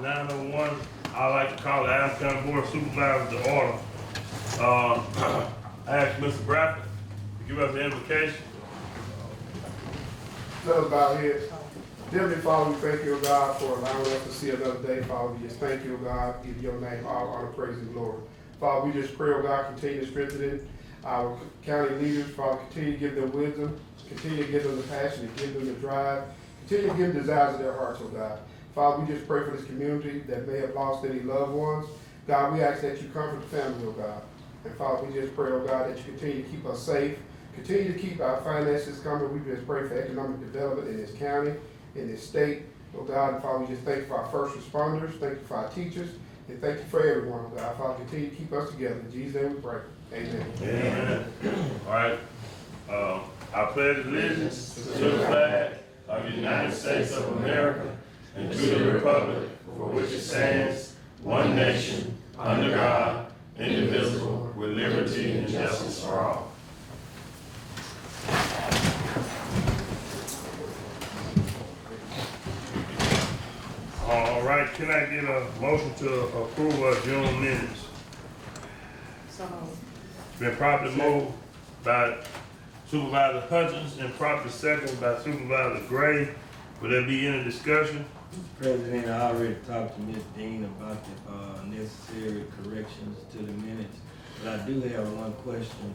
9:01. I'd like to call the Adams County Board of Supervisors to order. I asked Mr. Bradford to give us the invocation. Let us bow here. Heavenly Father, we thank you, O God, for allowing us to see another day. Father, we just thank you, O God, give your name all honor, praise, and glory. Father, we just pray, O God, continue to strengthen our county leaders. Father, continue to give them wisdom, continue to give them the passion, to give them the drive, continue to give them desires of their hearts, O God. Father, we just pray for this community that may have lost any loved ones. God, we ask that you comfort the family, O God. And Father, we just pray, O God, that you continue to keep us safe, continue to keep our finances coming. We just pray for economic development in this county, in this state. Oh God, and Father, we just thank you for our first responders, thank you for our teachers, and thank you for everyone, oh God. Father, continue to keep us together. In Jesus' name we pray. Amen. Amen. All right. I pledge allegiance to the flag of the United States of America and to the republic for which it stands, one nation, under God, indivisible, with liberty and justice for all. All right, can I get a motion to approve of June minutes? So It's been properly moved by Supervisor Hutchins and properly seconded by Supervisor Gray. Will there be any discussion? President, I already talked to Ms. Dean about the necessary corrections to the minutes, but I do have one question.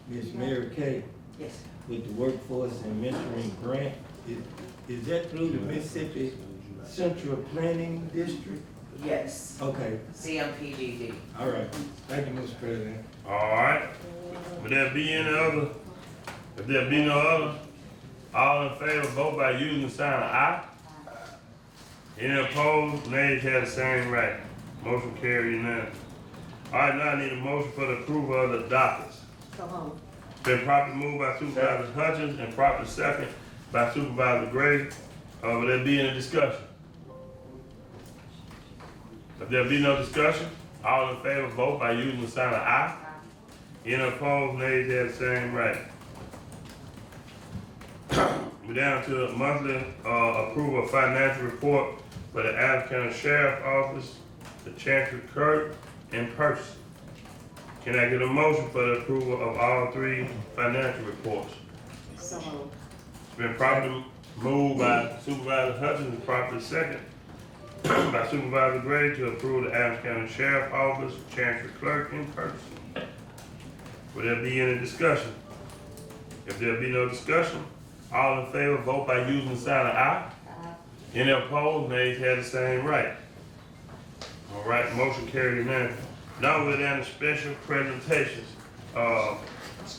Ms. Mary Kay, yes, with the Workforce and Mentoring Grant, is that through the Mississippi Central Planning District? yes, Okay, CMPDD. all right. Thank you, Mr. President. All right. Will there be any other? If there be no other, all in favor, vote by using the sign of aye. Any opposed, nays have the same right. Motion carried unanimous. All right, now I need a motion for the approval of the dockets. So moved. Been properly moved by Supervisor Hutchins and properly second by Supervisor Gray. Will there be any discussion? If there be no discussion, all in favor, vote by using the sign of aye. Any opposed, nays have the same right. We're down to the monthly approval of financial report for the Adams County Sheriff's Office, the Chancery Clerk, and Purchasing. Can I get a motion for the approval of all three financial reports? So moved. It's been properly moved by Supervisor Hutchins and properly second by Supervisor Gray to approve the Adams County Sheriff's Office, Chancery Clerk, and Purchasing. Will there be any discussion? If there be no discussion, all in favor, vote by using the sign of aye. Any opposed, nays have the same right. All right, motion carried unanimous. Now we're down to special presentations.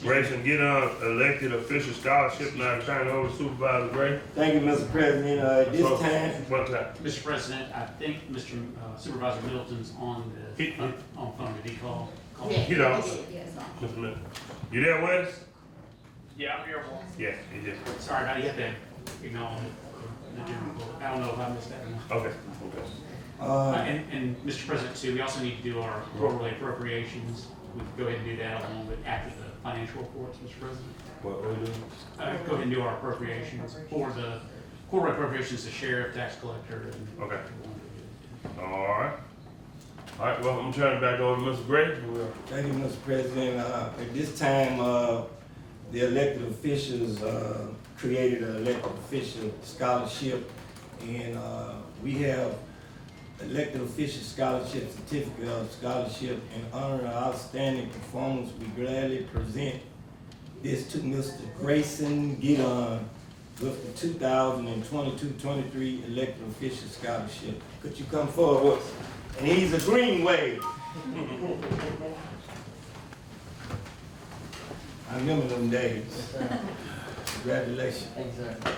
Grayson, get on elected official scholarship. Now I'm turning it over to Supervisor Gray. Thank you, Mr. President. At this time, One time. Mr. President, I think Mr. Supervisor Middleton's on the on phone. Did he call? He don't. Mr. Miller. You there, Wes? Yeah, I'm here. Yes, he just. Sorry, now you have to acknowledge the general vote. I don't know if I missed that or not. Okay. And Mr. President, too, we also need to do our quarterly appropriations. We can go ahead and do that along with after the financial reports, Mr. President. What we do? Go ahead and do our appropriations for the quarterly appropriations to sheriff, tax collector. And Okay. All right. All right, well, I'm turning it back over to Mr. Gray. thank you, Mr. President. At this time, the elected officials created an elected official scholarship, and we have elected official scholarship, certificate of scholarship in honor of outstanding performance. We gladly present this to Mr. Grayson Gideon with the 2022-23 elected official scholarship. Could you come forward? And he's a green wave. I remember them days. Congratulations. Exactly.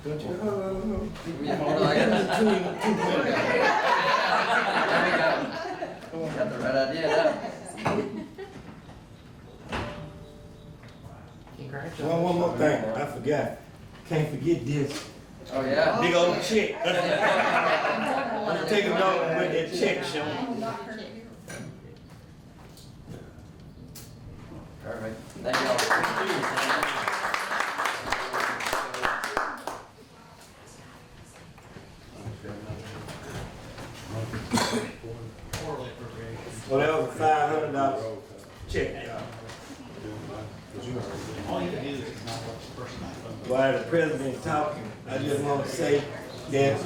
Don't you? Got the right idea now. One more thing, I forgot. Can't forget this. Oh, yeah. Big old check. I'm taking it over with that check, Sean. All right. Thank y'all. Quarterly appropriations. Well, that was a $500 check, y'all. All you can do is not watch the person I phone. While the president talking, I just want to say that,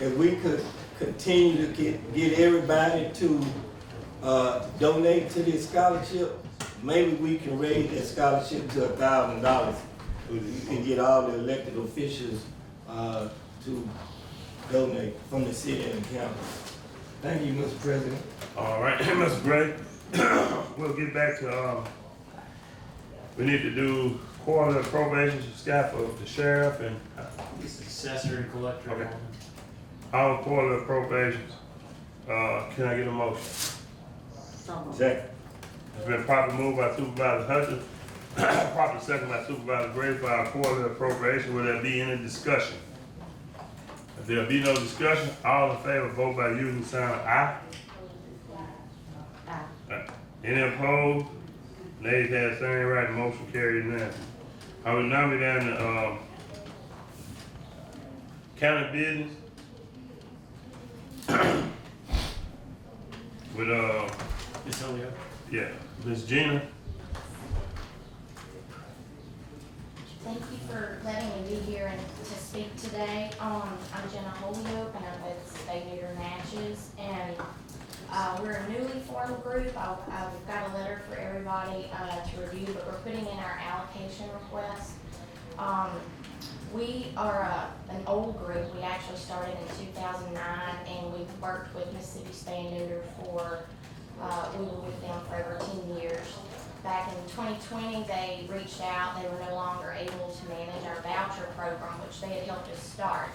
if we could continue to get everybody to, donate to this scholarship, maybe we can raise that scholarship to $1,000. We can get all the elected officials, to donate from the city and the county. Thank you, Mr. President. All right, Mr. Gray. We'll get back to, we need to do quarterly appropriations for staff of the sheriff and It's assessor and collector. Okay. all quarterly appropriations. Can I get a motion? So moved. Second. It's been properly moved by Supervisor Hutchins, properly second by Supervisor Gray for our quarterly appropriation. Will there be any discussion? If there be no discussion, all in favor vote by using the sign of aye. Aye. Any opposed? Nays have same right, motion carried unanimously. I will now be down to, county business. With, Ms. Elliott. yeah, Ms. Gina. Thank you for letting me be here and to speak today. I'm Jenna Holyoke and I'm with Spay Neuter Natchez, and we're a newly formed group. I've got a letter for everybody to review, but we're putting in our allocation request. We are an old group. We actually started in 2009, and we've worked with Mississippi Spay and Neuter for, we were with them for over 10 years. Back in 2020, they reached out. They were no longer able to manage our voucher program, which they had helped us start,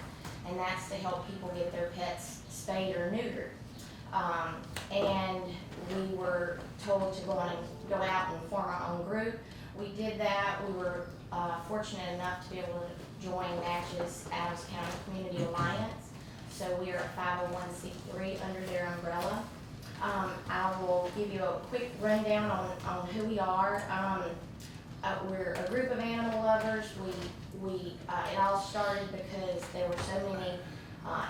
and that's to help people get their pets spayed or neutered. And we were told to go out and form our own group. We did that. We were fortunate enough to be able to join Natchez Adams County Community Alliance. So we are a 501c3 under their umbrella. I will give you a quick rundown on who we are. We're a group of animal lovers. It all started because there were so many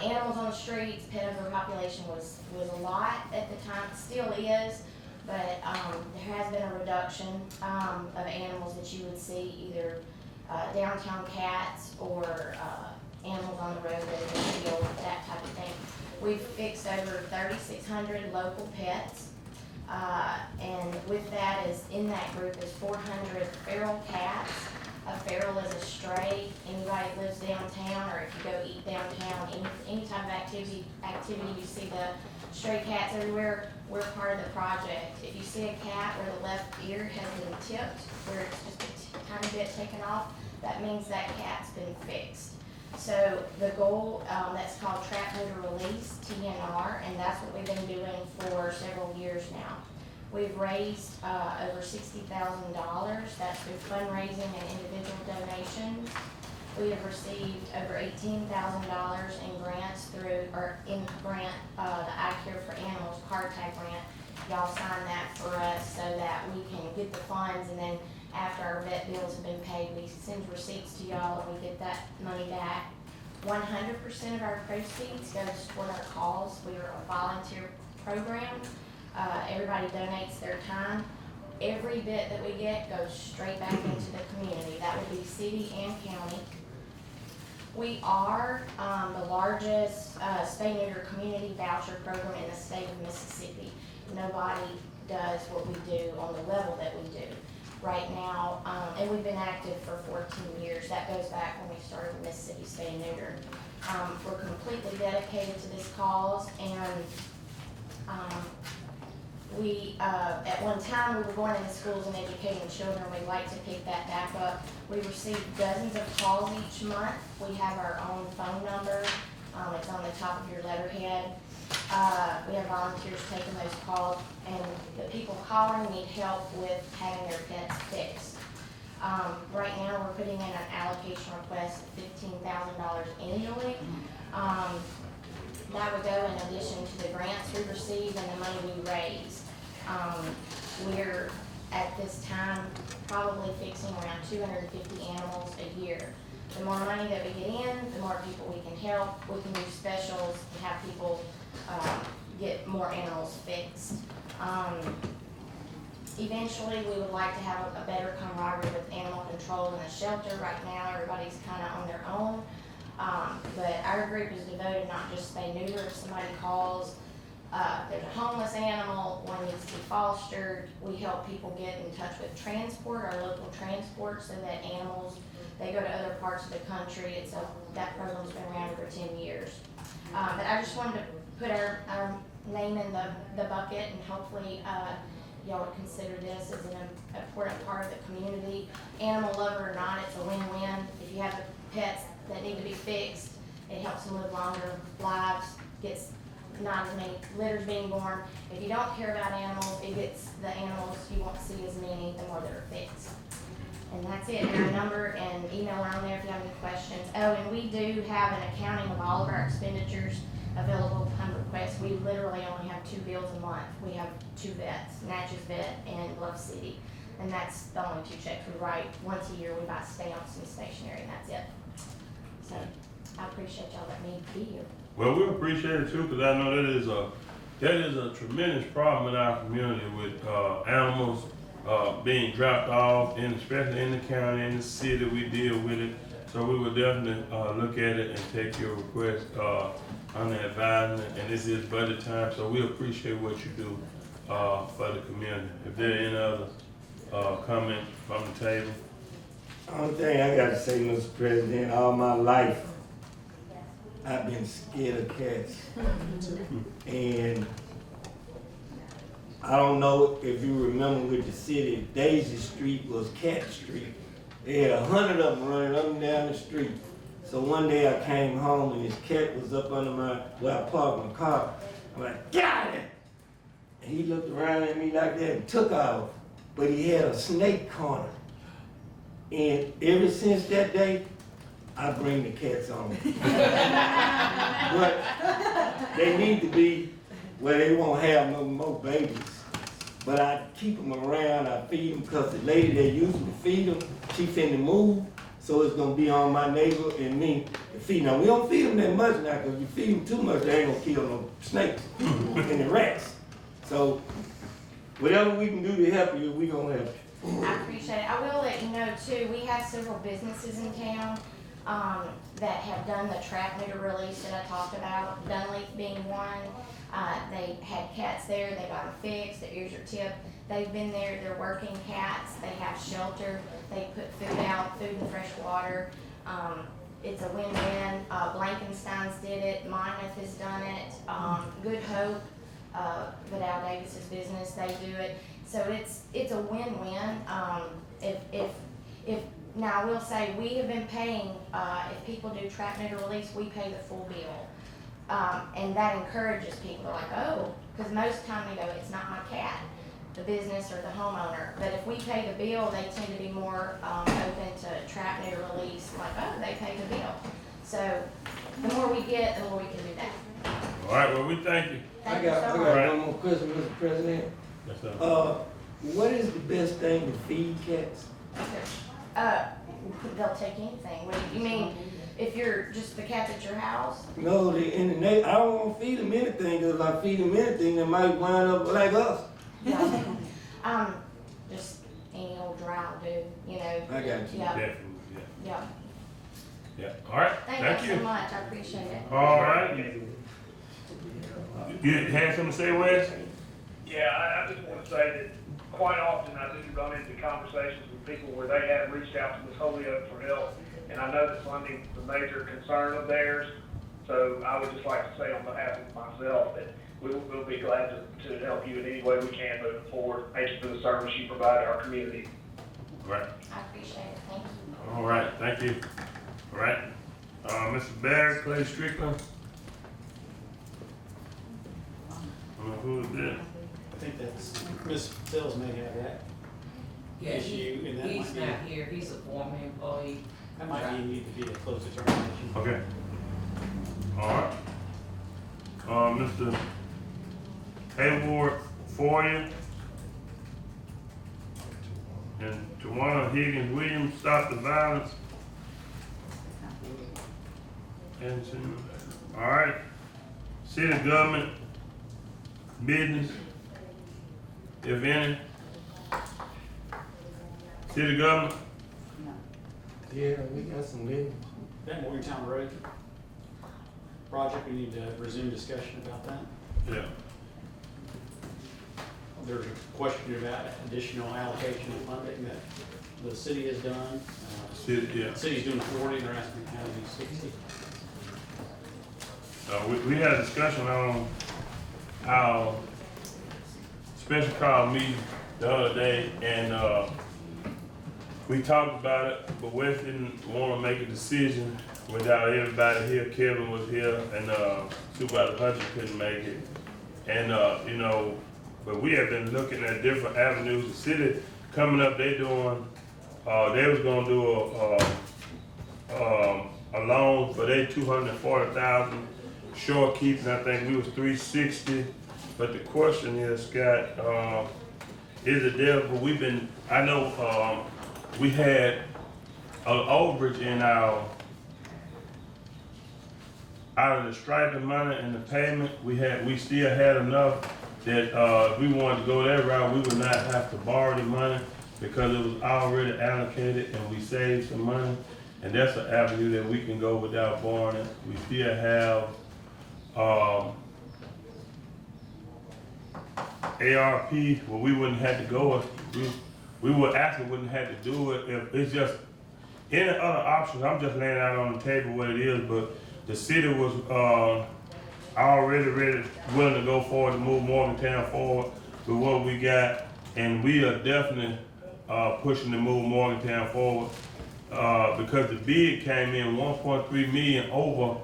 animals on the streets. Pet overpopulation was a lot at the time, it still is, but there has been a reduction of animals that you would see, either downtown cats or animals on the road that are in the field, that type of thing. We've fixed over 3,600 local pets, and with that in that group is 400 feral cats. A feral is a stray. Anybody that lives downtown, or if you go eat downtown, any type of activity you see the stray cats everywhere, we're part of the project. If you see a cat where the left ear has been tipped, where it's just a tiny bit taken off, that means that cat's been fixed. So the goal, that's called Trap Neuter Release, TNR, and that's what we've been doing for several years now. We've raised over $60,000. That's through fundraising and individual donations. We have received over $18,000 in grants the I Care for Animals card tag grant. Y'all sign that for us so that we can get the funds, and then after our vet bills have been paid, we send receipts to y'all and we get that money back. 100% of our proceeds go to support our cause. We are a volunteer program. Everybody donates their time. Every bit that we get goes straight back into the community. That would be city and county. We are the largest spay-neuter community voucher program in the state of Mississippi. Nobody does what we do on the level that we do right now, and we've been active for 14 years. That goes back when we started with Mississippi Spay and Neuter. We're completely dedicated to this cause, and we, at one time, we were going into schools and educating children. We'd like to pick that back up. We receive dozens of calls each month. We have our own phone number. It's on the top of your letterhead. We have volunteers taking those calls, and the people calling need help with having their pets fixed. Right now, we're putting in an allocation request of $15,000 annually. That would go in addition to the grants we receive and the money we raise. We're, at this time, probably fixing around 250 animals a year. The more money that we get in, the more people we can help. We can do specials and have people get more animals fixed. Eventually, we would like to have a better camaraderie with animal control in the shelter. Right now, everybody's kind of on their own. But our group is devoted not just spay neuter. If somebody calls, there's a homeless animal, one needs to be fostered, we help people get in touch with transport, our local transport, so that animals, they go to other parts of the country. That program's been around for 10 years. But I just wanted to put our name in the bucket, and hopefully y'all would consider this as an important part of the community. Animal lover or not, it's a win-win. If you have pets that need to be fixed, it helps them live longer lives, gets not as many litters being born. If you don't care about animals, it gets the animals, you won't see as many the more that are fixed. And that's it. And our number and email are on there if you have any questions. Oh, and we do have an accounting of all of our expenditures available upon request. We literally only have 2 bills a month. We have 2 vets, Natchez Vet and Bluff City. And that's the only 2 checks we write. Once a year we buy stamps and stationery, and that's it. So I appreciate y'all letting me be here. Well, we appreciate it too, because I know that is a tremendous problem in our community with animals being dropped off, and especially in the county, in the city, we deal with it. So we will definitely look at it and take your request under advisement. And this is budget time, so we appreciate what you do for the community. If there are any other comments from the table. Only thing I gotta say, Mr. President, all my life, I've been scared of cats. And I don't know if you remember with the city, Daisy Street was Cat Street. They had 100 of them running up and down the street. So one day I came home and this cat was up under where I parked my car. I'm like, get out of there! And he looked around at me like that and took off. But he had a snake corner. And ever since that day, I bring the cats on. But they need to be where they won't have no more babies. But I keep them around, I feed them, because the lady that usually feed them, she finna move, so it's gonna be on my neighbor and me to feed them. We don't feed them that much now, because if you feed them too much, they ain't gonna kill no snakes and the rats. So whatever we can do to help you, we gonna help you. I appreciate it. I will let you know too, we have several businesses in town that have done the trap neuter release that I talked about, Dunleaf being one. They had cats there, they got them fixed, their ears are tipped. They've been there, they're working cats, they have shelter, they put food out, food and fresh water. It's a win-win. Blankenstein's did it, Monmouth has done it, Good Hope, Vidal Davis's business, they do it. So it's a win-win. If now I will say, we have been paying, if people do trap neuter release, we pay the full bill. And that encourages people. They're like, oh, because most time they go, it's not my cat, the business or the homeowner. But if we pay the bill, they tend to be more open to trap neuter release, like, oh, they pay the bill. So the more we get, the more we can do that. All right, well, we thank you. Thank you so I much. got one more question, Mr. President. Yes, sir. What is the best thing to feed cats? They'll take anything. What do you mean? If you're just the cats at your house? No, I don't want to feed them anything, because if I feed them anything, they might wind up like us. Yeah. Just any old dry will do, you know. I got you. Yeah, Definitely, yeah. yeah. All right, Thank you so much. I appreciate it. All right. You had something to say, Wes? Yeah, I just want to say that quite often I do run into conversations with people where they have reached out to Ms. Holyoke for help, and I know that funding is a major concern of theirs. So I would just like to say on behalf of myself that we'll be glad to help you in any way we can moving forward. Thank you for the service you provide our community. Right. I appreciate it. Thank you. All right, thank you. All right. Mr. Barrett, Clay Strickland. Who is that? I think that's, Ms. Sills may have that Yeah, issue, and that he's might be. not here, he's appointed. former employee. That might need to be a close determination. Okay. All right. Mr. Hayward Foyer and Tawana Higgins Williams, Stop the Violence. And, all right. City government, business, if any. City government, Yeah, we got some living. That Morgantown Road project, we need to resume discussion about that. yeah. There's a question about additional allocation of funding that the city has done. City, yeah. The city's doing 40, and they're asking how to do 60. We had a discussion on our special call meeting the other day, and we talked about it, but Wes didn't want to make a decision without everybody here. Kevin was here, and Supervisor Hutchins couldn't make it. And you know, but we have been looking at different avenues. The city coming up, they doing, they was gonna do a loan for their 240,000. Short keeping, I think we was 360. But the question is, Scott, is it there? But we've been, I know, we had an overage in our, out of the striping money and the payment, we still had enough that if we wanted to go that route, we would not have to borrow the money because it was already allocated and we saved some money. And that's an avenue that we can go without borrowing it. We still have ARP, well, we wouldn't have to go, we would actually wouldn't have to do it if it's just any other options. I'm just laying out on the table what it is, but the city was already willing to go forward to move Morgantown forward with what we got, and we are definitely pushing to move Morgantown forward because the bid came in 1.3 million over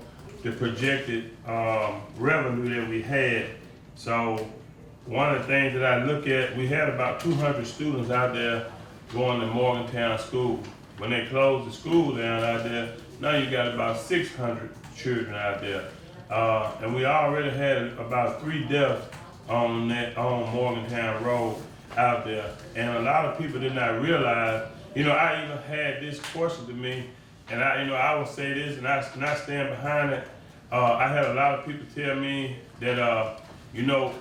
the projected revenue that we had. So one of the things that I look at, we had about 200 students out there going to Morgantown School. When they closed the school down out there, now you got about 600 children out there. And we already had about 3 deaths on Morgantown Road out there. And a lot of people did not realize, you know, I even had this question to me, and I will say this, and I stand behind it. I had a lot of people tell me that, you know,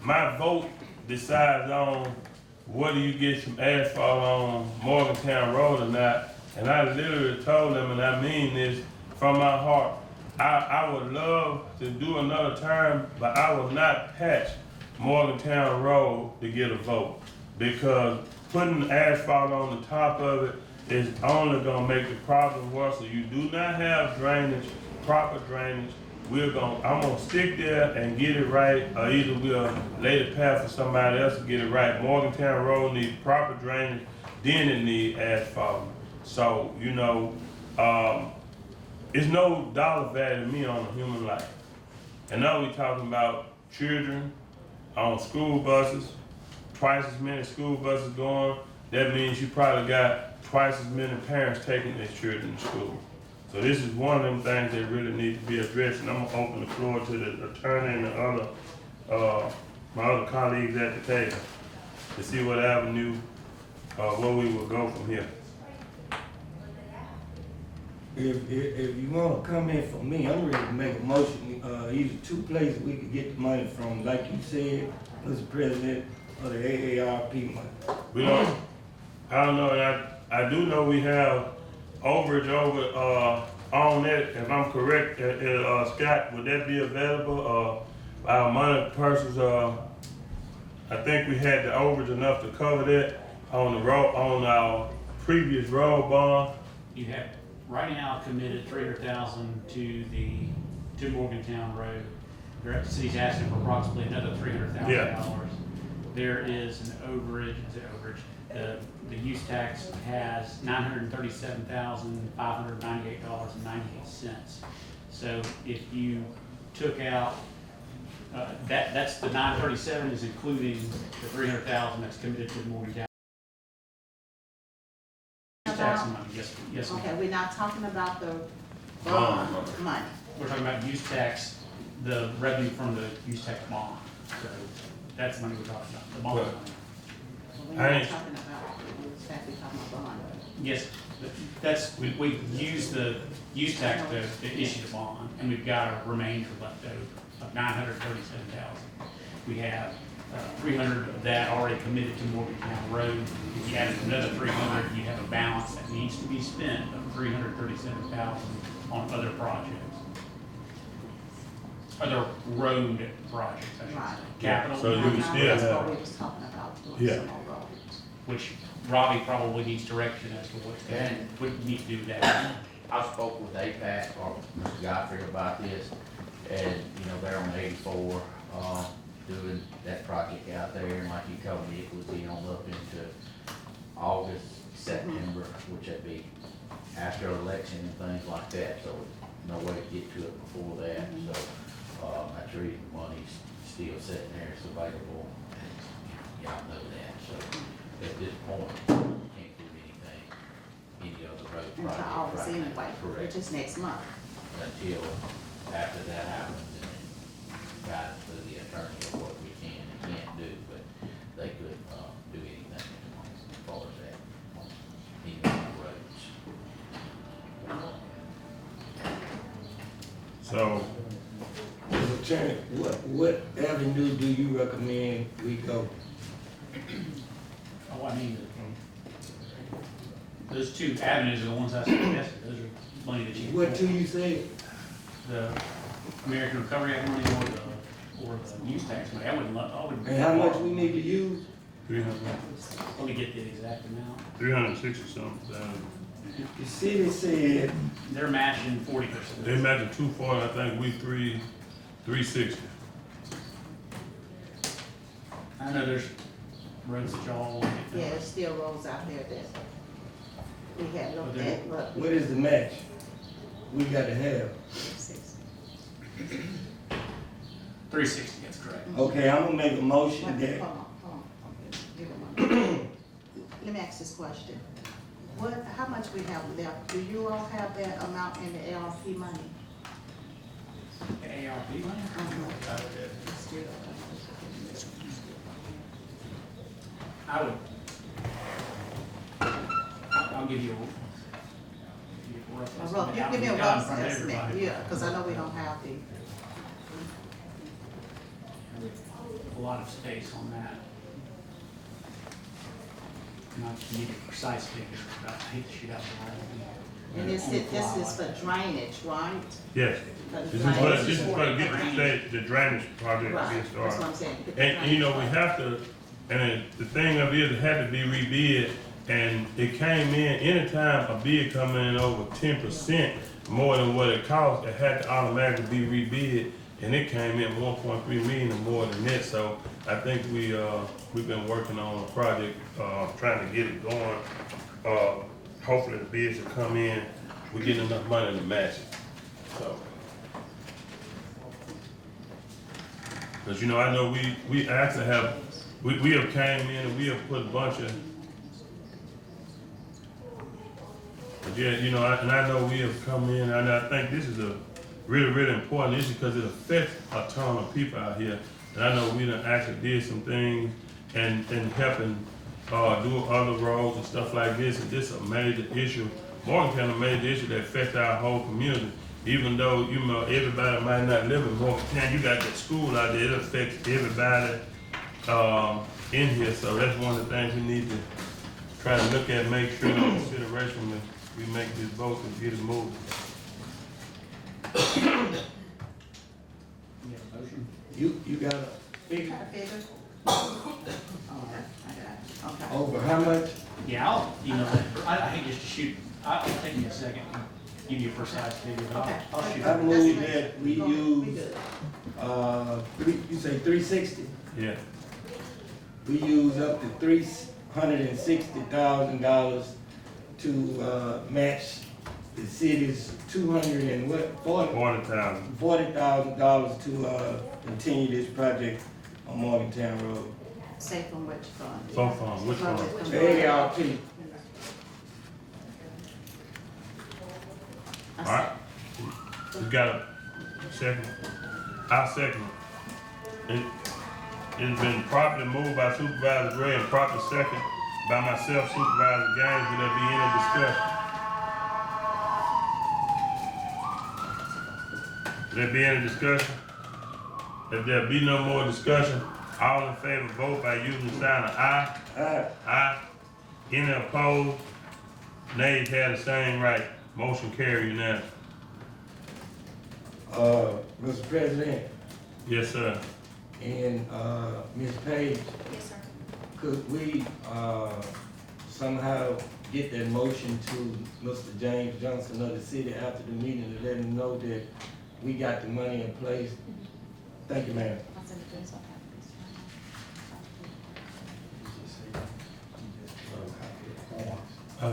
my vote decides on whether you get some asphalt on Morgantown Road or not. And I literally told them, and I mean this from my heart, I would love to do another term, but I will not patch Morgantown Road to get a vote. Because putting asphalt on the top of it is only gonna make the problem worse. So you do not have drainage, proper drainage. I'm gonna stick there and get it right, or either we'll lay the path for somebody else to get it right. Morgantown Road needs proper drainage, then it needs asphalt. So, you know, it's no dollar value to me on a human life. And now we're talking about children on school buses, twice as many school buses going. That means you probably got twice as many parents taking their children to school. So this is one of them things that really need to be addressed, and I'm gonna open the floor to the attorney and the other, my other colleagues at the table to see what avenue, where we will go from here. If you wanna come in for me, I'm ready to make a motion, either 2 places we could get the money from, like you said, Mr. President, or the AARP money. We don't, I don't know, and I do know we have overage over, on that, if I'm correct, Scott, would that be available? Our money persons, I think we had the overage enough to cover that on the road, on our previous road bond. You have right now committed 300,000 to Morgantown Road. The city's asking for approximately another $300,000. Yeah. There is an overage. The use tax has $937,598.98. So if you took out that's the 937 is including the 300,000 that's committed to the Morgantown. tax about, money, yes, ma'am. okay, we're not talking about the Bond bond money. We're talking about use tax, the revenue from the use tax bond. So that's the money we're talking about, the bond Right. money. We're I not ain't- talking about, we're exactly talking about bond. Yes, that's, we use the use tax to issue the bond, and we've got a remainder left over of $937,000. We have 300 of that already committed to Morgantown Road. If you add another 300, you have a balance that needs to be spent of $337,000 on other projects. Other road projects, I should Right. say. Capital. So you can still That's have- what we was talking about, doing Yeah. some more roads. Which Robbie probably needs direction as to what we need to do with that. I spoke with APAC or Mr. Godfrey about this, and, you know, they're on 84, doing that project out there, and like you told me, it would be on up into August, September, which would be after election and things like that, so no way to get to it before that, so, that's the reason money's still sitting there, it's available, and y'all know that, so at this point, we can't do anything, any other road Until project August right now. anyway, Correct. which is next month. Until after that happens, and then guidance to the attorney of what we can and can't do, but they could, do anything as far as that, any of the roads. So, Mr. Chairman, what avenue do you recommend we go? Oh, I mean, those two avenues are the ones I suggested, those are money that you can. What pull. two you say? The American Recovery Act money or the use tax money, I wouldn't. And how much we need to use? 300, Let me get the exact amount. 360 something thousand. The city said, They're matching 40%. They matching 240, I think we 360. I know there's roads that y'all. Yeah, there's still roads out there that we had looked at, but what is the match we got to have? 360, that's correct. Okay, I'm gonna make a motion Hold that, on. Okay, give it one minute. Let me ask this question. How much we have left? Do you all have that amount in the ARP money? The ARP money? I would. I'll give you a rough estimate. Give me a I've got in rough front of estimate, everybody. yeah, because I know we don't have the, A lot of space on that. Not to give you a precise figure, but I hate to shoot out the right. and this is for drainage, right? Yes. For the This is drainage. for get the drainage project Right, being that's what started. I'm saying. Get the And, you know, we drainage have to, and the thing of it had to be rebid, and it came in, anytime a bid come in over 10% more than what it cost, it had to automatically be rebid, and it came in 1.3 million or more than that, so I think we've been working on a project, trying to get it going. Hopefully the bids will come in, we get enough money to match it, so. Cause you know, I know we actually have, we have came in and we have put a bunch of, but yeah, you know, and I know we have come in, and I think this is a really, really important issue because it affects a ton of people out here. And I know we done actually did some things and helping, do other roads and stuff like this, and this is a major issue. Morgantown a major issue that affects our whole community. Even though, you know, everybody might not live in Morgantown, you got that school out there, it affects everybody, in here. So that's one of the things we need to try to look at, make sure in consideration when we make this vote and get it moved. You have a motion? you got a figure Got a figure? Okay, I got it, okay. over how much? Yeah, I'll email it. I hate just to shoot, I'll take me a second, to give you a precise figure, but Okay. I'll shoot. I it. move that we Go- we use, good. you say 360? Yeah. We use up to $360,000 to, match the city's 200 and what, 40,000. $40,000 to, continue this project on Morgantown Road. Say from which fund? So far, which one? From which fund? The ARP, Alright, we got a second. I second it. It's been properly moved by Supervisor Gray and properly second by myself, Supervisor Gaines. Will there be any discussion? Will there be any discussion? If there be no more discussion, all in favor vote by using the sign of aye. Aye. Aye. Any opposed? Nays have the same right. Motion carried unanimous. Mr. President, Yes, sir. and, Ms. Page, Yes, sir. could we, somehow get that motion to Mr. James Johnson of the city after the meeting to let him know that we got the money in place? Thank you, ma'am. Uh,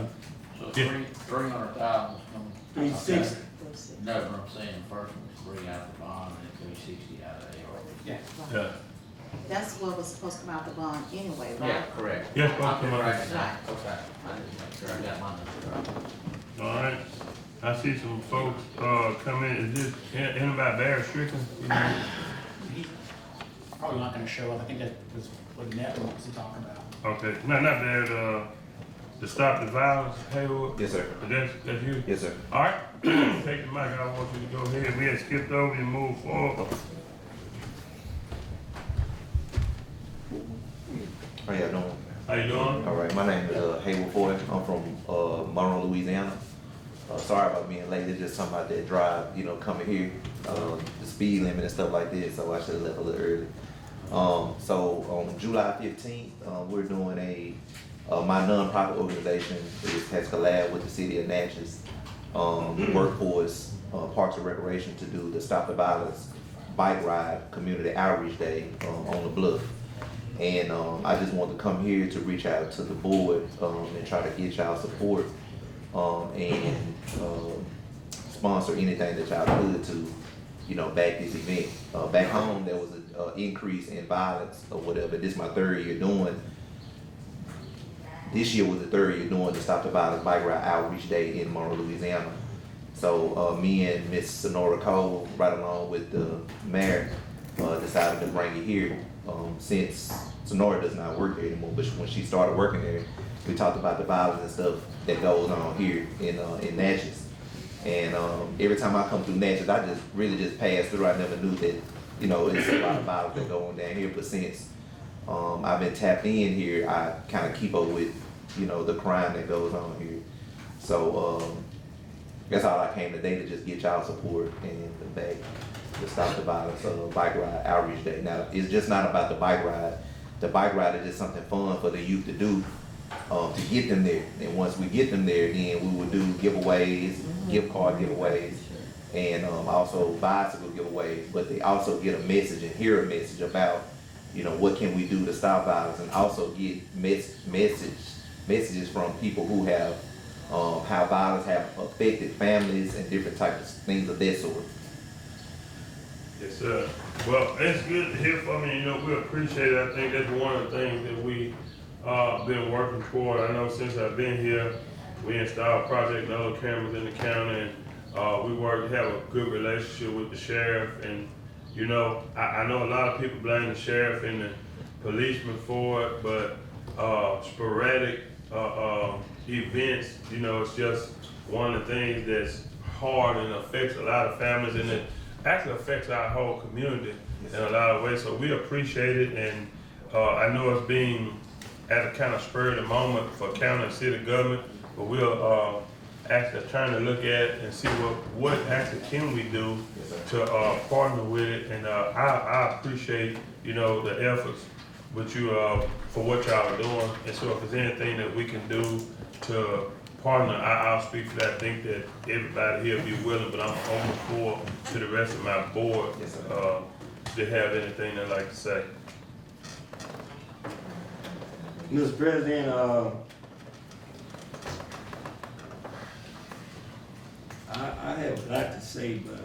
So Yeah. 300,000 is coming. 360. No, but I'm saying the first one is 3 out of the bond and 360 out of the ARP. Yeah. yeah. That's what was supposed to come out the bond anyway, right? Yeah, correct. Yes, I'm Dr. Martin. correct now. Okay, I didn't make sure I got my number right. All right. I see some folks, come in. Is this, anybody Barry Strickland? He's probably not gonna show up. I think that was what Network was talking about. Okay, not Barry, to stop the violence, Haywood? Yes, sir. That's you? Yes, sir. All right, take the mic, I want you to go ahead. We had skipped over and moved forward. How y'all doing? How you doing? All right, my name is Haywood Foy. I'm from Monroe, Louisiana. Sorry about being late. It's just something about that drive, coming here, the speed limit and stuff like this. So I should have left a little early. So on July 15th, we're doing my nonprofit organization has collabed with the city of Natchez, Workforce, Parks and Recreation to do the Stop the Violence Bike Ride Community Outreach Day on the Bluff. And I just wanted to come here to reach out to the board and try to get y'all support and sponsor anything that y'all could to, back this event. Back home, there was an increase in violence or whatever. This is my third year doing. This year was the third year doing the Stop the Violence Bike Ride Outreach Day in Monroe, Louisiana. So me and Miss Sonora Cole, right along with the mayor, decided to bring it here. Since Sonora does not work there anymore, but when she started working there, we talked about the violence and stuff that goes on here in Natchez. And every time I come through Natchez, I just really pass through. I never knew that, it's a lot of violence that go on down here. But since I've been tapped in here, I kind of keep up with, the crime that goes on here. So that's all I came today, to just get y'all support and the back to Stop the Violence Bike Ride Outreach Day. Now, it's just not about the bike ride. The bike ride is just something fun for the youth to do to get them there. And once we get them there, then we will do giveaways, gift card giveaways, and also bicycle giveaways. But they also get a message and hear a message about, what can we do to stop violence, and also get messages from people who have how violence have affected families and different types of things of that sort. Yes, sir. Well, it's good to hear from you. We appreciate it. I think that's one of the things that we been working toward. I know since I've been here, we installed Project Nolo cameras in the county, and we have a good relationship with the sheriff. And I know a lot of people blame the sheriff and the policeman for it, but sporadic events, it's just one of the things that's hard and affects a lot of families, and it actually affects our whole community in a lot of ways. So we appreciate it, and I know it's being at a kind of spur of the moment for county and city government, but we'll actually trying to look at and see what actually can we do to partner with it. And I appreciate the efforts with you for what y'all are doing. And so if there's anything that we can do to partner, I'll speak for that. I think that everybody here be willing, but I'm open for to the rest of my board to have anything they'd like to say. Mr. President, I have a lot to say, but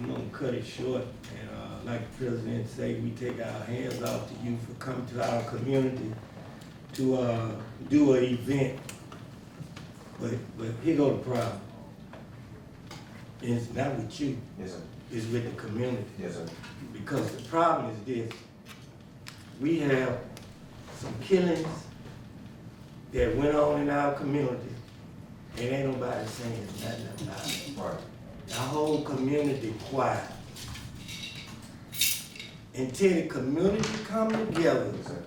I'm gonna cut it short. And like the President said, we take our hands off the youth for coming to our community to do an event. But here go the problem. And it's not with you, Yes, sir. it's with the community. Yes, sir. Because the problem is this, we have some killings that went on in our community, and ain't nobody saying nothing about it. Right. Our whole community quiet. Until the community come together Yes, sir.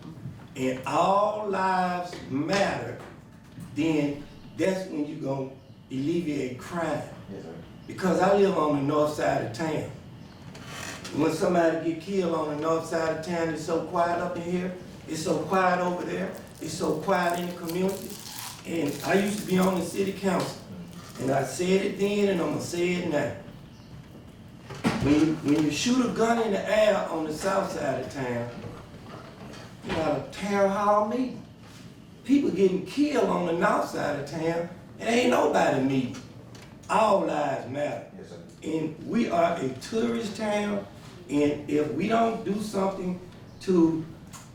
and all lives matter, then that's when you gonna alleviate crime. Yes, sir. Because I live on the north side of town. When somebody get killed on the north side of town, it's so quiet up in here, it's so quiet over there, it's so quiet in the community. And I used to be on the city council, and I said it then and I'm gonna say it now. When you shoot a gun in the air on the south side of town, you got a town hall meeting. People getting killed on the north side of town, and ain't nobody meeting. All lives matter. Yes, sir. And we are a tourist town, and if we don't do something to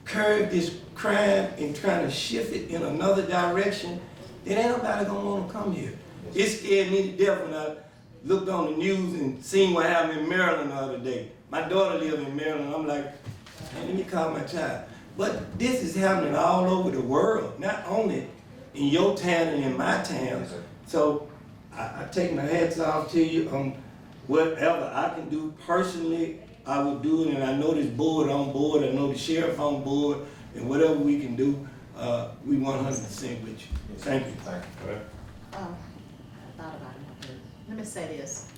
curb this crime and try to shift it in another direction, then ain't nobody gonna wanna come here. It scared me to death when I looked on the news and seen what happened in Maryland the other day. My daughter lives in Maryland, I'm like, man, let me call my child. But this is happening all over the world, not only in your town and in my town. Yes, sir. So I take my hats off to you. Whatever I can do personally, I will do it, and I know this board on board, I know the sheriff on board, and whatever we can do, we 100% with you. Thank you. Thank you. I thought about it. Let me say this.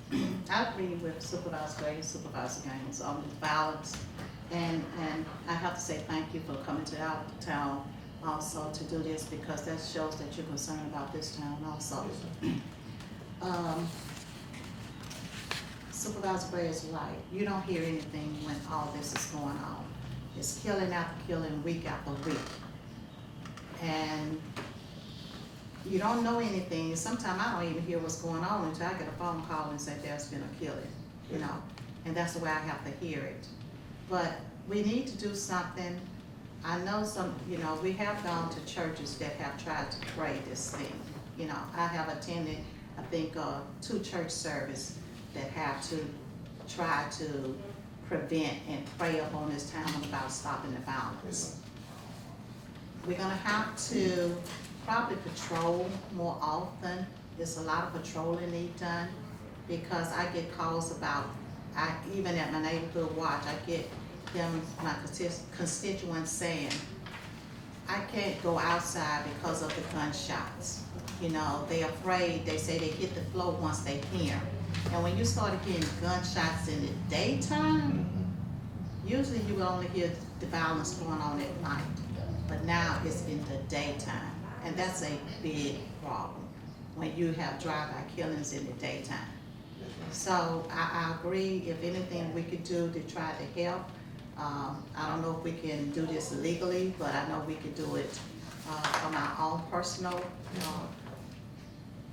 I agree with Supervisor Gray, Supervisor Gaines on the violence. And I have to say thank you for coming to our town also to do this, because that shows that you're concerned about this town also. Yes, sir. Supervisor Gray is right. You don't hear anything when all this is going on. It's killing after killing, week after week. And you don't know anything. Sometimes I don't even hear what's going on until I get a phone call and say there's been a killing, you know? And that's the way I have to hear it. But we need to do something. I know we have gone to churches that have tried to pray this thing. You know, I have attended, I think, 2 church services that have to try to prevent and pray upon this town about stopping the violence. We're gonna have to probably patrol more often. There's a lot of patrolling need done, because I get calls about, even at my neighborhood watch, I get my constituents saying, I can't go outside because of the gunshots. You know, they're afraid, they say they hit the floor once they hear. And when you started getting gunshots in the daytime, usually you only hear the violence going on at night. But now it's in the daytime. And that's a big problem when you have drive-by killings in the daytime. So I agree, if anything we could do to try to help. I don't know if we can do this legally, but I know we could do it from our own personal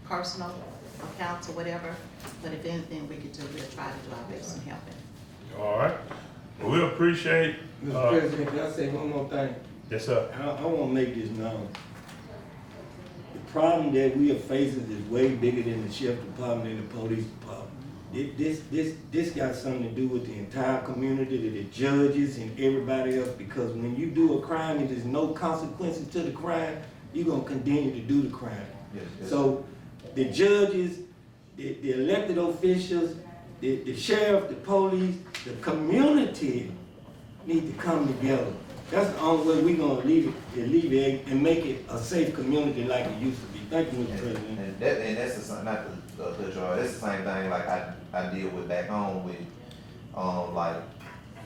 accounts or whatever. But if anything we could do, we'll try to do our best in helping. All right. Well, we appreciate, Mr. President, can I say one more thing? yes, sir. I want to make this known. The problem that we are facing is way bigger than the sheriff department and the police department. This got something to do with the entire community, the judges and everybody else, because when you do a crime and there's no consequences to the crime, you're going to continue to do the crime. Yes. So the judges, the elected officials, the sheriff, the police, the community need to come together. That's the only way we're gonna alleviate and make it a safe community like it used to be. Thank you, Mr. President. And that's the, not the that's the same thing like I deal with back home with like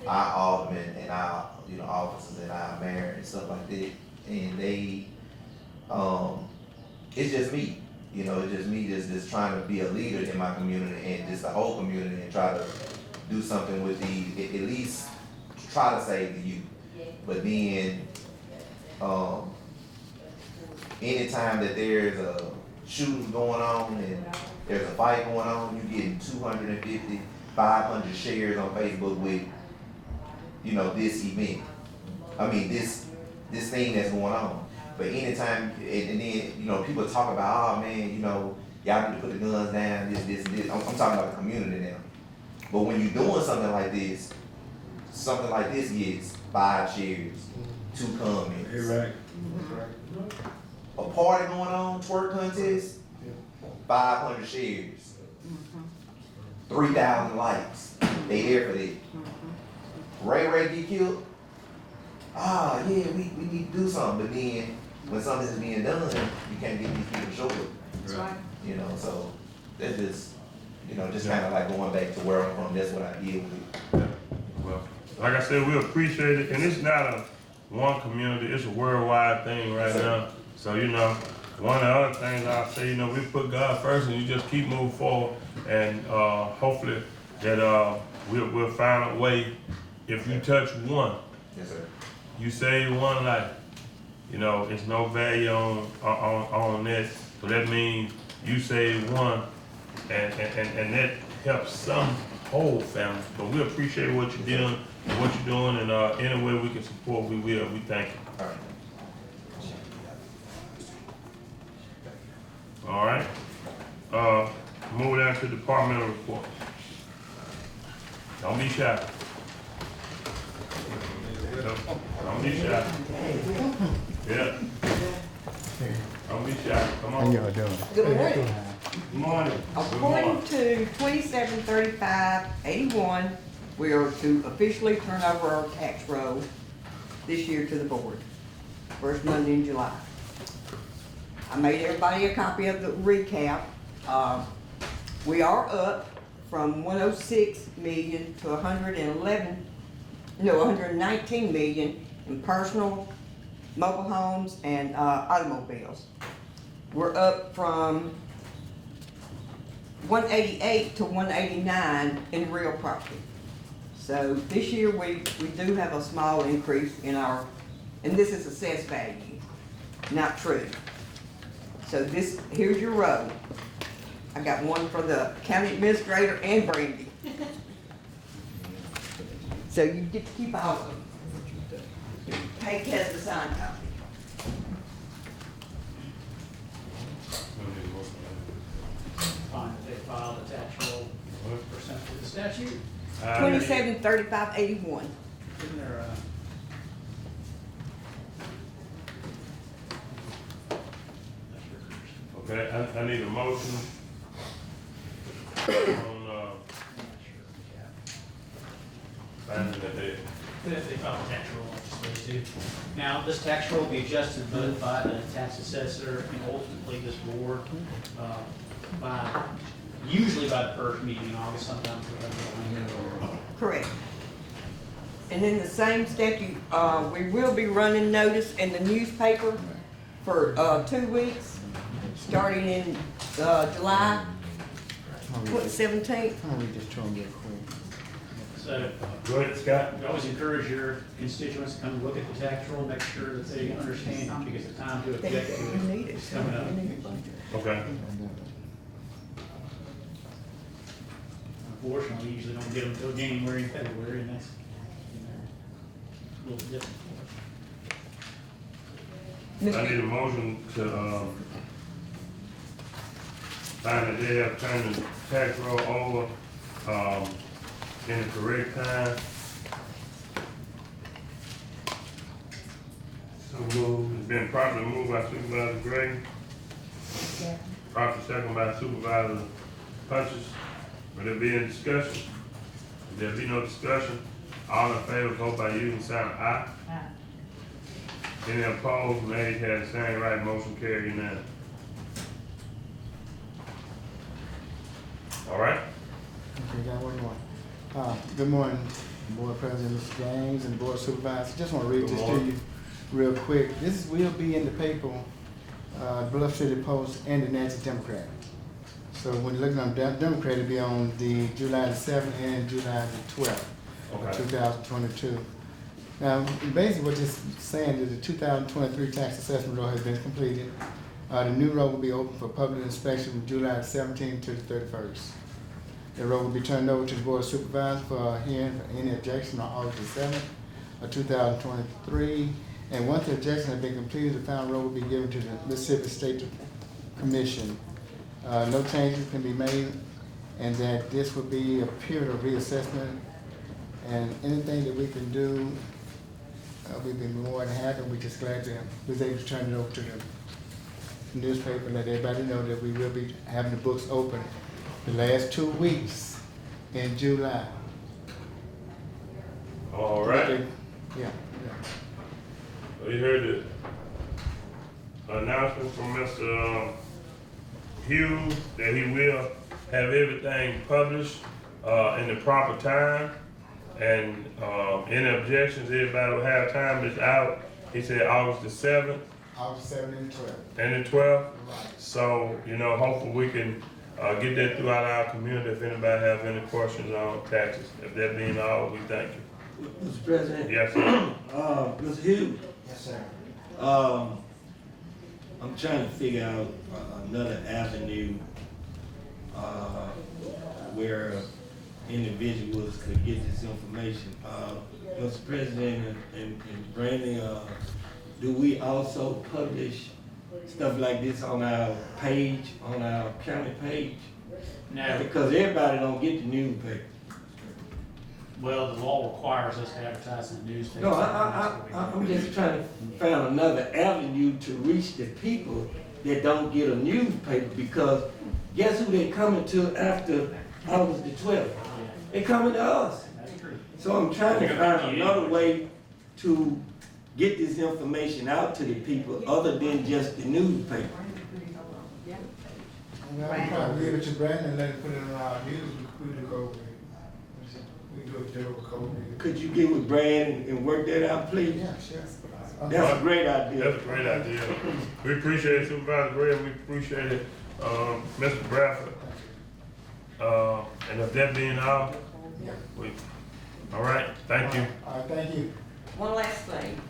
our aldermen and our officers and our mayor and stuff like that. And they it's just me. It's just me just trying to be a leader in my community and just the whole community and try to do something with at least try to save the youth. But then, anytime that there's a shooting going on and there's a fight going on, you getting 250, 500 shares on Facebook with, this event. I mean, this thing that's going on. But anytime, and then, people talk about, oh man, y'all need to put the guns down, this, and this. I'm talking about the community now. But when you're doing something like this gets 5 shares, 2 comments. You're right. A party going on, twerk contest, 500 shares, 3,000 likes. They there for that. Ray get killed. Ah, yeah, we need to do something. But then when something is being done, you can't get these people short. That's right. You know, so that's just, just kind of like going back to where I'm from. That's what I deal with. Well, like I said, we appreciate it, and it's not a one community, it's a worldwide thing right now. So, one of the other things I'll say, we put God first and you just keep moving forward, and hopefully that we'll find a way. If you touch one, Yes, sir. you save one life. It's no value on that. So that means you save one, and that helps some whole family. But we appreciate what you're doing, and any way we can support, we will. We thank you. All right. All right. Move down to departmental reports. Don't be shy. Don't be shy. Yeah. Don't be shy. Come on. How y'all doing? Good morning. Good morning. According to 273581, we are to officially turn over our tax roll this year to the board, first Monday in July. I made everybody a copy of the recap. We are up from 106 million to 119 million in personal, mobile homes, and automobiles. We're up from 188 to 189 in real property. So this year we do have a small increase in our, and this is assessed value, not true. So here's your row. I got one for the county administrator and Brandy. So you get to keep all of them. Peg has the signed copy. Fine, if they file the tax roll pursuant to the statute. 273581. Isn't there Okay, I need a motion on, finding the debt. If they file a tax roll, I'm supposed to. Now, this tax roll will be adjusted both by the tax assessor and ultimately this board, usually by the first meeting in August, sometimes. Correct. And in the same statute, we will be running notice in the newspaper for 2 weeks, starting in July 17th. I'm gonna read this to them real quick. So, Go ahead, Scott. you always encourage your constituents to come look at the tax roll, make sure that they understand it, because the time to object to it is coming up. Okay. Unfortunately, we usually don't get them until January and February, and that's, a little bit different. I need a motion to, find that they have turned the tax roll over, in the correct time. So moved, it's been properly moved by Supervisor Gray. Properly second by Supervisor Hutchins. Will there be any discussion? If there be no discussion, all in favor, vote by using sign of aye. Any opposed, nays have the same right, motion carried unanimous. All right? Okay, got one more. Good morning, Board President, Mr. James, and Board Supervisors. Just want to read this to you real quick. This will be in the paper, Bluff City Post and the Nancy Democrat. So when you're looking on Democrat, it'll be on the July the 7th and July the 12th of 2022. Now, basically what this is saying is the 2023 tax assessment roll has been completed. The new roll will be open for public inspection from July the 17th to the 31st. The roll will be turned over to the Board of Supervisors for hearing for any objection on August the 7th of 2023. And once the objection has been completed, the final roll will be given to the Mississippi State Commission no changes can be made, and that this would be a period of reassessment, and anything that we can do, we'd be more than happy. We're just glad that we was able to turn it over to the newspaper, let everybody know that we will be having the books open the last 2 weeks in July. All right. Yeah. Well, you heard the announcement from Mr. Hughes that he will have everything published in the proper time. And any objections, everybody will have time. It's out. He said August the 7th. August 7th and 12th. And the 12th. Right. So, you know, hopefully we can get that throughout our community if anybody have any questions on taxes. If that being all, we thank you. Mr. President? Yes, sir. Mr. Hughes? Yes, sir. I'm trying to figure out another avenue, where individuals could get this information. Mr. President and Brandon, do we also publish stuff like this on our page, on our county page? No, Because everybody don't get the newspaper. well, the law requires us to advertise in the newspaper. No, I'm just trying to find another avenue to reach the people that don't get a newspaper, because guess who they coming to after August the 12th? They coming to us. That's true. So I'm trying to find another way to get this information out to the people other than just the newspaper. Well, I'll probably give it to Brandon and let him put it on our news. We do go with it. We do a general code. Could you get with Brad and work that out, please? Yeah, sure. That's a great idea. That's a great idea. We appreciate it, Supervisor Gray. We appreciate it, Mr. Bradford. And if that being all, Yeah. all right, thank you. All right, thank you. One last thing,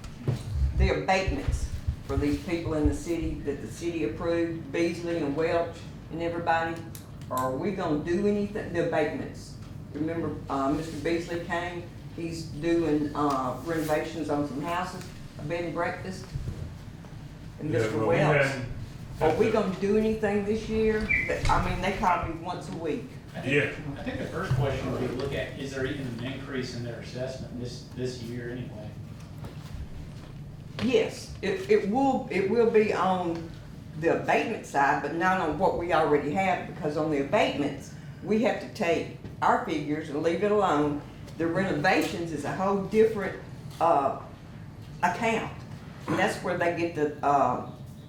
the abatements for these people in the city that the city approved, Beasley and Welch and everybody, are we gonna do anything, the abatements? Remember, Mr. Beasley came, he's doing, renovations on some houses, a bed and breakfast. And Yeah, Mr. well, we Welch, hadn't- are we gonna do anything this year? I mean, they call me once a week. Yeah. I think the first question would be to look at, is there even an increase in their assessment this year anyway? Yes, it will be on the abatement side, but not on what we already have, because on the abatements, we have to take our figures and leave it alone. The renovations is a whole different, account. And that's where they get the,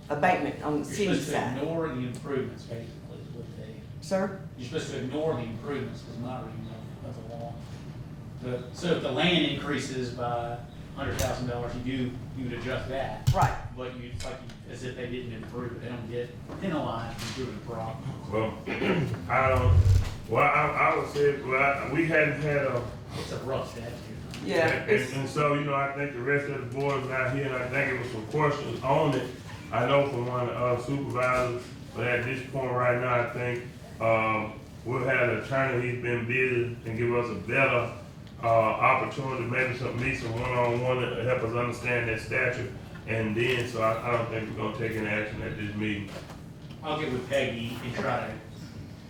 abatement on the You're city supposed to side. ignore the improvements, basically, is what they, Sir? you're supposed to ignore the improvements, was my reading of the law. So if the land increases by $100,000, you would adjust that. Right. But it's like, as if they didn't improve it, they don't get penalized for improving the problem. Well, I would say, we hadn't had a, It's a rough statute. Yeah, it's, and so, you know, I think the rest of the board is not here, and I think it was some questions on it. I know from one of the supervisors, but at this point right now, I think, we'll have an attorney, he's been busy, and give us a better, opportunity, maybe meet some one-on-one to help us understand that statute. And then, so I don't think we're gonna take any action at this meeting. I'll get with Peggy and try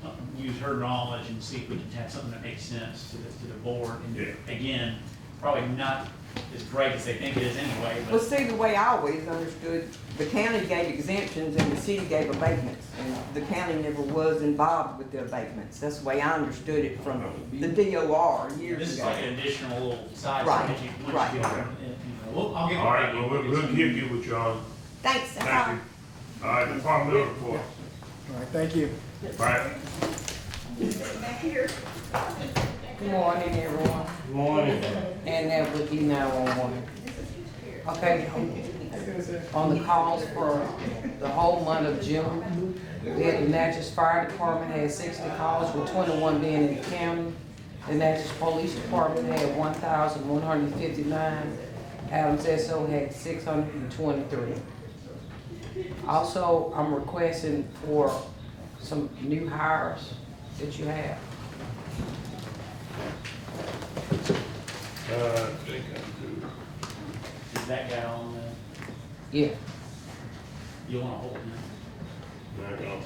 to use her knowledge and see if we can have something that makes sense to the board. And Yeah. again, probably not as great as they think it is anyway, well, but see, the way I always understood, the county gave exemptions and the city gave abatements. And the county never was involved with the abatements. That's the way I understood it from the DOR this years is ago. like an additional little side Right, that you, once right. you get, I'll get All with right, Peggy. well, we'll keep you with y'all. Thanks, that's Thank all. you. All right, departmental report. All right, thank you. All right, Good morning, everyone, Good morning. and that would be 911. Okay, on the calls for the whole month of June, we had the Natchez Fire Department had 60 calls, with 21 being in the county. The Natchez Police Department had 1,159. Adams SO had 623. Also, I'm requesting for some new hires that you have. I think I'm good. Is that guy on the, Yeah. you wanna hold him? There you go.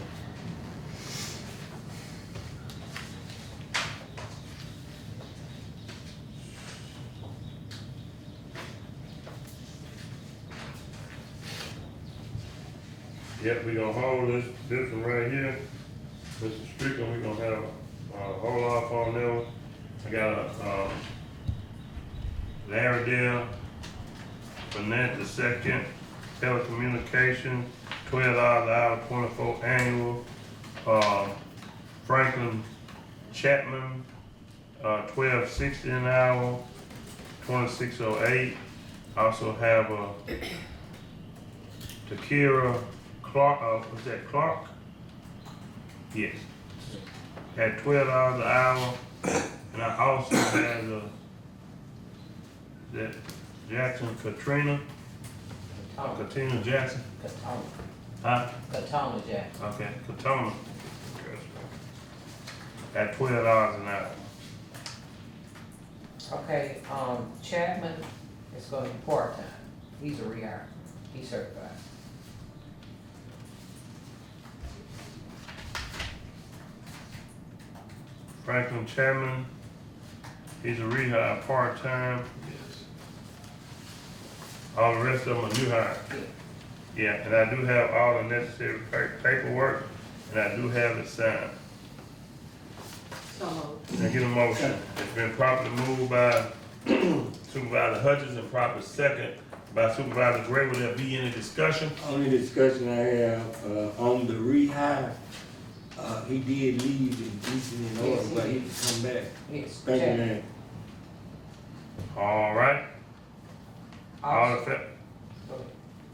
Yep, we gonna hold this one right here. Mr. Strickland, we gonna have, hold off on them. I got a, Laredale, Burnett the second, telecommunications, $12 an hour, 24 annual. Franklin Chapman, $12.60 an hour, 2608. Also have Takira Clark, was that Clark? Yes. At $12 an hour. And I also have that Jackson Katrina Jackson. Huh? Katona Jackson. Okay, Katona. At $12 an hour. Okay, Chapman is gonna be part-time. He's a rehire. He's certified. Franklin Chapman, he's a rehire part-time. Yes. All the rest of them are new hire. Yeah, and I do have all the necessary paperwork, and I do have it signed. So moved. Can I get a motion? It's been properly moved by Supervisor Hutchins and properly second by Supervisor Gray. Will there be any discussion? Only discussion I have, on the rehire, he did leave in decent and order, Yes, he but he did. can come back. Yes, Thank you, Chapman. man. All right. All in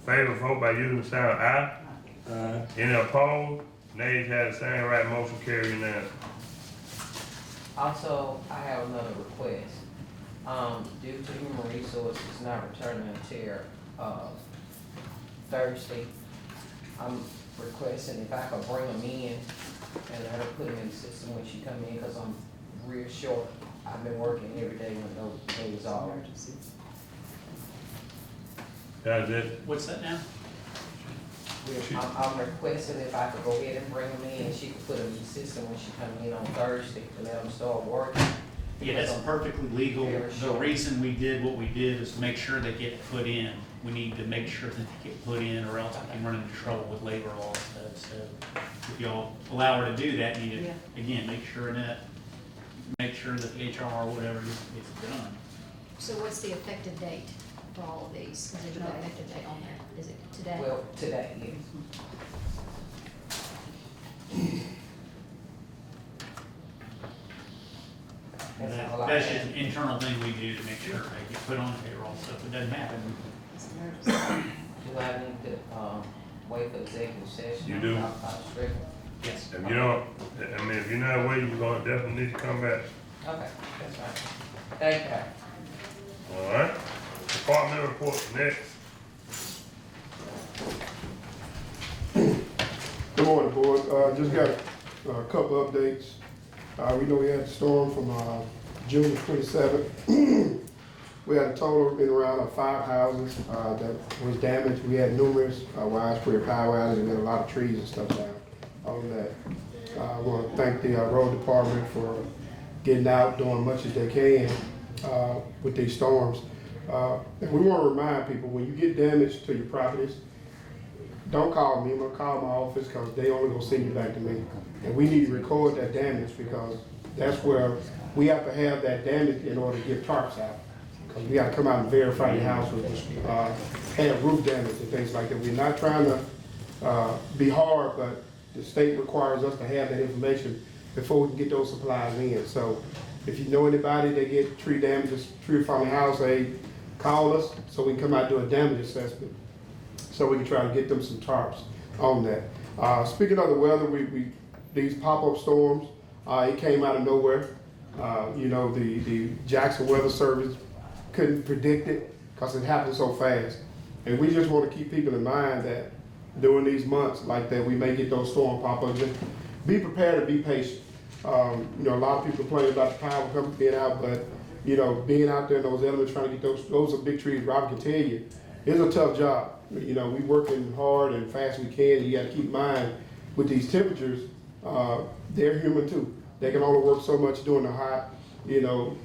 favor, vote by using the sign of aye. Any opposed? Nays have the same right, motion carried unanimously. Also, I have another request. Due to human resources not returning until, Thursday, I'm requesting if I could bring them in and let her put them in the system when she come in, cause I'm real short. I've been working every day when those days are. That's it. What's that now? I'm requesting if I could go ahead and bring them in, she could put them in the system when she come in on Thursday to let them start working. Yeah, that's perfectly legal. Very The short. reason we did what we did is to make sure they get put in. We need to make sure that they get put in, or else I can run into trouble with labor law and stuff. So if y'all allow her to do that, you need Yeah. to, again, make sure that the HR or whatever gets done. So what's the effective date for all of these? Because there's no effective date on there. Is it today? Well, today, yes. That's all I That's have. just an internal thing we do to make sure they get put on payroll, so if it doesn't happen, It's an emergency. Do I need to, wait for executive session? You do. I'll straighten. yes. If you don't, I mean, if you're not waiting, you're gonna definitely need to come back. Okay, that's fine. Thank you. All right? Department reports next. Good morning, board. Just got a couple updates. We know we had a storm from June 27th. We had a total in around 5 houses that was damaged. We had numerous widespread power outages and a lot of trees and stuff down on that. I want to thank the road department for getting out, doing much as they can with these storms. And we want to remind people, when you get damage to your properties, don't call me, I'm gonna call my office, because they only gonna send you back to me. And we need to record that damage, because that's where we have to have that damage in order to get tarps out. Because we gotta come out and verify the house with, had roof damage and things like that. We're not trying to be hard, but the state requires us to have that information before we can get those supplies in. So if you know anybody that get tree damage, tree from the house, hey, call us so we can come out and do a damage assessment, so we can try to get them some tarps on that. Speaking of the weather, these pop-up storms, it came out of nowhere. You know, the Jackson Weather Service couldn't predict it because it happened so fast. And we just want to keep people in mind that during these months like that, we may get those storm pop-ups. Just be prepared and be patient. You know, a lot of people complain about the power coming being out, but you know, being out there in those elements trying to get those are big trees. Rob can tell you, it's a tough job. You know, we working hard and fast we can. You got to keep in mind with these temperatures, they're human too. They can only work so much during the hot, you know,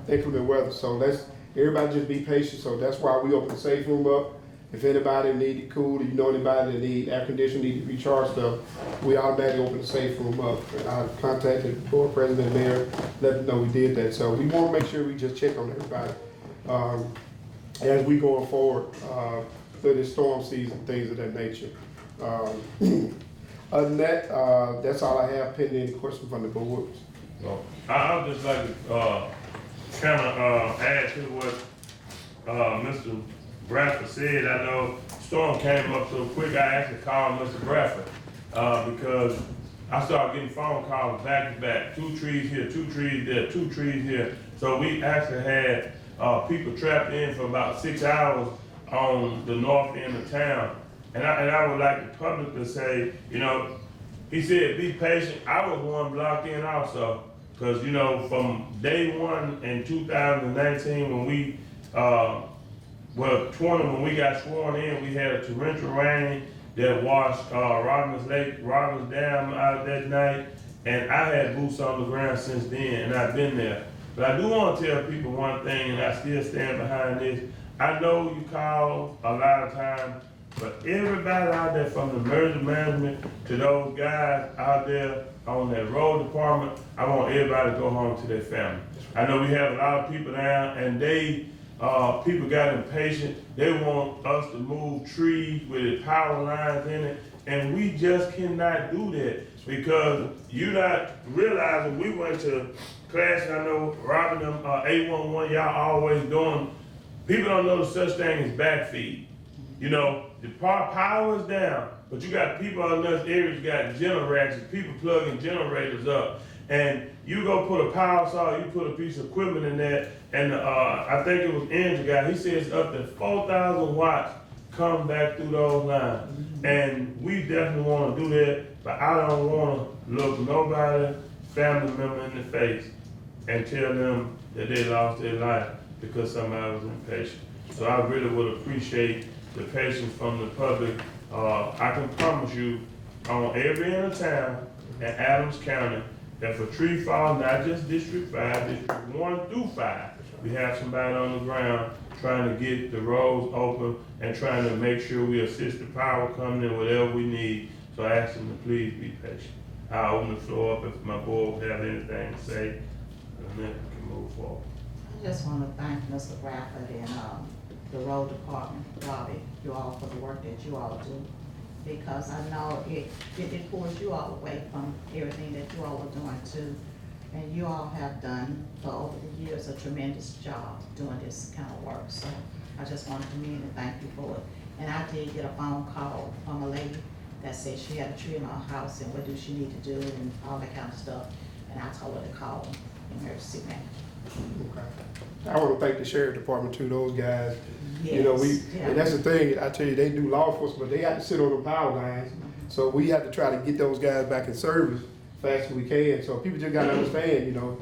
inclement weather. So everybody just be patient. So that's why we open the safe room up. if anybody need it cool, you know anybody that need air conditioning, need to recharge stuff, we automatically open the safe room up. And I contacted the board president, mayor, let them know we did that. So we want to make sure we just check on everybody as we going forward for this storm season, things of that nature. Other than that, that's all I have pending. Any questions from the board? So, I would just like to, kind of, add to what, Mr. Bradford said. I know storm came up so quick, I actually called Mr. Bradford, because I started getting phone calls back to back, 2 trees here, 2 trees there, 2 trees here. So we actually had, people trapped in for about 6 hours on the north end of town. And I would like the public to say, you know, he said, be patient. I was one blocked in also, because, you know, from day one in 2019 when we, when we got sworn in, we had a torrential rain that washed Robbins Lake, Robbins Dam out that night, and I had boots on the ground since then, and I've been there. But I do want to tell people one thing, and I still stand behind this. I know you call a lot of times, but everybody out there from the emergency management to those guys out there on that road department, I want everybody to go home to their family. I know we have a lot of people down, and people got impatient. They want us to move trees with the power lines in it, and we just cannot do that because you're not realizing we went to class. I know Robin, 811, y'all always doing. People don't know such thing as backfeed. You know, the power is down, but you got people in those areas got generators, people plugging generators up. And you go put a power saw, you put a piece of equipment in there, and I think it was Andrew guy, he says up to 4,000 watts come back through those lines. And we definitely want to do that, but I don't want to look nobody, family member in the face and tell them that they lost their life because somebody was impatient. So I really would appreciate the patience from the public. I can promise you, on every end of town in Adams County, that for tree fall, not just District 5, District 1 through 5, we have somebody on the ground trying to get the roads open and trying to make sure we assist the power coming in, whatever we need. So I ask them to please be patient. I'll open the floor up if my board have anything to say, and then we can move forward. I just want to thank Mr. Bradford and the road department, Robbie, you all for the work that you all do. Because I know it pulls you all away from everything that you all are doing too. And you all have done for over the years a tremendous job doing this kind of work. So I just want to commend and thank you for it. And I did get a phone call from a lady that said she had a tree in her house and what do she need to do and all that kind of stuff. And I told her to call emergency manager. Okay. I want to thank the sheriff department too, those guys. Yes, You know, yeah. and that's the thing, I tell you, they do law enforcement, but they have to sit on the power lines. So we have to try to get those guys back in service fast as we can. So people just gotta understand, you know,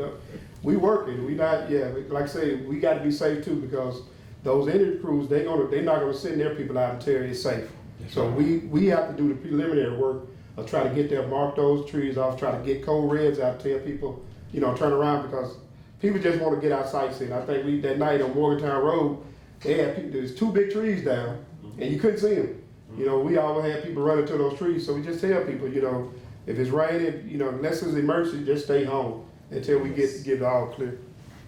we working, we not, like I say, we gotta be safe too because those energy crews, they're not gonna send their people out until it's safe. So we have to do the preliminary work of try to get there, mark those trees off, try to get code reds out, tell people, you know, turn around because people just want to get out sightseeing. I think that night on Morgantown Road, they had people, there's 2 big trees down, and you couldn't see them. You know, we always had people running to those trees, so we just tell people, you know, if it's raining, you know, unless it's an emergency, just stay home until we get it all clear.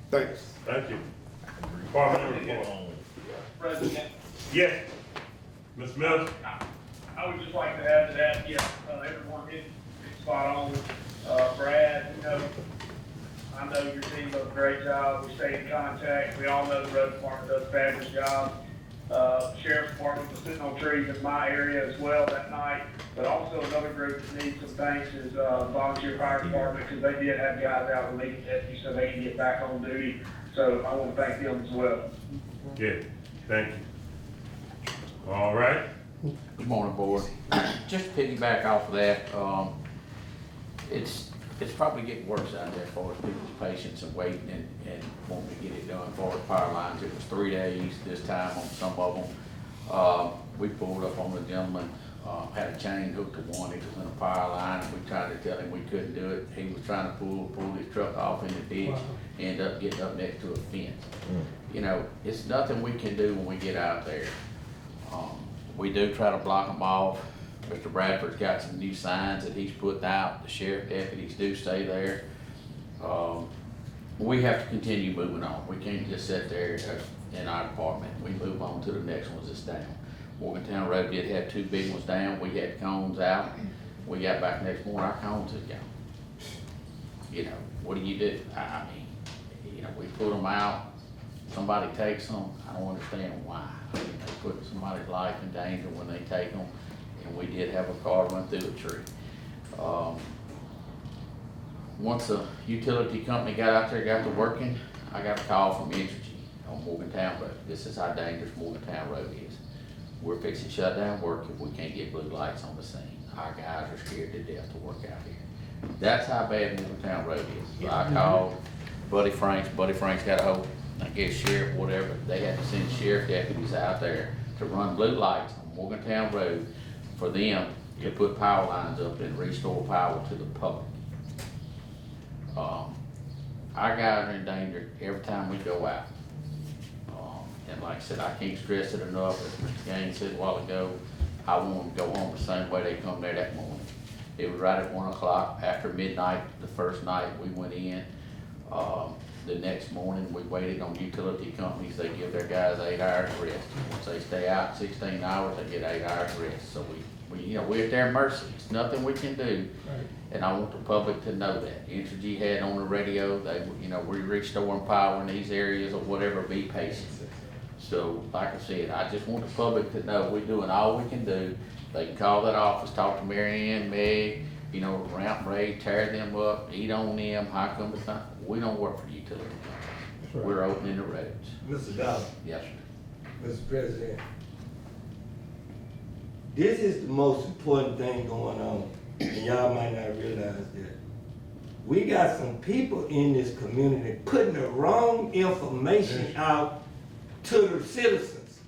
Thanks. Thank you. Department report. President, Yes. Ms. Mills? I would just like to add to that, everyone hit spot on. Brad, you know, I know your team does a great job. We stay in contact. We all know the road department does a fabulous job. Sheriff's department was sitting on trees in my area as well that night. But also another group that needs some thanks is volunteer fire department because they did have guys out with leak testing so they can get back on duty. So I want to thank them as well. Yeah, thank you. All right. Good morning, board. Just to piggyback off of that, it's probably getting worse out there for people's patience and waiting and wanting to get it done for the power lines. It was 3 days this time on some of them. We pulled up on the gentleman, had a chain hooked to one. He was in a power line. We tried to tell him we couldn't do it. He was trying to pull his truck off in the ditch, ended up getting up next to a fence. You know, it's nothing we can do when we get out there. We do try to block them off. Mr. Bradford's got some new signs that he's put out. The sheriff deputies do stay there. We have to continue moving on. We can't just sit there in our department. We move on to the next ones that's down. Morgantown Road did have 2 big ones down. We had cones out. We got back next morning, our cones is gone. You know, what do you do? I mean, you know, we put them out, somebody takes them, I don't understand why. I mean, they put somebody's life in danger when they take them, and we did have a car run through a tree. Once the utility company got out there, got to working, I got a call from Entergy on Morgantown Road. This is how dangerous Morgantown Road is. We're fixing to shut down work if we can't get blue lights on the scene. Our guys are scared to death to work out here. That's how bad Morgantown Road is. So I called Buddy Franks. Buddy Franks got a hold, I guess sheriff, whatever. They had to send sheriff deputies out there to run blue lights on Morgantown Road for them to put power lines up and restore power to the public. Our guys are in danger every time we go out. And like I said, I can't stress it enough. As Mr. Gaines said a while ago, I want them to go home the same way they come there that morning. It was right at 1 o'clock after midnight, the first night we went in. The next morning, we waited on utility companies. They give their guys 8 hours rest. Once they stay out 16 hours, they get 8 hours rest. So we're at their mercy. It's nothing we can do. Right. And I want the public to know that. Entergy had on the radio, we're restoring power in these areas or whatever, be patient. So, like I said, I just want the public to know we're doing all we can do. They can call that office, talk to Mary Ann, Meg, ramp Ray, tear them up, eat on them, how come it's not? We don't work for the utility companies. Right. We're opening the roads. Mr. Dollar. Yes, sir. Mr. President, this is the most important thing going on, and y'all might not realize that. We got some people in this community putting the wrong information out to the citizens.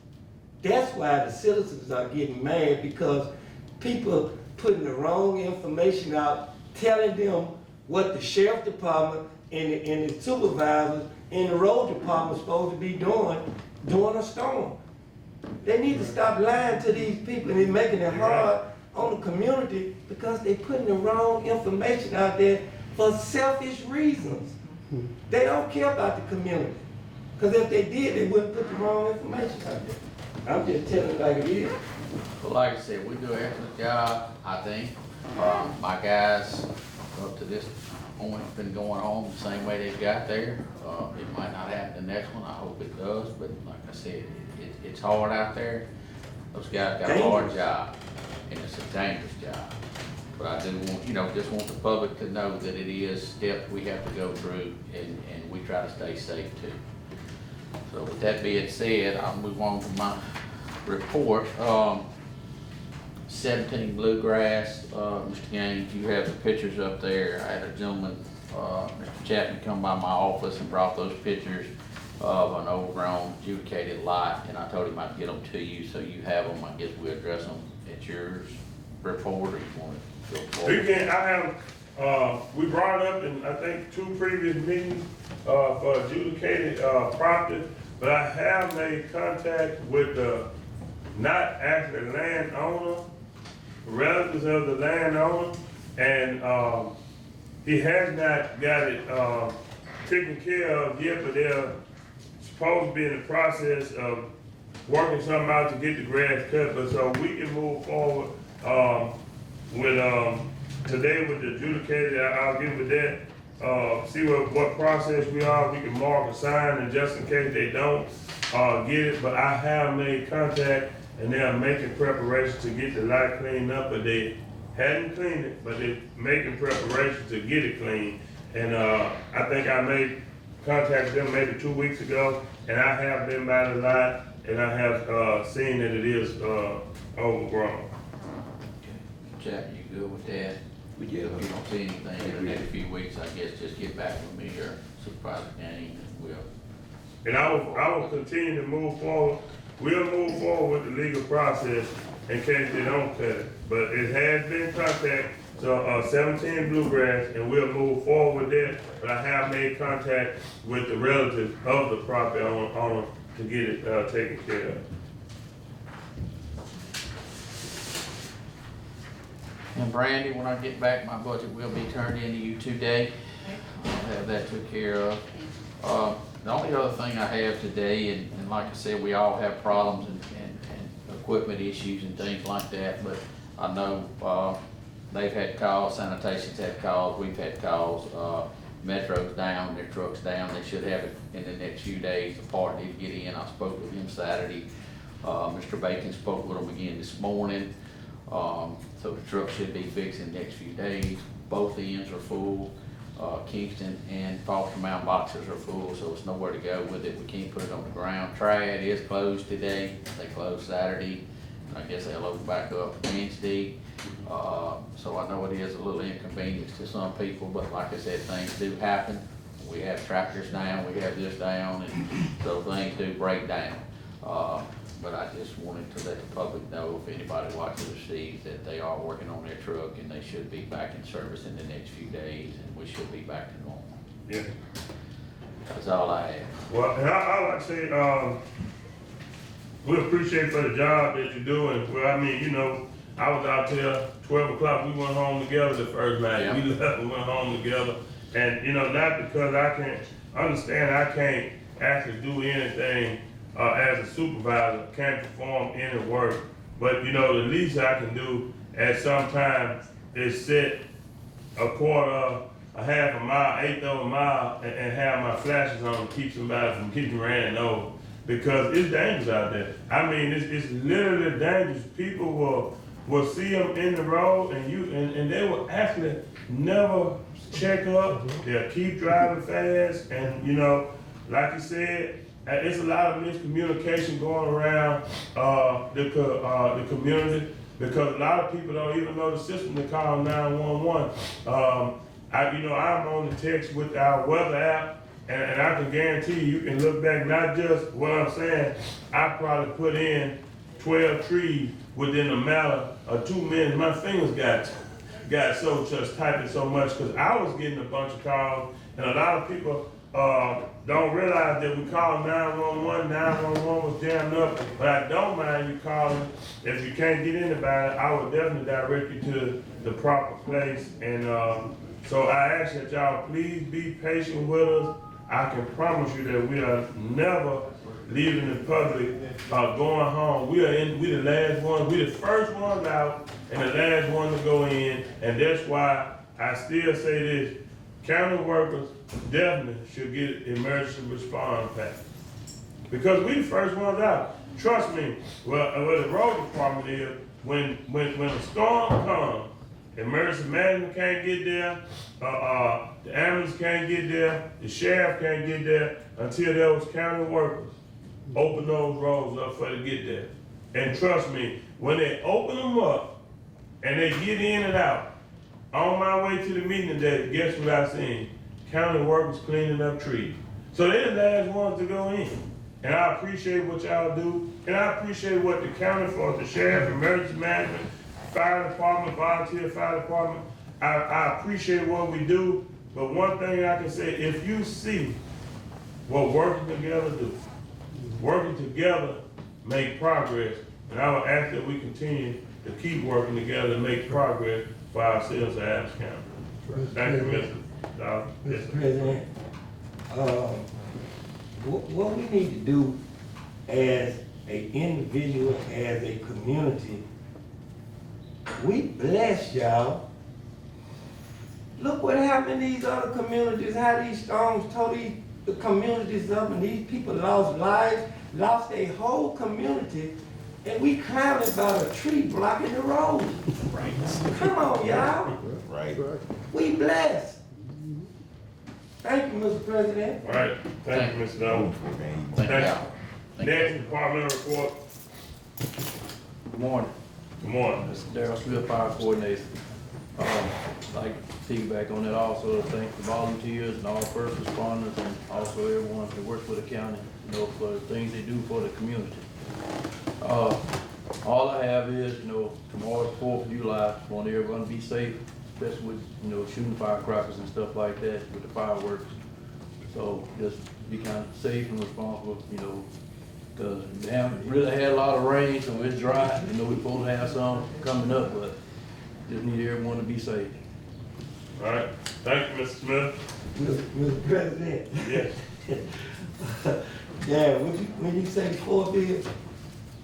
That's why the citizens are getting mad, because people putting the wrong information out, telling them what the sheriff department and the supervisors and the road department supposed to be doing during a storm. They need to stop lying to these people, and they're making it hard on the community because they're putting the wrong information out there for selfish reasons. They don't care about the community. Because if they did, they wouldn't put the wrong information out there. I'm just telling it like it is. Well, like I said, we do an excellent job, I think. My guys, up to this point, have been going home the same way they got there. It might not happen the next one, I hope it does, but like I said, it's hard out there. Those guys got a hard job, and it's a dangerous job. But I do want, just want the public to know that it is steps we have to go through, and we try to stay safe too. So with that being said, I'll move on to my report. 17 Bluegrass, Mr. Gaines, you have the pictures up there. I had a gentleman, Mr. Chapman, come by my office and brought those pictures of an overgrown adjudicated lot, and I told him I'd get them to you so you have them. I guess we'll address them at your report, or you want to go forward? We brought it up in, I think, 2 previous meetings for adjudicated property, but I have made contact with the, not actually landowner, relatives of the landowner, and he has not got it taken care of yet, but they're supposed to be in the process of working something out to get the grass cut, but so we can move forward with today with the adjudicated. I'll get with that, see what process we are. We can mark a sign, and just in case they don't get it, but I have made contact, and they are making preparations to get the lot cleaned up, but they hadn't cleaned it, but they're making preparations to get it clean. And I think I made contact with them maybe 2 weeks ago, and I have been by the lot, and I have seen that it is overgrown. Chapman, you good with that? If you don't see anything in the next few weeks, I guess just get back with me or Supervisor Gaines, and we'll. And I will continue to move forward. We'll move forward with the legal process in case they don't cut it. But it has been contact, so 17 Bluegrass, and we'll move forward with that. But I have made contact with the relatives of the property owner to get it taken care of. And Brandy, when I get back, my budget will be turned into you today. I'll have that took care of. The only other thing I have today, and like I said, we all have problems and equipment issues and things like that, but I know, they've had calls, sanitation's had calls, we've had calls, Metro's down, their truck's down, they should have it in the next few days, the part need to get in, I spoke with him Saturday. Mr. Bacon spoke with them again this morning, so the truck should be fixed in the next few days, both ends are full. Kingston and Foster Mountain boxes are full, so it's nowhere to go with it. We can't put it on the ground. Trad is closed today. They closed Saturday. I guess they'll open back up Wednesday. So I know it is a little inconvenience to some people, but like I said, things do happen. We have tractors down, we have this down, and so things do break down. But I just wanted to let the public know, if anybody watches or sees, that they are working on their truck and they should be back in service in the next few days, and we should be back to normal. Yeah. That's all I have. Well, and I like to say, we appreciate for the job that you're doing. Well, I mean, you know, I was out there 12 o'clock, we went home together the first night. Yeah. We left and went home together. And, you know, not because I can't understand, I can't actually do anything as a supervisor, can't perform any work. But, you know, the least I can do at some time is sit a quarter, a half a mile, eighth of a mile, and have my flashes on to keep somebody from getting ran over. Because it's dangerous out there. I mean, it's literally dangerous. People will see them in the road, and they will actually never check up. They'll keep driving fast, and you know, like you said, it's a lot of miscommunication going around the community, because a lot of people don't even know the system to call 911. I'm on the text with our weather app, and I can guarantee you can look back, not just what I'm saying, I probably put in 12 trees within a matter of 2 minutes. My fingers got so just typing so much, because I was getting a bunch of calls, and a lot of people don't realize that we call 911. 911 was jammed up, but I don't mind you calling. If you can't get anybody, I would definitely direct you to the proper place. And so I ask that y'all please be patient with us. I can promise you that we are never leaving the public going home. We the last ones, we the first ones out and the last one to go in, and that's why I still say this: county workers definitely should get emergency response package, because we the first ones out. Trust me. Well, the road department is when a storm comes, emergency management can't get there, the ambulance can't get there, the sheriff can't get there until those county workers open those roads up for to get there. And trust me, when they open them up and they get in and out, on my way to the meeting today, guess what I seen? County workers cleaning up trees. So they're the last ones to go in. And I appreciate what y'all do, and I appreciate what the county for, the sheriff, emergency management, fire department, volunteer fire department. I appreciate what we do, but one thing I can say, if you see what working together do, working together make progress, and I would ask that we continue to keep working together and make progress for ourselves at Adams County. Thank you, Mr. Dawson. Yes, Mr. sir. President, what we need to do as an individual, as a community, we bless y'all. Look what happened in these other communities, how these storms tore the communities up, and these people lost lives, lost a whole community, and we clowning about a tree blocking the road. Right. Come on, y'all. Right. We blessed. Thank you, Mr. President. All right, thank you, Mr. Dawson. Thank y'all. Next, departmental report. Good morning. Good morning. This is Darryl Smith, Fire Coordinator. Like to piggyback on that also, thank the volunteers and all first responders and also everyone that works for the county, you know, for the things they do for the community. All I have is, you know, tomorrow's 4th of July, I want everyone to be safe, especially with, you know, shooting firecrackers and stuff like that with the fireworks. So just be kind of safe and responsible, you know, because we haven't really had a lot of rain, so it's dry. You know, we're supposed to have some coming up, but just need everyone to be safe. All right, thank you, Mr. Smith. Mr. President. Yes. Yeah, when you say 4 bills?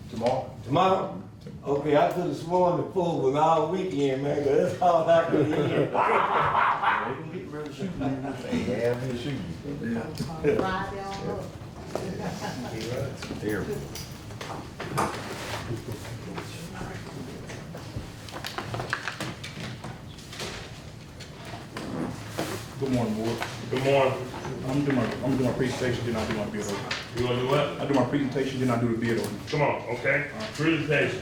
Tomorrow? Okay, I could have sworn the 4 was all weekend, man, 'cause that's all I could hear. Friday on up. Good morning, board. Good morning. I'm doing my presentation, then I do my bid opening. You wanna do what? I do my presentation, then I do the bid opening. Come on, okay? Presentation.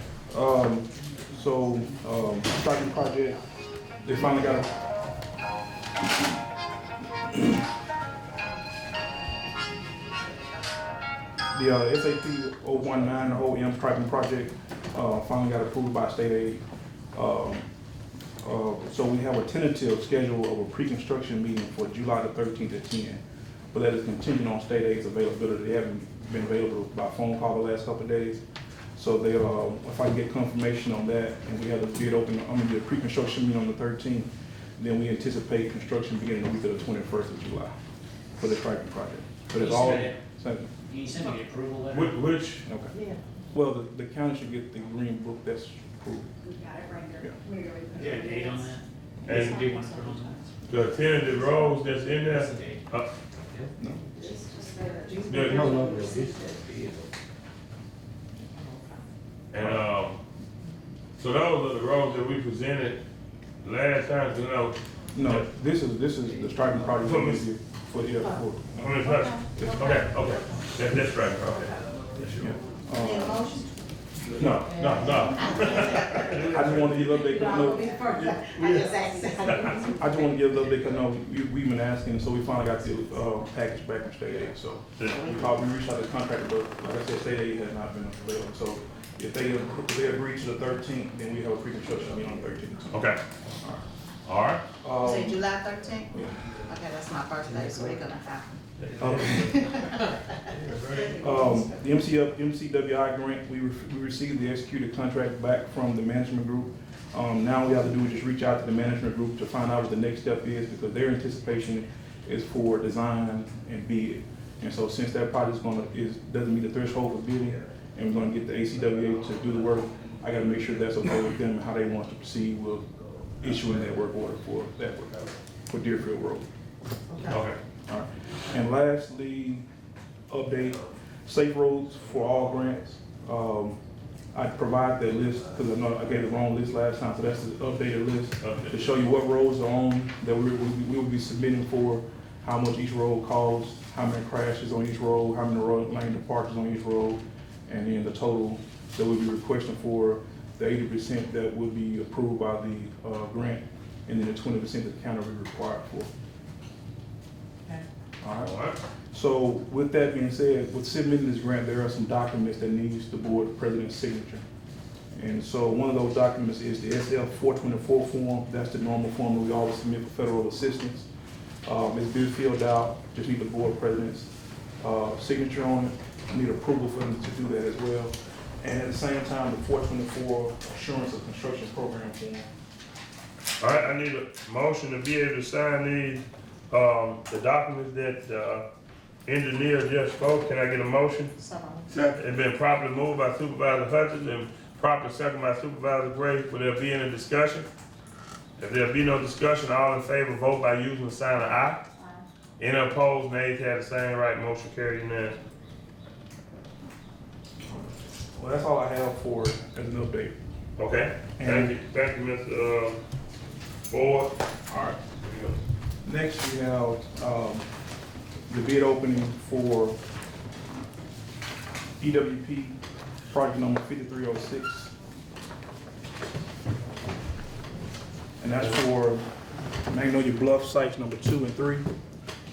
Starting project, they finally got the SAP 019, the whole M striping project, finally got approved by state aid. So we have a tentative schedule of a pre-construction meeting for July the 13th at 10. But that is contingent on state aid's availability. They haven't been available by phone call the last couple of days. So they, if I can get confirmation on that, and we have the bid open, the pre-construction meeting on the 13th, then we anticipate construction beginning the week of the 21st of July for the striping project. But it's all. Can you send me the approval letter? Which? Okay. Yeah. Well, the county should get the green book that's approved. Yeah, a date on that? And Do you want to put on the tentative roads that's in that? That's there? the date. No. And, so those are the roads that we presented last time, you know. No, this is the striping project for this year, for the, I mean, okay, that's right, okay. Need a motion? No. I just want to give a little bit, I just asked. I just want to give a little bit, because no, we've been asking, so we finally got the package back from state aid, so. We reached out to the contractor, but like I said, state aid has not been available, so if they agree to the 13th, then we have a pre-construction meeting on the 13th. Okay. All right. Say July 13th? Yeah. Okay, that's my birthday, so we're gonna have. The MCWI grant, we received the executed contract back from the management group. Now we have to do is just reach out to the management group to find out what the next step is, because their anticipation is for design and bid. And so since that project doesn't meet the threshold for bidding, and we're gonna get the ACWA to do the work, I gotta make sure that's okay with them and how they want to proceed with issuing that work order for that work, for Deerfield Road. Okay. All right. And lastly, update, safe roads for all grants. I provide that list, because I know I gave the wrong list last time, so that's the updated list to show you what roads are on that we will be submitting for, how much each road costs, how many crashes on each road, how many road lane departures on each road, and then the total that we'll be requesting for the 80% that will be approved by the grant, and then the 20% that the county will be required for. All right. So with that being said, with submitting this grant, there are some documents that needs the board president's signature. And so one of those documents is the SL 424 form. That's the normal form that we always submit for federal assistance. It's been filled out, just need the board president's signature on it. I need approval for them to do that as well. And at the same time, the 424 assurance of construction program form. All right, I need a motion to be able to sign these, the documents that the engineer just spoke. Can I get a motion? It's been properly moved by Supervisor Hutchins and properly seconded by Supervisor Gray. Will there be any discussion? If there be no discussion, all in favor vote by using the sign of aye. Any opposed, nays have the same right. Motion carried unanimously. Well, that's all I have for as an update. Okay, thank you, Mr. Ford. All right. Next, we have the bid opening for EWP project number 5306. And that's for Magnolia Bluff sites number 2 and 3,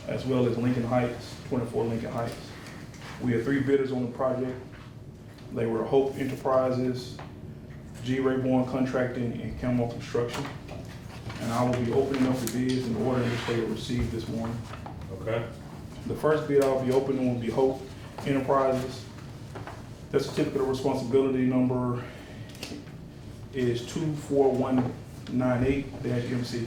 as well as Lincoln Heights, 24 Lincoln Heights. We had 3 bidders on the project. They were Hope Enterprises, G. Rayborn Contracting, and Campbell Construction. And I will be opening up the bids in the order in which they were received this morning. Okay. The first bid I'll be opening will be Hope Enterprises. Their certificate of responsibility number is 2412 98-MC.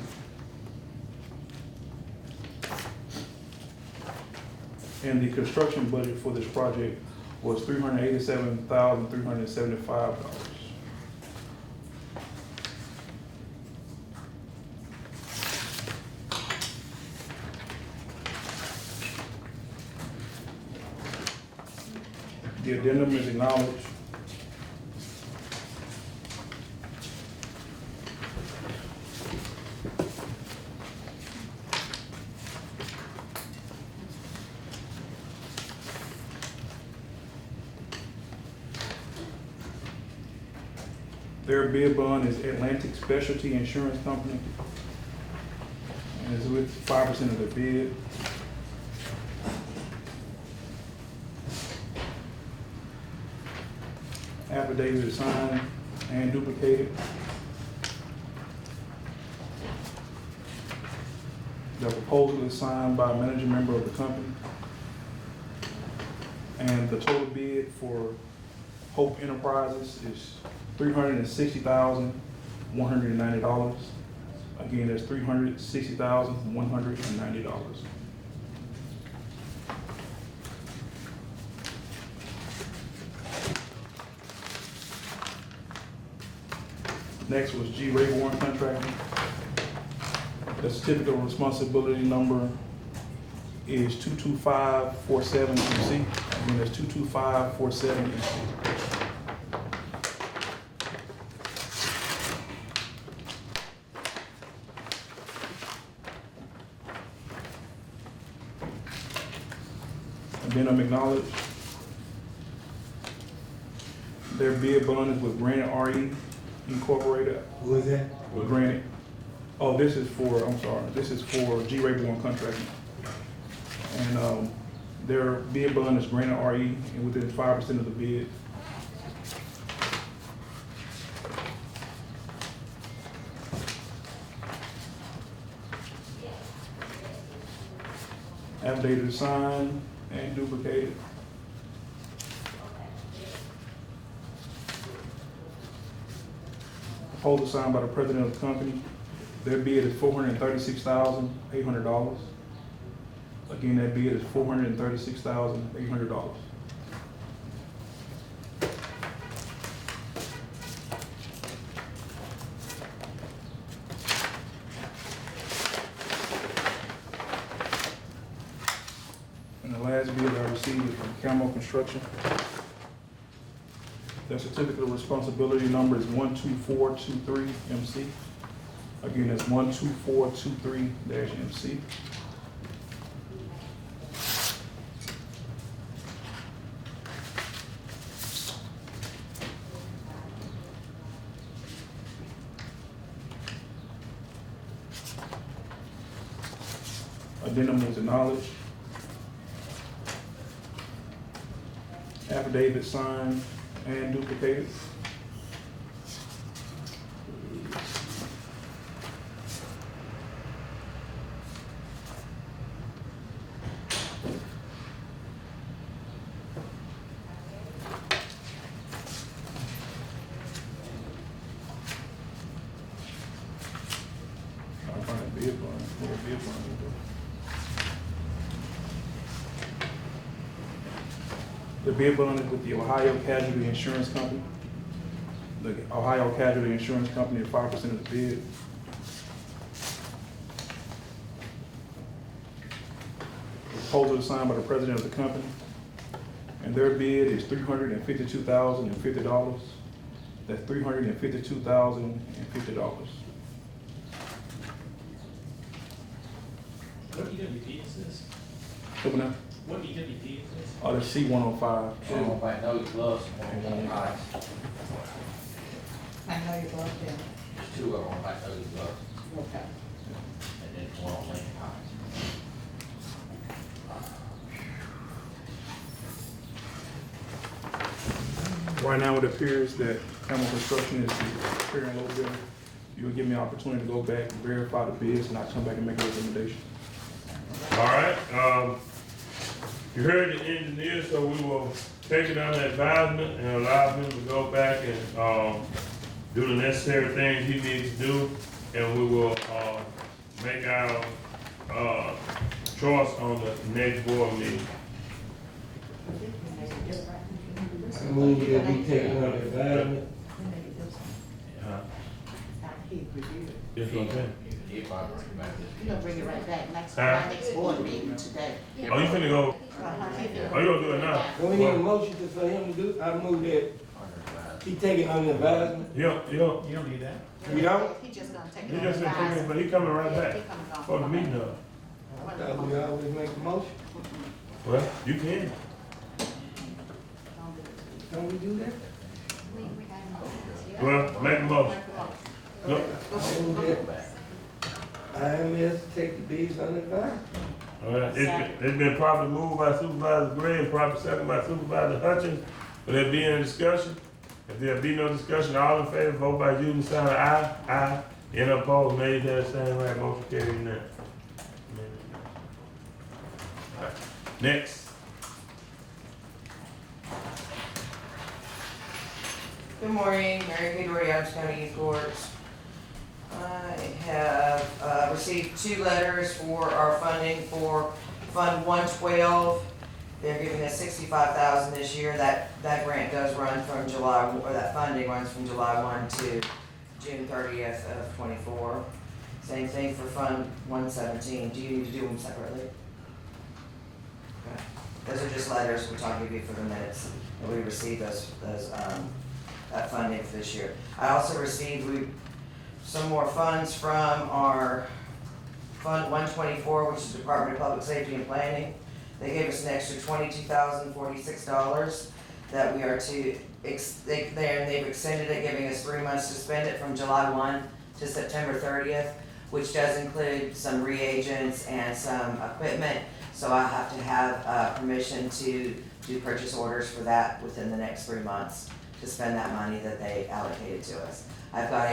And the construction budget for this project was $387,375. The addendum is acknowledged. Their bid bond is Atlantic Specialty Insurance Company, and is with 5% of the bid. Affidavit is signed and duplicated. The proposal is signed by a managing member of the company. And the total bid for Hope Enterprises is $360,190. Again, that's $360,190. Next was G. Rayborn Contracting. The certificate of responsibility number is 22547MC. Again, that's 22547MC. Addendum acknowledged. Their bid bond is with Granite RE Incorporated. Who is that? With Granite. Oh, this is for, I'm sorry, this is for G. Rayborn Contracting. And their bid bond is Granite RE and within 5% of the bid. Affidavit is signed and duplicated. Proposal signed by the president of the company. Their bid is $436,800. Again, that bid is $436,800. And the last bid I received is from Camo Construction. Their certificate of responsibility number is 12423MC. Again, that's 12423-MC. Addendum was acknowledged. Affidavit signed and duplicated. I'll find a bid bond. Where a bid bond is though. The bid bond is with the Ohio Casualty Insurance Company. The Ohio Casualty Insurance Company at 5% of the bid. The proposal is signed by the president of the company. And their bid is $352,050. That's $352,050. What EWP is this? Coming up. What EWP is this? Oh, the C-105. Two of them might know your gloves, and one might, I know you love them. there's two of them might know your gloves, Okay. and then one on Lincoln Heights. Right now, it appears that Camo Construction is preparing a little bit. You will give me an opportunity to go back and verify the bids, and I'll come back and make a recommendation. All right, you heard the engineer, so we will take it under advisement and allow him to go back and, do the necessary things he needs to do, and we will, make our, choice on the next board meeting. I move that we take it under advisement. Yes, okay. If I bring back this. You're gonna bring it right back next, Huh? our next board meeting today. Oh, you finna go, oh, you gonna do it now? Do we need a motion for him to do, I move that he take it under advisement. You don't, You don't need that. We don't? He just gonna take it he on just said, come in, advisement. but he coming right Yeah, back he coming on. for the meeting up. I thought we always make a motion. Well, you can. Don't we do that? Well, make a motion. Go. I move that IMS take the deeds under advisement. All right, it's been properly moved by Supervisor Gray and properly seconded by Supervisor Hutchins. Will there be any discussion? If there be no discussion, all in favor, vote by using the sign of aye. Aye. Any opposed, nays have the same right. Motion carried now. Next. Good morning, Mary Kay Doherty, Adams County Youth Courts. I have received 2 letters for our funding for Fund 112. They're giving us $65,000 this year. That grant does run from July, or that funding runs from July 1 to June 30th of '24. Same thing for Fund 117. Do you need to do them separately? Okay. Those are just letters, which I'll give you for the minutes, that we received that funding for this year. I also received some more funds from our Fund 124, which is Department of Public Safety and Planning. They gave us an extra $22,046 that we are to, they've extended it, giving us 3 months to spend it from July 1 to September 30th, which does include some reagents and some equipment. So I have to have permission to do purchase orders for that within the next 3 months to spend that money that they allocated to us. I've got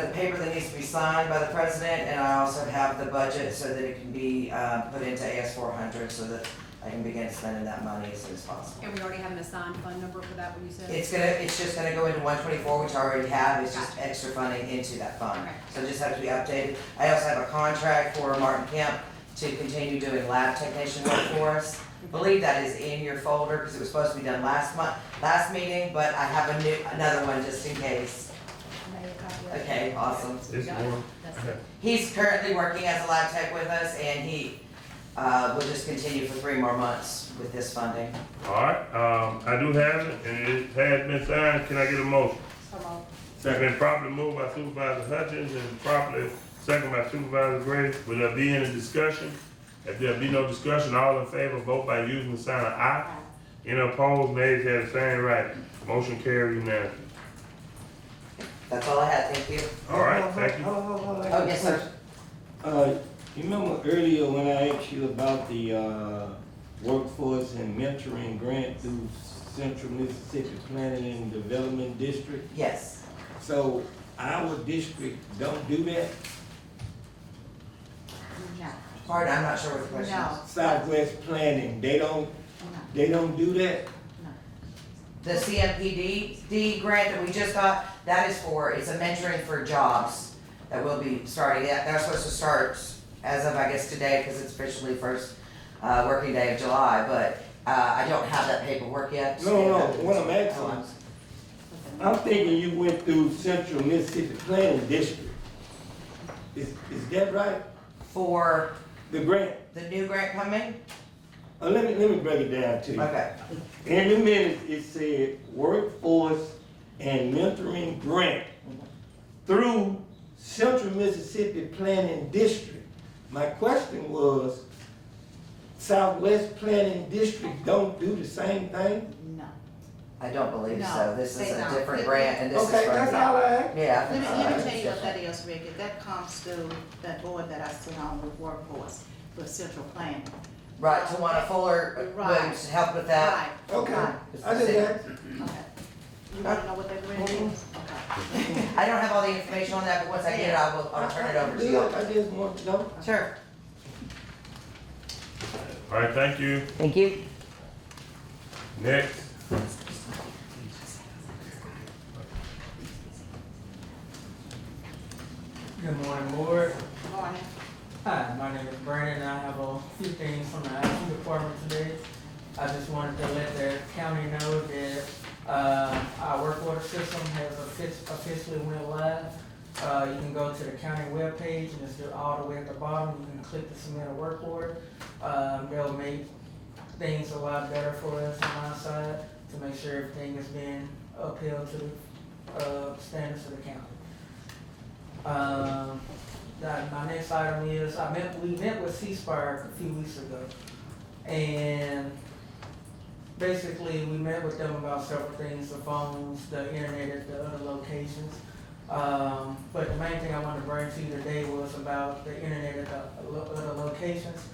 the paper that needs to be signed by the president, and I also have the budget so that it can be put into AS400 so that I can begin spending that money as soon as possible. And we already have an assigned fund number for that, what you said? It's just gonna go into 124, which I already have. It's just extra funding into that fund. Okay. So it just has to be updated. I also have a contract for Martin Kemp to continue doing lab technician work for us. I believe that is in your folder because it was supposed to be done last meeting, but I have another one just in case. Okay, awesome. This one. He's currently working as a lab tech with us, and he will just continue for 3 more months with this funding. All right, I do have it, and it has been signed. Can I get a motion? Second, properly moved by Supervisor Hutchins and properly second by Supervisor Gray. Will there be any discussion? If there be no discussion, all in favor, vote by using the sign of aye. Any opposed, nays have the same right. Motion carried unanimously. That's all I had, thank you. All right, thank you. Oh, yes, sir. You remember earlier when I asked you about the workforce and mentoring grant through Central Mississippi Planning and Development District? Yes. So our district don't do that? No, Pardon, I'm not sure what the question no, is. Southwest Planning, they don't do that? The CMPD grant that we just got, that is it's a mentoring for jobs that will be starting. They're supposed to start as of, I guess, today, because it's officially first working day of July, but I don't have that paperwork yet. No, what I'm asking, I'm thinking you went through Central Mississippi Planning District. Is that right? For The grant? the new grant coming? Let me break it down to you. Okay. In the minutes, it said workforce and mentoring grant through Central Mississippi Planning District. My question was, Southwest Planning District don't do the same thing? no. I don't believe No, so. This is they a don't. different grant, and this is Okay, from. that's all I asked. Yeah. Let me tell you what that is, Ricky. That comes through that board that I sit on with workforce, with central planning. Right, to want a fuller, Right. to help with that. Right, Okay, right. I just asked. Okay. You wanna know what that grant is? Okay. I don't have all the information on that, but once I get it, I'll turn it over to you. I just want to know. Sure. All right, thank you. Thank you. Next. morning, board. Morning. Hi, my name is Brandon, and I have a few things from the IT department today. I just wanted to let the county know that, our work order system has officially went live. You can go to the county webpage, and it's all the way at the bottom. You can click to submit a work order. They'll make things a lot better for us on our side to make sure everything is being upheld to the standards of the county. My next item is, we met with C-Spire a few weeks ago, and basically we met with them about several things, the phones, the internet at the other locations. But the main thing I wanted to bring to you today was about the internet at the other locations.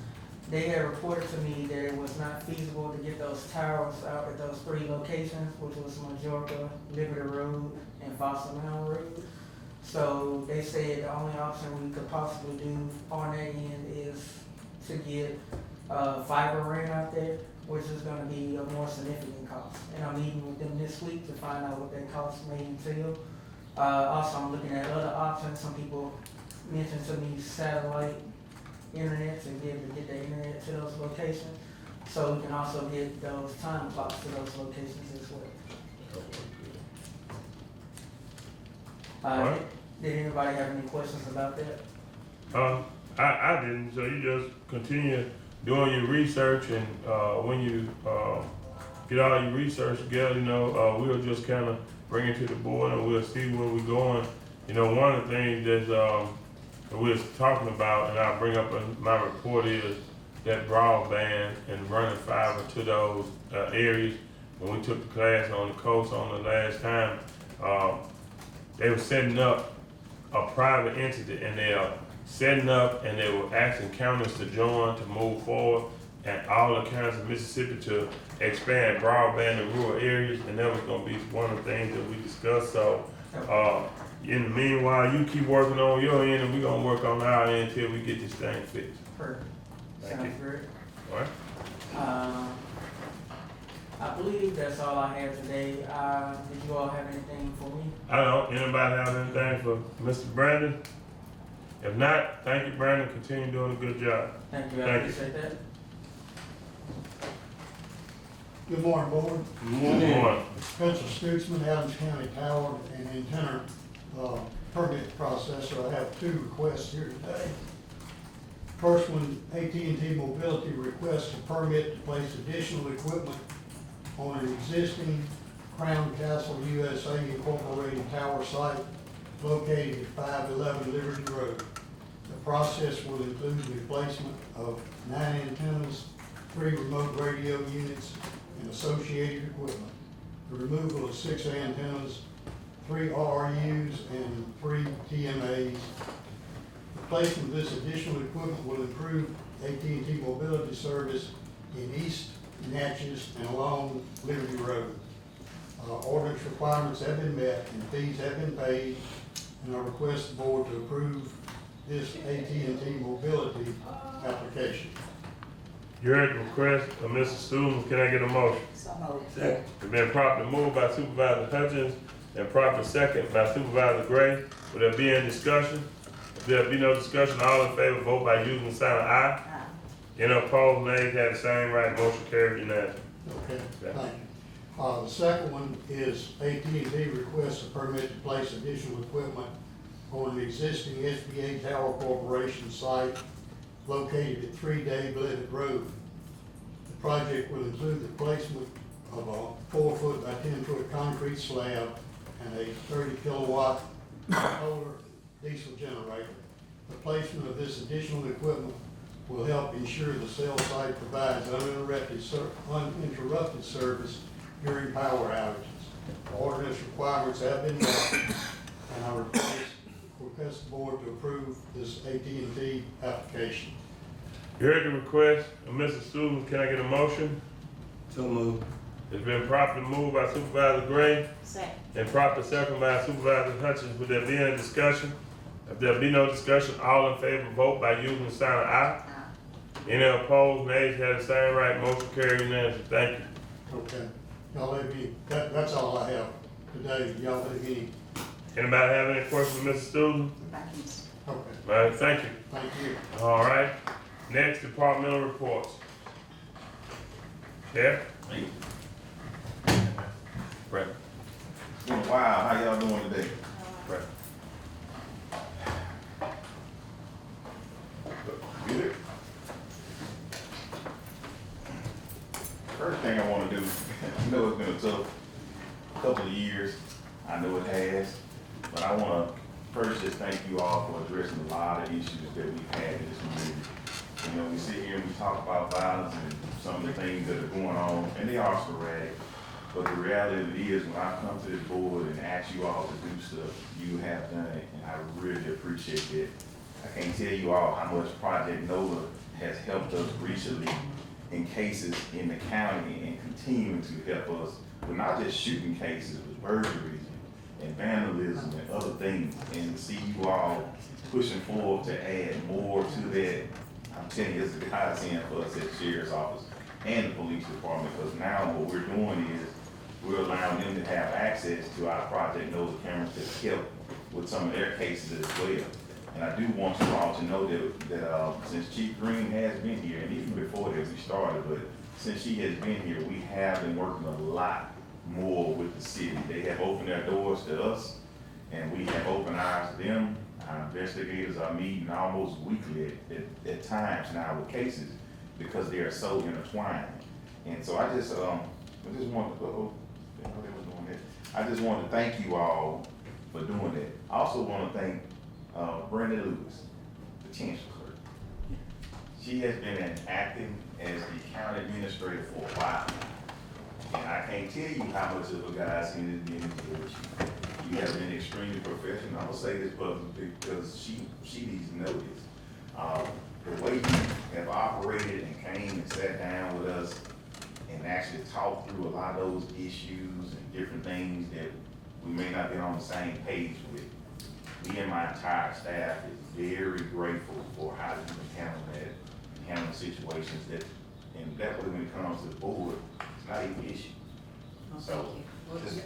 They had reported to me that it was not feasible to get those towers out at those 3 locations, which was Majorca, Liberty Road, and Foster Mountain Road. So they said the only option we could possibly do on that end is to get fiber ran out there, which is gonna be a more significant cost. And I'm meeting with them this week to find out what that cost may entail. Also, I'm looking at other options. Some people mentioned to me satellite internet to be able to get the internet to those locations. So we can also get those time clocks to those locations as well. Alright. Did anybody have any questions about that? I didn't, so you just continue doing your research, and, when you, get all your research together, you know, we'll just kinda bring it to the board and we'll see where we're going. You know, one of the things that we was talking about, and I'll bring up in my report, is that broadband and running fiber to those, areas. When we took the class on the coast on the last time, they were setting up a private entity, and they are setting up, and they were asking counties to join to move forward, and all the counties of Mississippi to expand broadband in rural areas, and that was gonna be one of the things that we discussed. So, in the meanwhile, you keep working on your end, and we're gonna work on our end until we get this thing fixed. Perfect. Thank Sounds great. All right? I believe that's all I have today. Did you all have anything for me? I don't, anybody have anything for Mr. Brandon? If not, thank you, Brandon, continue doing a good job. Thank you, I Thank you. appreciate that. Good morning, board. Good morning. Spencer Stutzman, Adams County Tower and Antenna permit processor. I have 2 requests here today. First one, AT&T Mobility requests a permit to place additional equipment on an existing Crown Castle USA Incorporated tower site located at 511 Liberty Road. The process will include the replacement of 9 antennas, 3 remote radio units, and associated equipment. The removal of 6 antennas, 3 RRUs, and 3 TMAs. The placement of this additional equipment will improve AT&T mobility service in East Natchez and along Liberty Road. Ordinance requirements have been met and fees have been paid, and I request the board to approve this AT&T mobility application. You heard the request of Mr. Stevens, can I get a motion? So moved. Second. It's been properly moved by Supervisor Hutchins and properly second by Supervisor Gray. Will there be any discussion? If there be no discussion, all in favor, vote by using the sign of aye. Any opposed, nays, have the same right, motion carried unanimously. Okay, thank you. The second one is AT&T requests a permit to place additional equipment on an existing SBA Tower Corporation site located at 3 Day Blevett Road. The project will include the placement of a 4-foot by 10-foot concrete slab and a 30 kilowatt solar diesel generator. The placement of this additional equipment will help ensure the cell site provides uninterrupted service during power outages. Ordinance requirements have been met, and I request the board to approve this AT&T application. You heard the request of Mr. Stevens, can I get a motion? So moved. It's been properly moved by Supervisor Gray Second. and properly second by Supervisor Hutchins. Would there be any discussion? If there be no discussion, all in favor, vote by using the sign of aye. Any opposed, nays, have the same right, motion carried unanimously. Thank you. Okay. Y'all have any, that's all I have today. Y'all have any? Anybody have any questions for Mr. Stevens? Okay, All right, thank you. thank you. All right, next departmental reports. Sheriff? Brett. It's been a while. How y'all doing today? Brett. Good. First thing I want to do, I know it's been a tough couple of years. I know it has. But I want to first just thank you all for addressing a lot of issues that we've had in this community. You know, we sit here and we talk about violence and some of the things that are going on, and they are sporadic. But the reality is, when I come to this board and ask you all to do stuff, you have done it, and I really appreciate that. I can't tell you all how much Project NOLA has helped us recently in cases in the county and continuing to help us with not just shooting cases, but burglaries and vandalism and other things. And to see you all pushing forward to add more to that, I'm telling you, it's a godsend for us at the Sheriff's Office and the Police Department, because now what we're doing is we're allowing them to have access to our Project NOLA cameras to help with some of their cases as well. And I do want you all to know that since Chief Green has been here, and even before that we started, but since she has been here, we have been working a lot more with the city. They have opened their doors to us, and we have opened ours to them. Our investigators are meeting almost weekly at times now with cases because they are so intertwined. And so I just want to, I just want to thank you all for doing that. I also want to thank Brenda Lewis, the chancellor clerk. She has been acting as the county administrator for a while. And I can't tell you how much of a godsend it's been to deal with you. You have been extremely professional. I'm gonna say this publicly because she needs to know this. The way you have operated and came and sat down with us and actually talked through a lot of those issues and different things that we may not be on the same page with. Me and my entire staff is very grateful for how you can handle situations that, and that way when it comes to the board, it's not even an issue. Well, So, thank you. Well, just-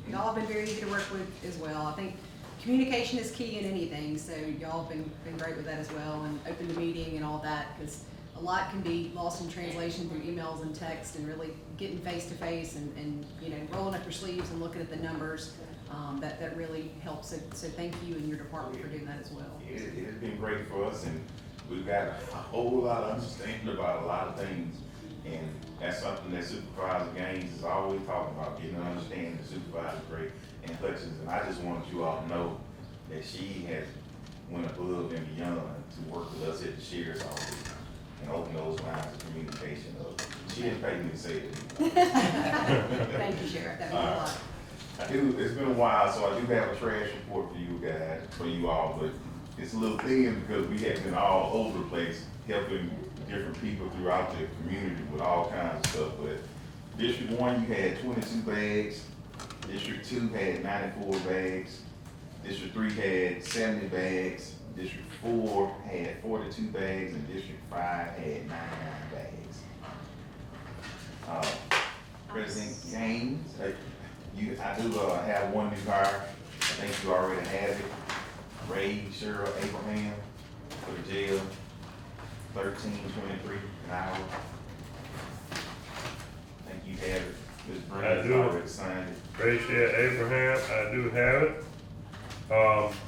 y'all have been very easy to work with as well. I think communication is key in anything, so y'all have been great with that as well, and open the meeting and all that, because a lot can be lost in translation through emails and text, and really getting face to face and you know, rolling up your sleeves and looking at the numbers. That really helps. So thank you and your department for doing that as well. It has been great for us, and we've got a whole lot of understanding about a lot of things. And that's something that Supervisor Gaines is always talking about, getting an understanding of Supervisor Gray and Hutchins. And I just wanted you all to know that she has went above and beyond to work with us at the Sheriff's Office and open those lines of communication up. She didn't pay me to say it. Thank you, Sheriff. That means a lot. It's been a while, so I do have a trash report for you guys, for you all, but it's a little thin because we have been all over the place helping different people throughout the community with all kinds of stuff. But District 1, you had 22 bags. District 2 had 94 bags. District 3 had 70 bags. District 4 had 42 bags, and District 5 had 99 bags. President Gaines, I do have one new hire. I think you already have it. Ray Cheryl Abraham for the jail, $13.23 an hour. I think you have it. Ms. I Brenda do. already signed it. Rachel Abraham, I do have it.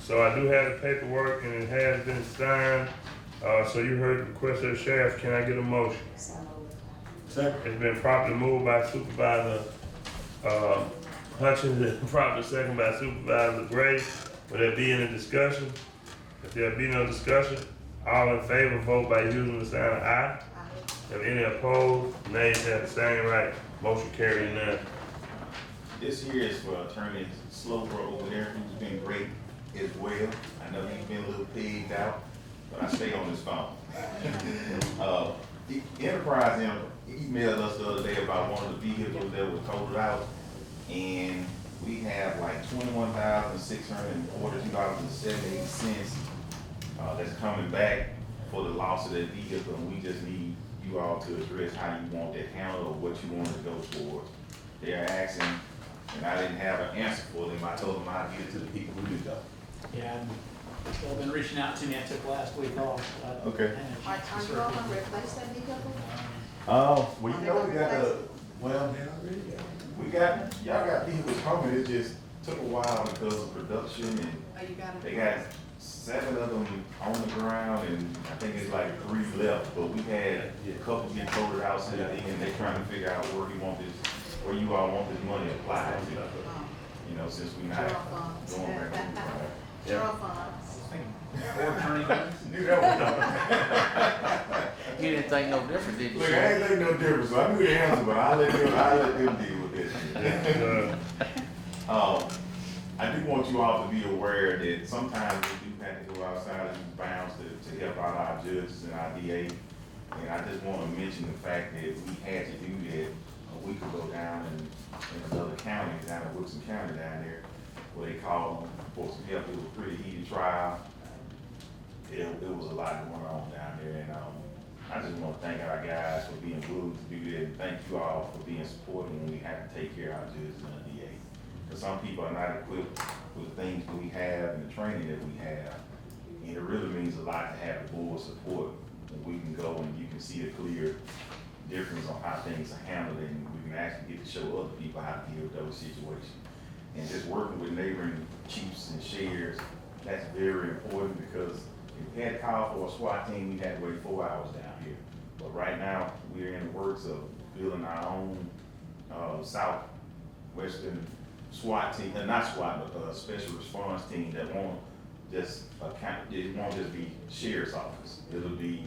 So I do have the paperwork and it has been signed. So you heard the request of the sheriff. Can I get a motion? Second. It's been properly moved by Supervisor Hutchins and properly second by Supervisor Gray. Will there be any discussion? If there be no discussion, all in favor vote by using the sign of aye. If any opposed, nays have the same right. Motion carried unanimously. This here is for Attorney Slover over there, who's been great as well. I know he's been a little pegged out, but I stay on his phone. Enterprise emailed us the other day about one of the vehicles that was totaled out, and we have like $21,642.78 that's coming back for the loss of that vehicle, and we just need you all to address how you want that handled or what you want to go towards. They're asking, and I didn't have an answer for them. I told them I'd give it to the people who do though. Yeah, They've been reaching out to me. I took last week off. Okay. Are you all gonna replace that vehicle? Well, you know, we got y'all got vehicles coming, it just took a while because of production and Oh, you got it? they got 7 of them on the ground and I think it's like 3 left, but we had a couple get voted out since then and they trying to figure out where you all want this money applied to. You know, since we not General funds. doing right. General funds. Or attorney fees. Knew that was You didn't think no different, did you? Look, I ain't think no difference, so I knew the answer, but I let them deal with this. I do want you all to be aware that sometimes we do have to go outside of these bounds to help out our judges and our DA. And I just want to mention the fact that we had to do that a week ago down in another county, down in Wilson County down there, where they called for some help. It was a pretty heated trial. It was a lot going on down there, and I just want to thank our guys for being willing to do that, and thank you all for being supportive when we have to take care of our judges and the DA. Because some people are not equipped with the things that we have and the training that we have, and it really means a lot to have the board support when we can go and you can see a clear difference on how things are handled, and we can actually get to show other people how to deal with those situations. And just working with neighboring chiefs and sheriffs, that's very important because if we had called for a SWAT team, we had to wait 4 hours down here. But right now, we're in the works of building our own southwestern SWAT team, not SWAT, but special response team that won't just it won't just be sheriff's office. It'll be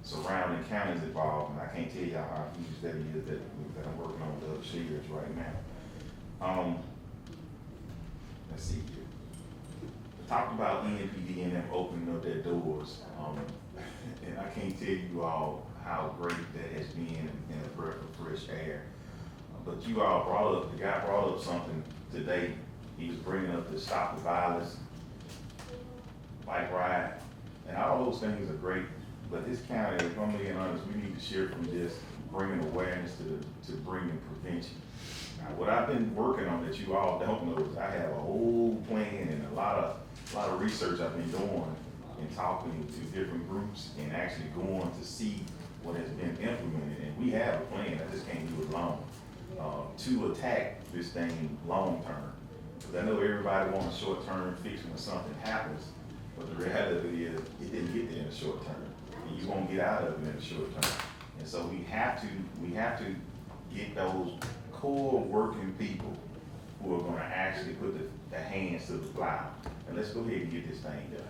surrounding counties involved, and I can't tell y'all how huge that is that I'm working on with the other sheriffs right now. Let's see here. Talked about NPD and them opening up their doors, and I can't tell you all how great that has been in a breath of fresh air. But you all the guy brought up something today. He was bringing up the Stop the Violence bike ride, and all those things are great. But this county, if I'm being honest, we need to shift from just bringing awareness to bringing prevention. Now, what I've been working on that you all don't know is I have a whole plan and a lot of research I've been doing and talking to different groups and actually going to see what has been implemented. And we have a plan, I just can't do it alone, to attack this thing long term. Because I know everybody wants a short term fix when something happens, but the reality is it didn't get there in the short term. And you won't get out of it in the short term. And so we have to get those core working people who are gonna actually put the hands to the plow. And let's go ahead and get this thing done.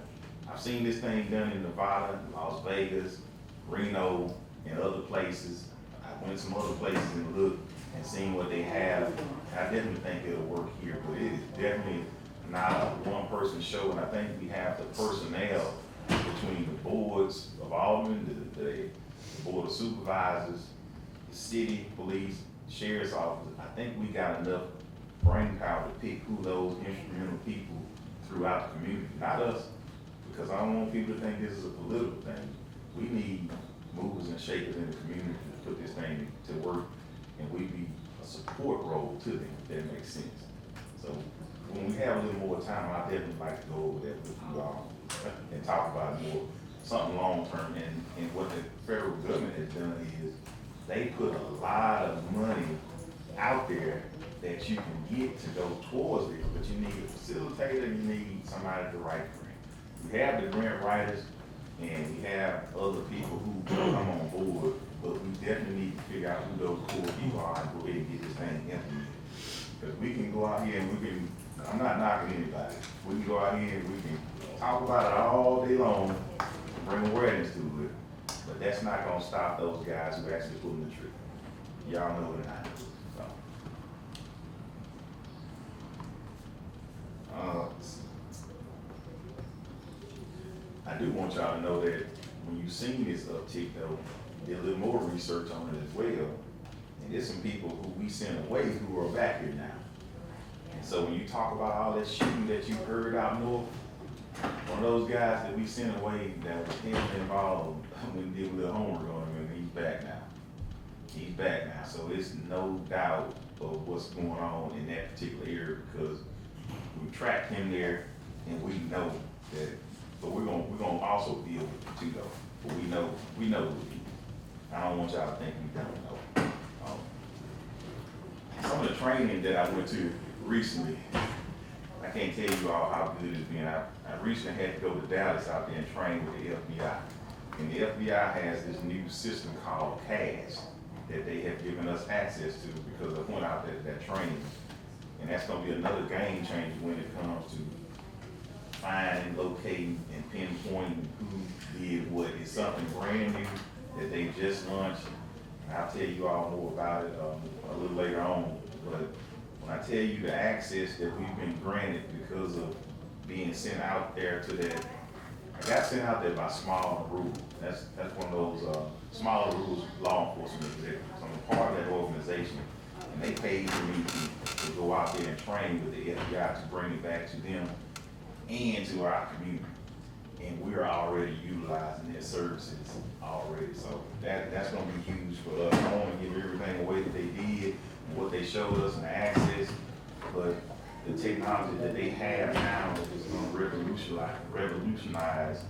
I've seen this thing done in Nevada, Las Vegas, Reno, and other places. I went to some other places and looked and seen what they have. I definitely think it'll work here, but it is definitely not a one-person show, and I think we have the personnel between the boards of Alderman, the board of supervisors, the city, police, sheriff's office. I think we got enough brain power to pick who those instrumental people throughout the community, not us, because I don't want people to think this is a political thing. We need movers and shakers in the community to put this thing to work, and we be a support role to them, if that makes sense. So when we have a little more time, I definitely like to go over that with you all and talk about more something long term. And what the federal government has done is they put a lot of money out there that you can get to go towards this, but you need a facilitator, you need somebody to write grant. We have the grant writers and we have other people who come on board, but we definitely need to figure out who those core people are and go ahead and get this thing implemented. Because we can go out here and I'm not knocking anybody, we can go out here and we can talk about it all day long, bring awareness to it, but that's not gonna stop those guys who actually pulling the trigger. Y'all know what I do. I do want y'all to know that when you seen this uptick though, did a little more research on it as well. And there's some people who we sent away who are back here now. And so when you talk about all that shooting that you heard out north, one of those guys that we sent away that was heavily involved, we did a little homework on him, and he's back now. He's back now, so it's no doubt of what's going on in that particular area because we tracked him there, and we know that But we're gonna also deal with it too though, but we know who it is. I don't want y'all to think we don't know. Some of the training that I went to recently, I can't tell you all how good it's been. I recently had to go to Dallas out there and train with the FBI. And the FBI has this new system called CAS that they have given us access to because I went out there to that training. And that's gonna be another game changer when it comes to finding, locating, and pinpointing who did what. It's something brand new that they just launched. And I'll tell you all more about it a little later on. But when I tell you the access that we've been granted because of being sent out there to that, I got sent out there by Small Rules. That's one of those Smaller Rules law enforcement executives. I'm a part of that organization, and they paid for me to go out there and train with the FBI to bring it back to them and to our community. And we're already utilizing their services already. So that's gonna be huge for us. I don't wanna give everything away that they did and what they showed us and the access, but the technology that they have now is gonna revolutionize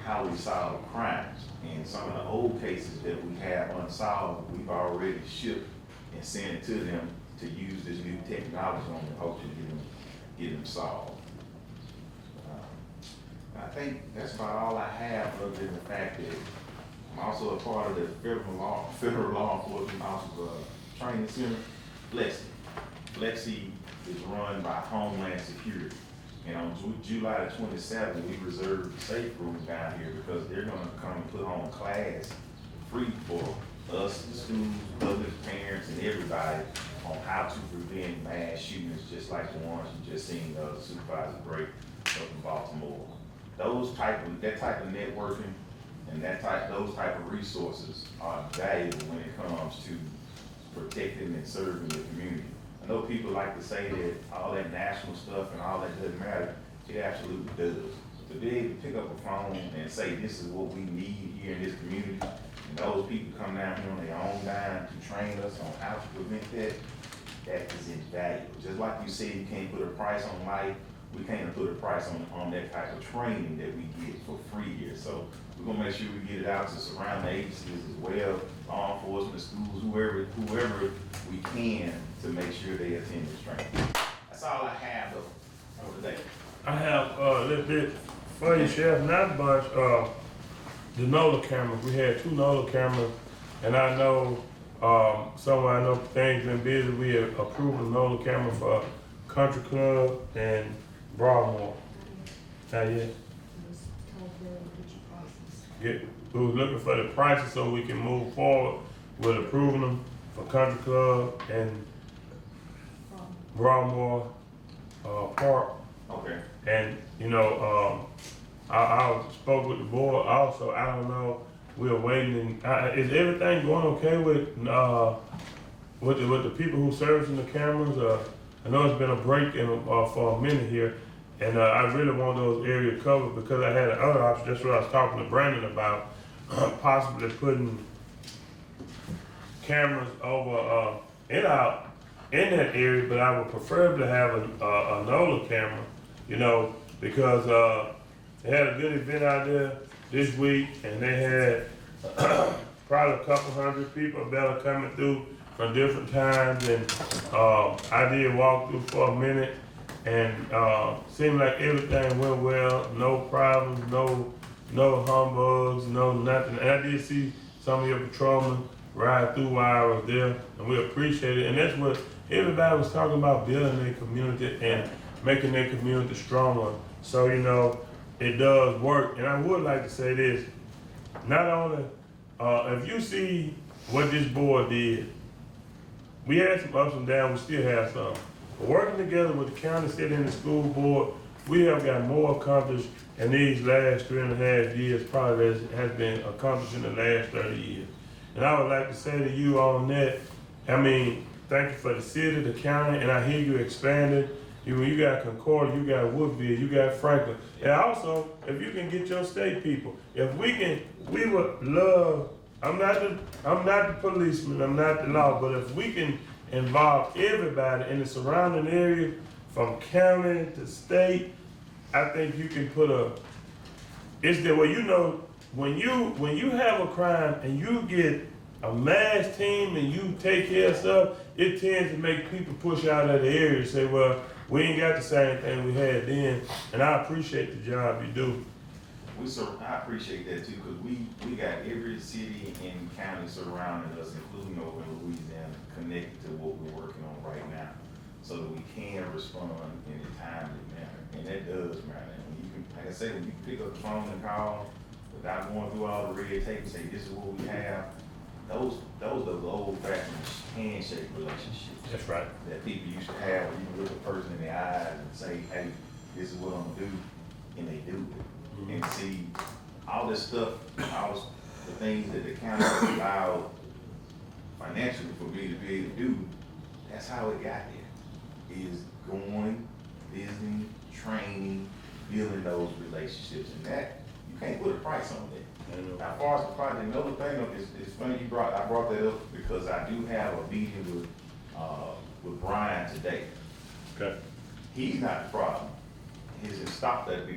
how we solve crimes. And some of the old cases that we have unsolved, we've already shipped and sent it to them to use this new technology on the hope to get them solved. I think that's about all I have, other than the fact that I'm also a part of the federal law enforcement officers training center, Flexi. Flexi is run by Homeland Security. And on July the 27th, we reserved safe rooms down here because they're gonna come and put on a class free for us, the schools, public parents, and everybody on how to prevent mass shootings, just like the ones you just seen Supervisor Gray up in Baltimore. That type of networking and those type of resources are valuable when it comes to protecting and serving the community. I know people like to say that all that national stuff and all that doesn't matter. It absolutely does. To be able to pick up a phone and say this is what we need here in this community, and those people come down here on their own dime to train us on how to prevent that is invaluable. Just like you said, you can't put a price on life. We can't put a price on that type of training that we get for free here. So we're gonna make sure we get it out to surrounding agencies as well, law enforcement, schools, whoever we can to make sure they attend this training. That's all I have for today. I have a little bit for you, Sheriff, not a bunch. The NOLA cameras, we had 2 NOLA cameras, and I know somewhere I know things been busy. We have approved a NOLA camera for Country Club and Broadmoor. Not yet. We were looking for the prices so we can move forward with approving them for Country Club and Broadmoor Park. Okay. And I spoke with the board also. I don't know. We're waiting. Is everything going okay with the people who servicing the cameras? I know it's been a break for a minute here, and I really want those areas covered because I had another option. That's what I was talking to Brandon about, possibly putting cameras over in that area. But I would prefer to have a NOLA camera, because they had a good event out there this week, and they had probably a couple hundred people better coming through from different times, and I did walk through for a minute, and seemed like everything went well, no problems, no humbugs, no nothing. And I did see some of your patrolmen ride through while I was there, and we appreciate it. And that's what everybody was talking about, building their community and making their community stronger. So, it does work. And I would like to say this, not only, if you see what this board did, we had some ups and downs, we still have some. But working together with the county, city, and the school board, we have got more accomplished in these last 3.5 years, probably as has been accomplished in the last 30 years. And I would like to say to you on that, thank you for the city, the county, and I hear you expanding. You got Concordia, you got Woodville, you got Franklin. And also, if you can get your state people, we would love, I'm not the policeman, I'm not the law, but if we can involve everybody in the surrounding area, from county to state, I think you can put a it's that, well, you know, when you have a crime and you get a mass team and you take care of stuff, it tends to make people push out of the area and say, well, we ain't got the same thing we had then, and I appreciate the job you do. I appreciate that too, because we got every city and county surrounding us, including over in Louisiana, connected to what we're working on right now, so that we can respond in a timely manner, and that does matter. And when you can, like I say, when you can pick up the phone and call without going through all the red tape and say, this is what we have, those are the old-fashioned handshake relationships. That's right. That people used to have, where you can look a person in the eyes and say, hey, this is what I'm gonna do, and they do it. And see, all this stuff, all the things that the county allowed financially for me to be able to do, that's how it got there. Is going, visiting, training, building those relationships, and that, you can't put a price on that. Now, as far as the project, another thing, it's funny I brought that up because I do have a meeting with Brian today. Okay. He's not the problem. His install that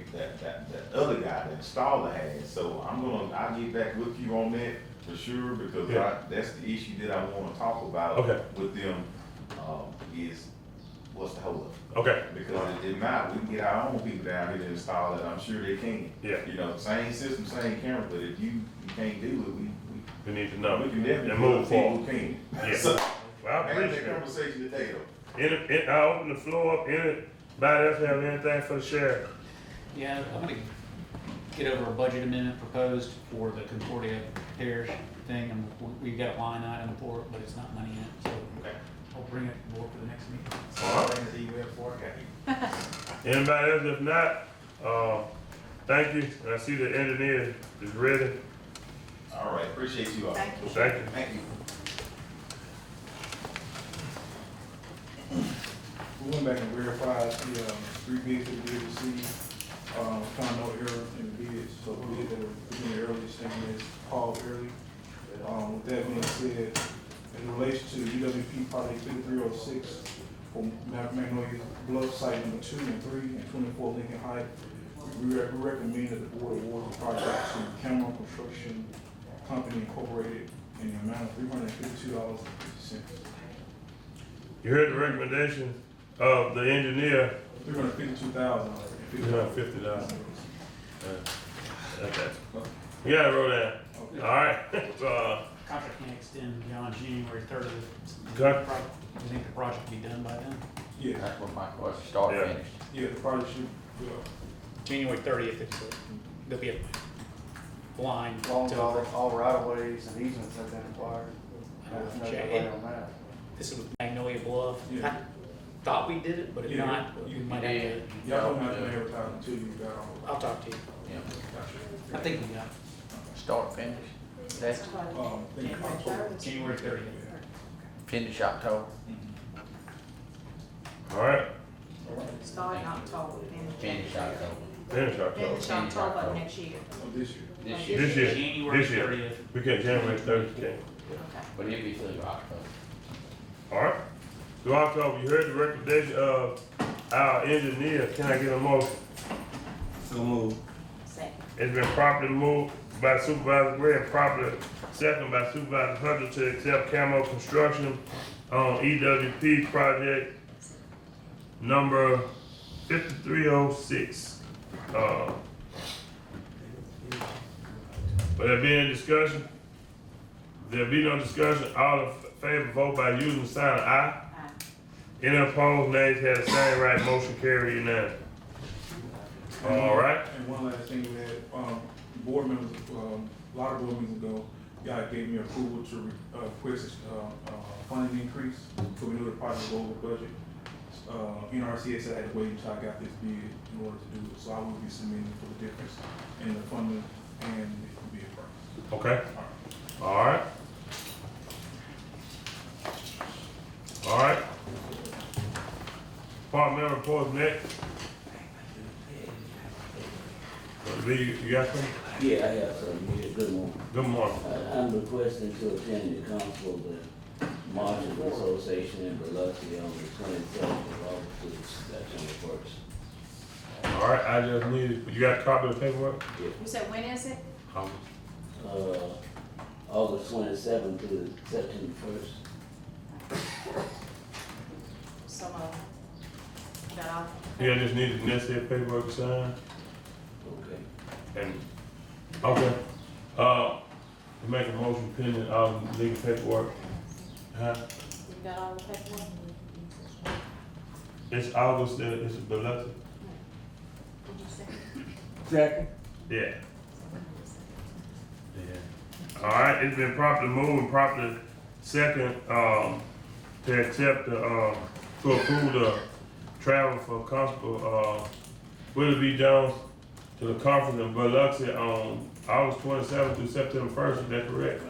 other guy, the installer has. So I'll get back with you on that for sure, because that's the issue that I want to talk about with them. Is what's the hold up? Okay. Because if not, we can get our own people down here to install it. I'm sure they can. Yeah. You know, same system, same camera, but if you can't do it, we need to know. We can definitely move forward. Who can. Yeah. So, well, I appreciate that conversation today though. I open the floor up. Anybody else have anything for the sheriff? Yeah, I'm gonna get over a budget amendment proposed for the Concordia Parish thing, and we've got a line item for it, but it's not money in it, so I'll bring it forward for the next meeting. All right. Anybody else? If not, thank you. And I see the engineer is ready. All right, appreciate you all. Thank you. Thank you. Thank you. We went back and verified the three bids that we did receive. Found no error in the bids, so the bid that were in the earliest thing is called early. With that being said, in relation to UWP project 5306 for Magnolia Bluff site number 2 and 3 and 24 Lincoln Heights, we recommend that the board award the project to Cameron Construction Company Incorporated in the amount of $352.50. You heard the recommendation of the engineer. $352,000. $350. Okay. You got it wrote down. Okay. All right. Contract can extend beyond January 30th. Okay. You think the project will be done by then? Yeah. That's what my question, start finished. Yeah, the project should, January 30th, there'll be a line. As long as all right of ways and easements have been acquired. There's no delay on that. This is with Magnolia Bluff. Yeah. I thought we did it, but if Yeah, not, we might have to. y'all don't have to advertise until you got all. I'll talk to you. Yeah. I think we got it. Start finish. That's January 30th. finish October. All right. Start in October. Finish October. Finish October. Finish October next year. This year. This year. This year. January This year. 30th. We got January 30th. Okay. But it'll be through October. All right. So October, you heard the recommendation of our engineer. Can I get a motion? So move. Second. It's been properly moved by Supervisor Gray and properly second by Supervisor Hunter to accept Camo Construction on EWP project number 5306. Will there be any discussion? There be no discussion. All in favor, vote by using the sign of aye. Any opposed, nays have the same right. Motion carried unanimous. All right. And one last thing, we had, board members, a lot of board meetings ago, y'all gave me approval to request, funding increase, so we knew the project was over budget. NRCS said I had to wait until I got this bid in order to do it, so I will be submitting for the difference in the funding and the bid price. Okay. All right. All right. Departmental reports next. Lee, you got something? Yeah, I have something here. Good morning. Good morning. I'm requesting to attend the council of the Marshals Association in Biloxi on the 27th of August to the 1st. All right, I just needed, you got a copy of the paperwork? You said when is it? August 27th to September 1st. Some of that off. Yeah, I just needed the necessary paperwork signed. Okay. And, okay, make a motion pending all the legal paperwork. Huh? You got all the paperwork? It's August, it's Biloxi. Did you say? Second. Yeah. Yeah. All right, it's been properly moved and properly second, to accept the, to approve the travel for Constable, Willie B. Jones to the conference in Biloxi on August 27th through September 1st, is that correct?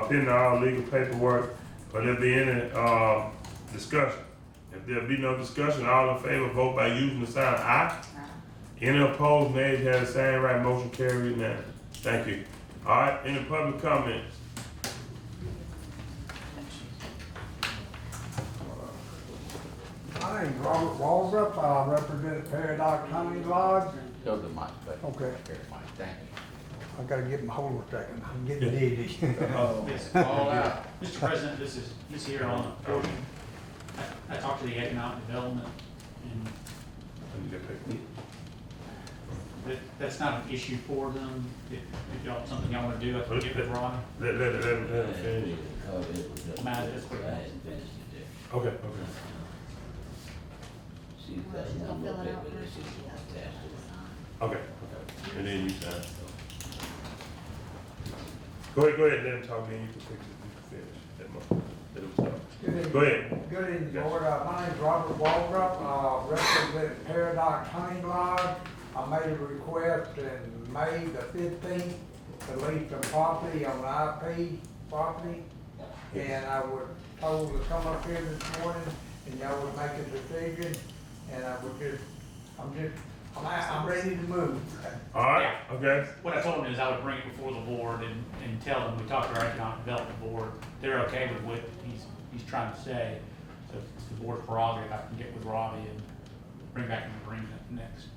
Pending all legal paperwork, will there be any, discussion? If there be no discussion, all in favor, vote by using the sign aye. Any opposed, nays have the same right, motion carried unanimous. Thank you. All right, any public comments? My name's Robert Walbrook, I represent Paradox Hunting Lodge. Go to the mic, but. Okay. Here, Mike, thank you. I gotta get my hold a second, I'm getting dizzy. Yes, All out. Mr. President, he's here on the portion. I talked to the economic development, and that's not an issue for them. If y'all, something y'all wanna do, I can get with Ronnie. Let him finish. That's what Okay, okay. She's got She's gonna one fill more it out paper that first. she's gonna attach to. Okay, okay. And then you sign. Go ahead, let him talk, then you can fix it, you can finish. Let him talk. Go ahead. Good evening, Lord, my name's Robert Walbrook, represent Paradox Hunting Lodge. I made a request in May the 15th to lease some property on IP property. And I was told to come up here this morning and y'all would make a decision. And I'm ready to move. All right, okay. What I told him is I would bring it before the board and tell them, we talked to our economic development board, they're okay with what he's trying to say. So it's the board's prerogative, I can get with Robbie and bring back an agreement next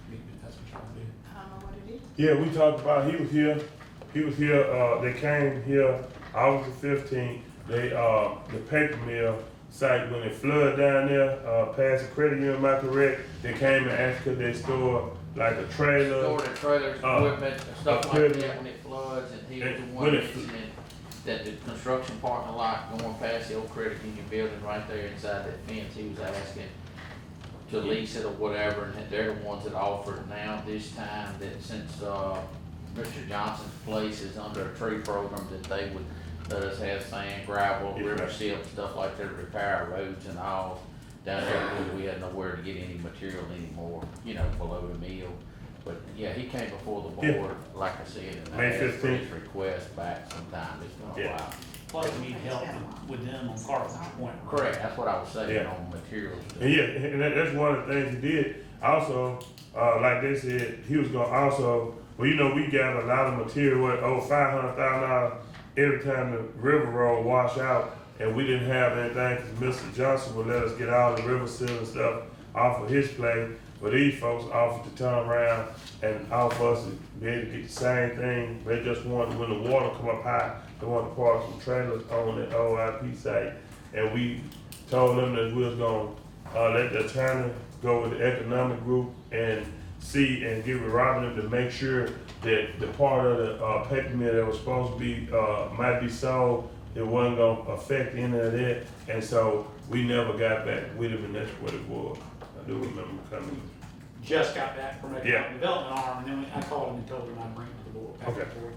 meeting, if that's what y'all do. I don't know what it is. Yeah, we talked about, he was here, they came here August the 15th. They, the paper mill site, when it flooded down there, past the credit union, am I correct? They came and asked could they store like a trailer. Store the trailers, equipment, and stuff like that when it floods, and he was the one mentioning that the construction parking lot going past the old credit union building right there inside that fence, he was asking to lease it or whatever, and that they're the ones that offered now this time, that since, Mr. Johnson's place is under a tree program, that they would let us have sand, gravel, river silt, stuff like that, repair our roads and all down there, because we had nowhere to get any material anymore, below the mill. But, yeah, he came before the board, like I said, and I May asked for 15th. his request back sometime, it's been a while. Plus, we need help with them on Carpenter's Point. Correct, that's what I was saying Yeah. on materials. And yeah, and that's one of the things he did. Also, like they said, he was gonna also, well, we got a lot of material, over $500,000 every time the river road wash out, and we didn't have anything, because Mr. Johnson would let us get all the river seal and stuff off of his plate, but these folks offered to turn around and offer us to be able to get the same thing. They just wanted, when the water come up high, they wanted to park some trailers on the OIP site, and we told them that we was gonna, let the attorney go with the economic group and see and get with Robin to make sure that the part of the, paper mill that was supposed to be, might be sold, it wasn't gonna affect any of that, and so we never got back with him, and that's what it was. I do remember coming. Just got back from Yeah. economic development arm, and then I called him and told him I'd bring it to the board. back Okay. to the board.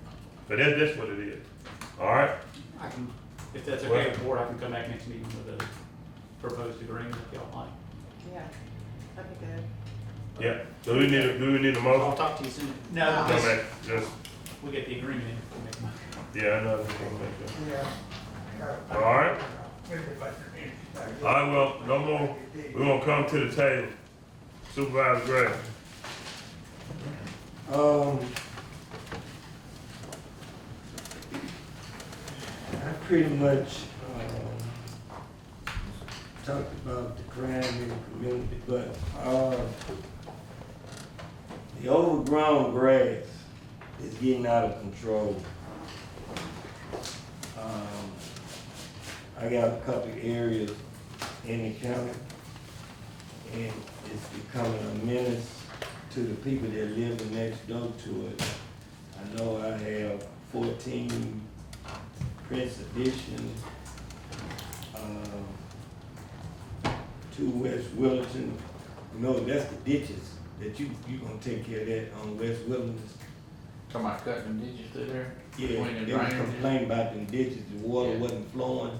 But that's what it is. All right? I can, if that's okay with the board, I can come back next meeting with a proposed agreement if y'all like. Yeah, that'd be good. Yeah. Do we need a I'll motion? talk to you soon. No, Okay, because just, we get the agreement in, we'll make my. yeah, I know. that's what I'm making. Yeah. All right? All right, well, no more. We're gonna come to the table. Supervisor Gray. I pretty much, talked about the crime in the community, but, The overgrown grass is getting out of control. I got a couple of areas in the county, and it's becoming a menace to the people that live next door to it. I know I have 14 Prince Edition, 2 West Willerton. You know, that's the ditches that you gonna take care of that on West Wilderness. Talking about cutting the ditches through there? Yeah, Between the they was drainage? complaining about them ditches, the water Yeah. wasn't flowing.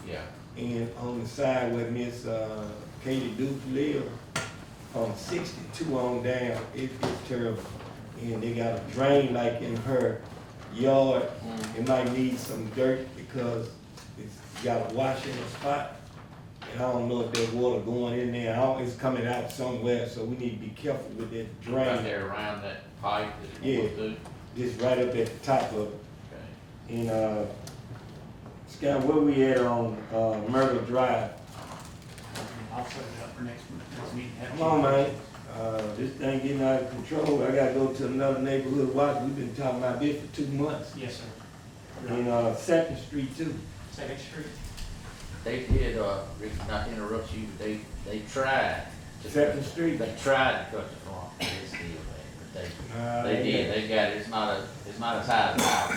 Yeah. And on the side where Miss Katie Duke live, on 62 on down, it's terrible. And they got a drain like in her yard. It might need some dirt because it's got a wash in the spot. And I don't know if there's water going in there. It's coming out somewhere, so we need to be careful with that drain. Right there around that pipe that's Yeah, going through? just right up at the top of it. Okay. And Scott, where we at on Myrtle Drive? I'll set it up for next meeting. Come on, man. This thing getting out of control. I gotta go to another neighborhood watch. We've been talking about this for 2 months. Yes, sir. And Second Street too. Second Street. They did, Rick, not to interrupt you, but they tried. Second Street. They tried to cut the farm, it's still there, but they did, they got it, it's not as high as ours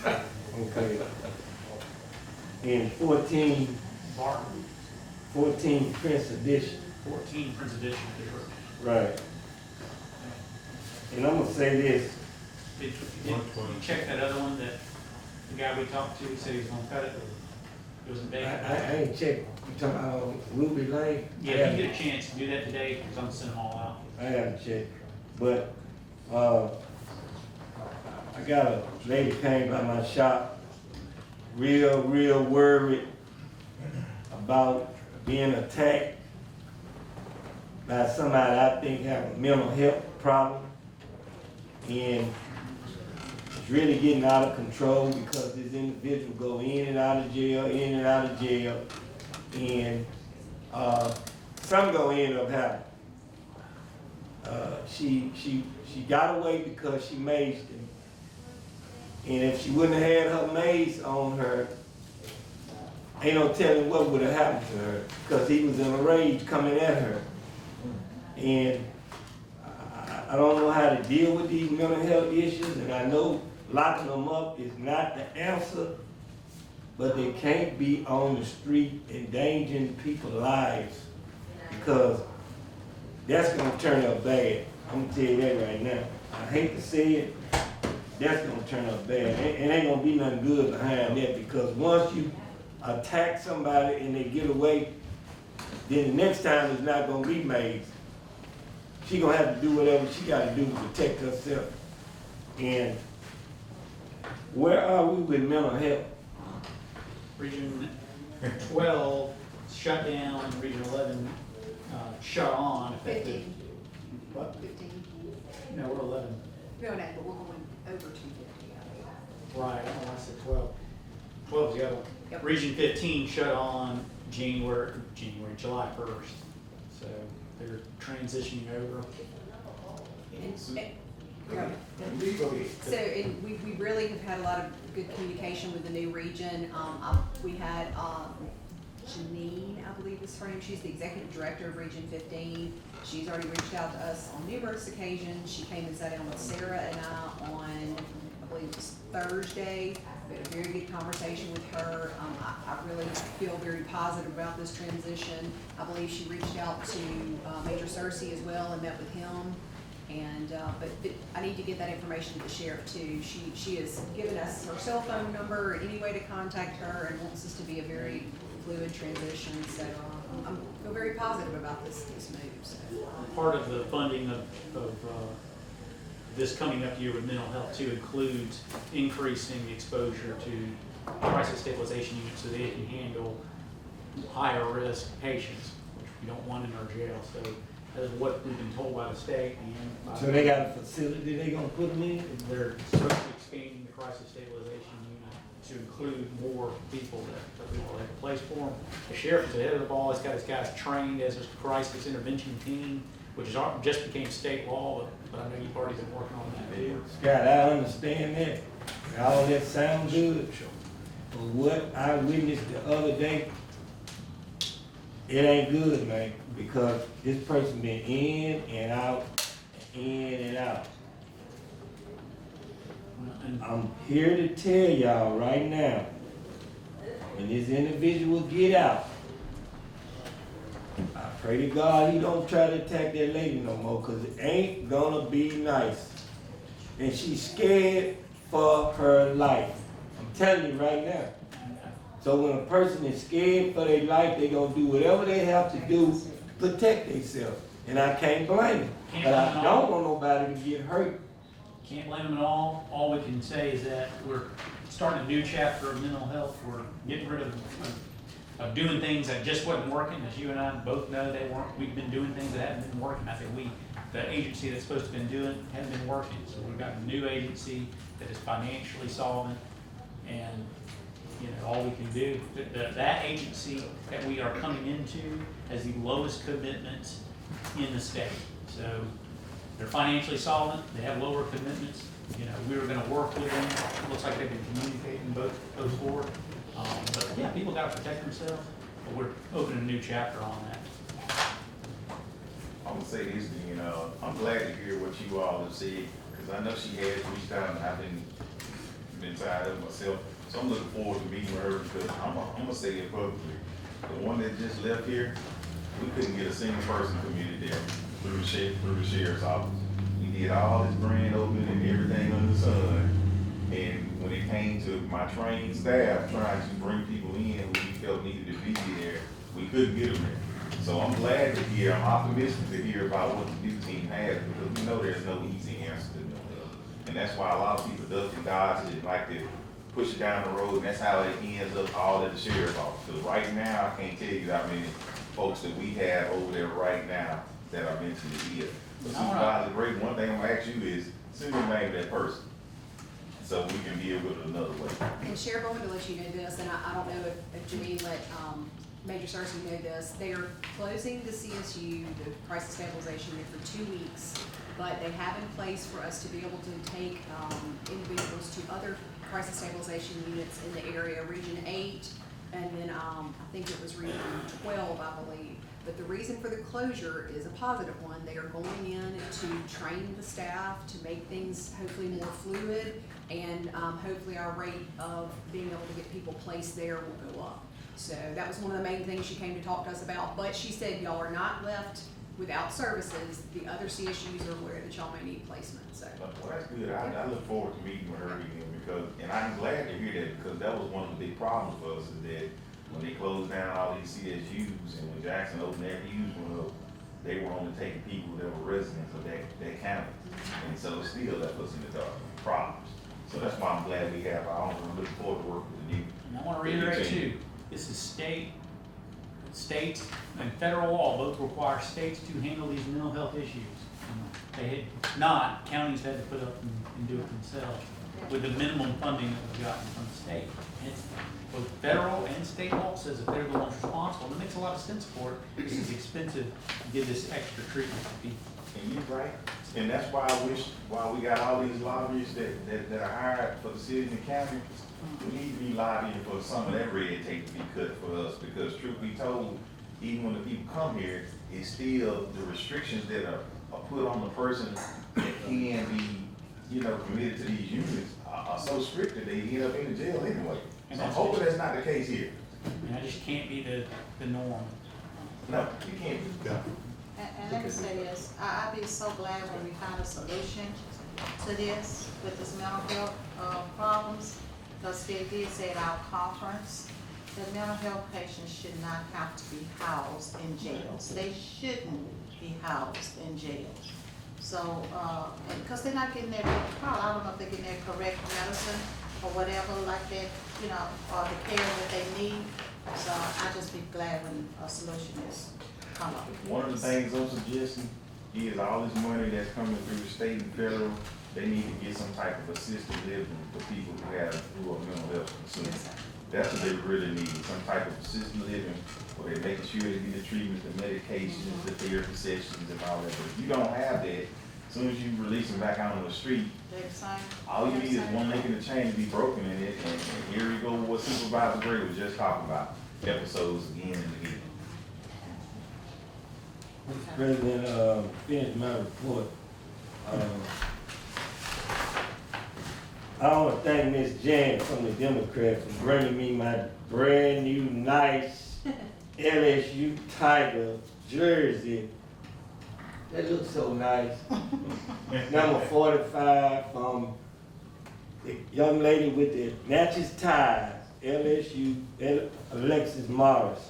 anymore. Okay. And 14 Barton, 14 Prince Edition. 14 Prince Edition. Right. And I'm gonna say this. Did you check that other one that the guy we talked to said he was gonna cut it? It wasn't big. I ain't checked. You talking about Ruby Lane? Yeah, if you get a chance to do that today, because I'm sending them all out. I haven't checked. But I got a lady came by my shop, real worried about being attacked by somebody I think have a mental health problem. And it's really getting out of control because this individual go in and out of jail, in and out of jail. And something gonna end up happening. She got away because she mazed him. And if she wouldn't have had her maze on her, ain't no telling what would have happened to her, because he was in a rage coming at her. And I don't know how to deal with these mental health issues, and I know locking them up is not the answer, but they can't be on the street endangering people's lives, because that's gonna turn up bad. I'm gonna tell you that right now. I hate to say it, that's gonna turn up bad. It ain't gonna be nothing good behind that, because once you attack somebody and they get away, then the next time it's not gonna be made. She gonna have to do whatever she gotta do to protect herself. And where are we with mental health? Region 12 shut down, Region 11 shut on. 15. What? 15. No, we're 11. No, but we're going over 250. Right, I said 12. 12 is the other one. Yep. Region 15 shut on July 1st. So they're transitioning over. So, and we really have had a lot of good communication with the new region. We had Janine, I believe is her name. She's the executive director of Region 15. She's already reached out to us on numerous occasions. She came and sat down with Sarah and I on, I believe it was Thursday. We had a very good conversation with her. I really feel very positive about this transition. I believe she reached out to Major Cersei as well and met with him. And, but I need to get that information to the sheriff too. She has given us her cell phone number, any way to contact her, and wants this to be a very fluid transition. So I feel very positive about this move. So. Part of the funding of this coming up year with mental health too includes increasing the exposure to crisis stabilization units so they can handle higher risk patients, which we don't want in our jail. So that is what we've been told by the state. And by So they got a facility they gonna put them in? They're certainly expanding the crisis stabilization unit to include more people that we will have a place for them. The sheriff is ahead of the ball. He's got his guys trained as a crisis intervention team. which is, just became state law, but I know you've already been working on that too. Scott, I understand that, and all that sounds good, but what I witnessed the other day, it ain't good, man, because this person been in and out, in and out. I'm here to tell y'all right now, when this individual get out, I pray to God he don't try to attack that lady no more, cause it ain't gonna be nice. And she's scared for her life. I'm telling you right now. So when a person is scared for their life, they gonna do whatever they have to do to protect themselves. And I can't blame them. But I don't want nobody to get hurt. Can't blame them at all. All we can say is that we're starting a new chapter of mental health. We're getting rid of doing things that just wasn't working. As you and I both know, we've been doing things that haven't been working. I think the agency that's supposed to have been doing hasn't been working. So we've got a new agency that is financially solvent, and all we can do. That agency that we are coming into has the lowest commitments in the state. So they're financially solvent. They have lower commitments. We were going to work with them. It looks like they've been communicating both forward. But yeah, people got to protect themselves. But we're opening a new chapter on that. I'm gonna say this, I'm glad to hear what you all have said, because I know she has reached out and I've been tired of myself. So I'm looking forward to meeting with her, because I'm gonna say it publicly. The one that just left here, we couldn't get a single person committed there through the sheriff's office. We did all this grand opening and everything under the sun. And when it came to my trained staff trying to bring people in who we felt needed to be there, we couldn't get them there. So I'm glad to hear, I'm optimistic to hear about what the new team has, because we know there's no easy answer to mental health. And that's why a lot of people duck and dodge it, like to push it down the road, and that's how it ends up all at the sheriff's office. Because right now, I can't tell you how many folks that we have over there right now that are mentally ill. But Supervisor Gray, one thing I'm gonna ask you is, send the name of that person, so we can deal with it another way. And Sheriff, I wanted to let you know this, and I don't know if Janine let Major Cersei know this. They are closing the CSU, the crisis stabilization unit, for 2 weeks, but they have in place for us to be able to take individuals to other crisis stabilization units in the area, Region 8, and then I think it was Region 12, I believe. But the reason for the closure is a positive one. They are going in to train the staff to make things hopefully more fluid, and hopefully our rate of being able to get people placed there will go up. So that was one of the main things she came to talk to us about. But she said y'all are not left without services. The other CSUs are aware that y'all may need placement. So. Well, that's good. I look forward to meeting with her again, and I'm glad to hear that, because that was one of the big problems for us, is that when they closed down all these CSUs, and when Jackson opened that huge one up, they were only taking people that were residents of that county. And so it still left us in the dark with problems. So that's why I'm glad we have our own. I'm looking forward to working with the new. And I want to reiterate too, this is states and federal law both require states to handle these mental health issues. They had not, counties had to put up and do it themselves with the minimum funding that we've gotten from the state. And it's both federal and state law says that they're the ones responsible. And it makes a lot of sense for it. This is expensive to give this extra treatment to people. And you're right. And that's why I wish, while we got all these lobbyists that are hired for the city and the county, we need to be lobbying for some of that red tape to be cut for us, because truth be told, even when the people come here, it's still the restrictions that are put on the person that can be, committed to these units are so strict that they end up in the jail anyway. And so I'm hoping that's not the case here. And that just can't be the norm. No, you can't. And let me say this, I'd be so glad when we find a solution to this, with this mental health problems, because they did say at our conference that mental health patients should not have to be housed in jails. They shouldn't be housed in jails. So, because they're not getting their, I don't know if they're getting their correct medicine or whatever like that, or the care that they need. So I'd just be glad when a solution is come up. One of the things I'm suggesting is all this money that's coming through the state and federal, they need to get some type of assisted living for people who are mental health concerns. That's what they really need, some type of assisted living, where they're making sure they get the treatments, the medications, the therapy sessions and all that. But if you don't have that, as soon as you release them back out on the street, They're the same. all you need is one link in the chain to be broken in it, and here we go with what Supervisor Gray was just talking about, episodes again and again. Mr. President, finish my report. I want to thank Ms. Jan from the Democrats for bringing me my brand new nice LSU Tiger jersey. That looks so nice. Number 45 from the young lady with the matches ties, LSU, Alexis Morris.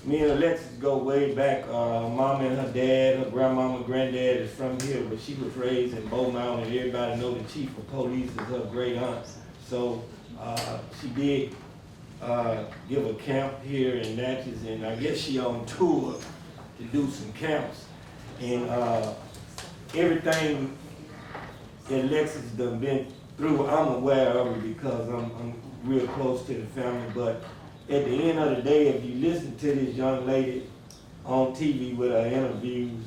Me and Alexis go way back. Mama and her dad, her grandmama and granddad is from here, but she was raised in Beaumont, and everybody know the chief of police is her great aunt. So she did give a camp here in Natchez, and I guess she on tour to do some camps. And everything that Alexis done been through, I'm aware of it because I'm real close to the family. But at the end of the day, if you listen to this young lady on TV with her interviews,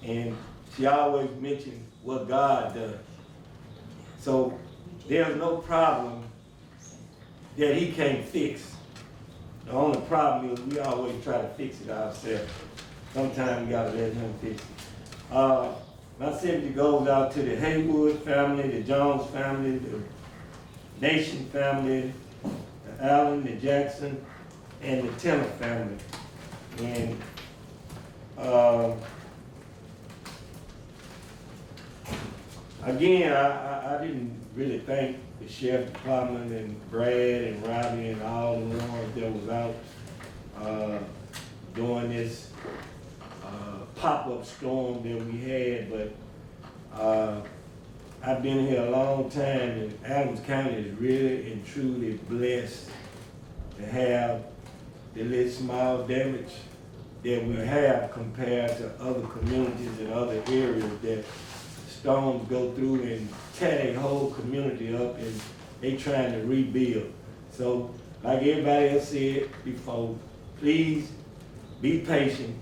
and she always mentions what God does. So there's no problem that he can't fix. The only problem is we always try to fix it ourselves. Sometimes we gotta let him fix it. My sympathy goes out to the Haywood family, the Jones family, the Nation family, the Allen, the Jackson, and the Tenor family. And again, I didn't really thank the sheriff department and Brad and Robbie and all the ones that was out during this pop-up storm that we had, but I've been here a long time, and Adams County is really and truly blessed to have the little small damage that we have compared to other communities and other areas that storms go through and tear a whole community up, and they trying to rebuild. So, like everybody else said before, please be patient,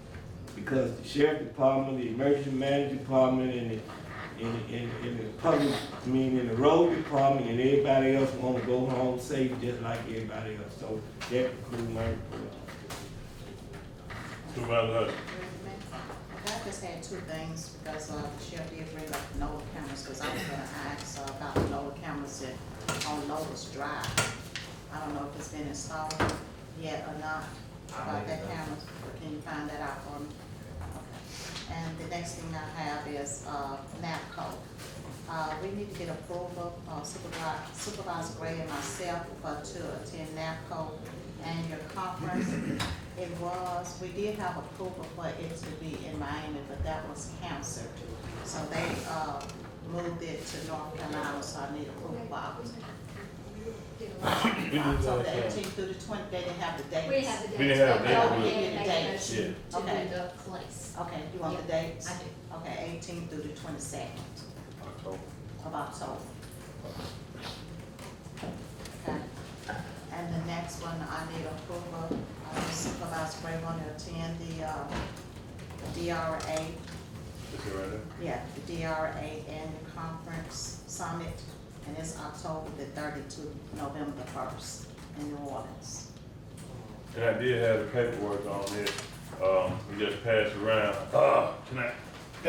because the sheriff department, the emergency management department, and the public, and the road department, and everybody else want to go home safe just like everybody else. So that concludes my report. Supervisor Hutchins. I just had two things, because the sheriff did bring up the NOLA cameras, because I was gonna ask about the NOLA cameras on Lotus Drive. I don't know if it's been installed yet or not, about that cameras, but can you find that out for me? Okay. And the next thing I have is NAPCO. We need to get approval, Supervisor Gray and myself, to attend NAPCO annual conference. We did have approval for it to be in Miami, but that was canceled. So they moved it to North Carolina, so I need approval for October the 18th through the 20th. They didn't have the dates. We didn't have the dates. We didn't have but the dates. we Give had you the made a dates. motion to Okay. do the place. Okay, you want the dates? I do. Okay, 18th through the 22nd of October. Okay. And the next one, I need approval, Supervisor Gray want to attend the DRA, Is it right there? yeah, the DRA annual conference summit, and it's October the 30th to November the 1st in New Orleans. And I did have the paperwork on it. We just passed around. Can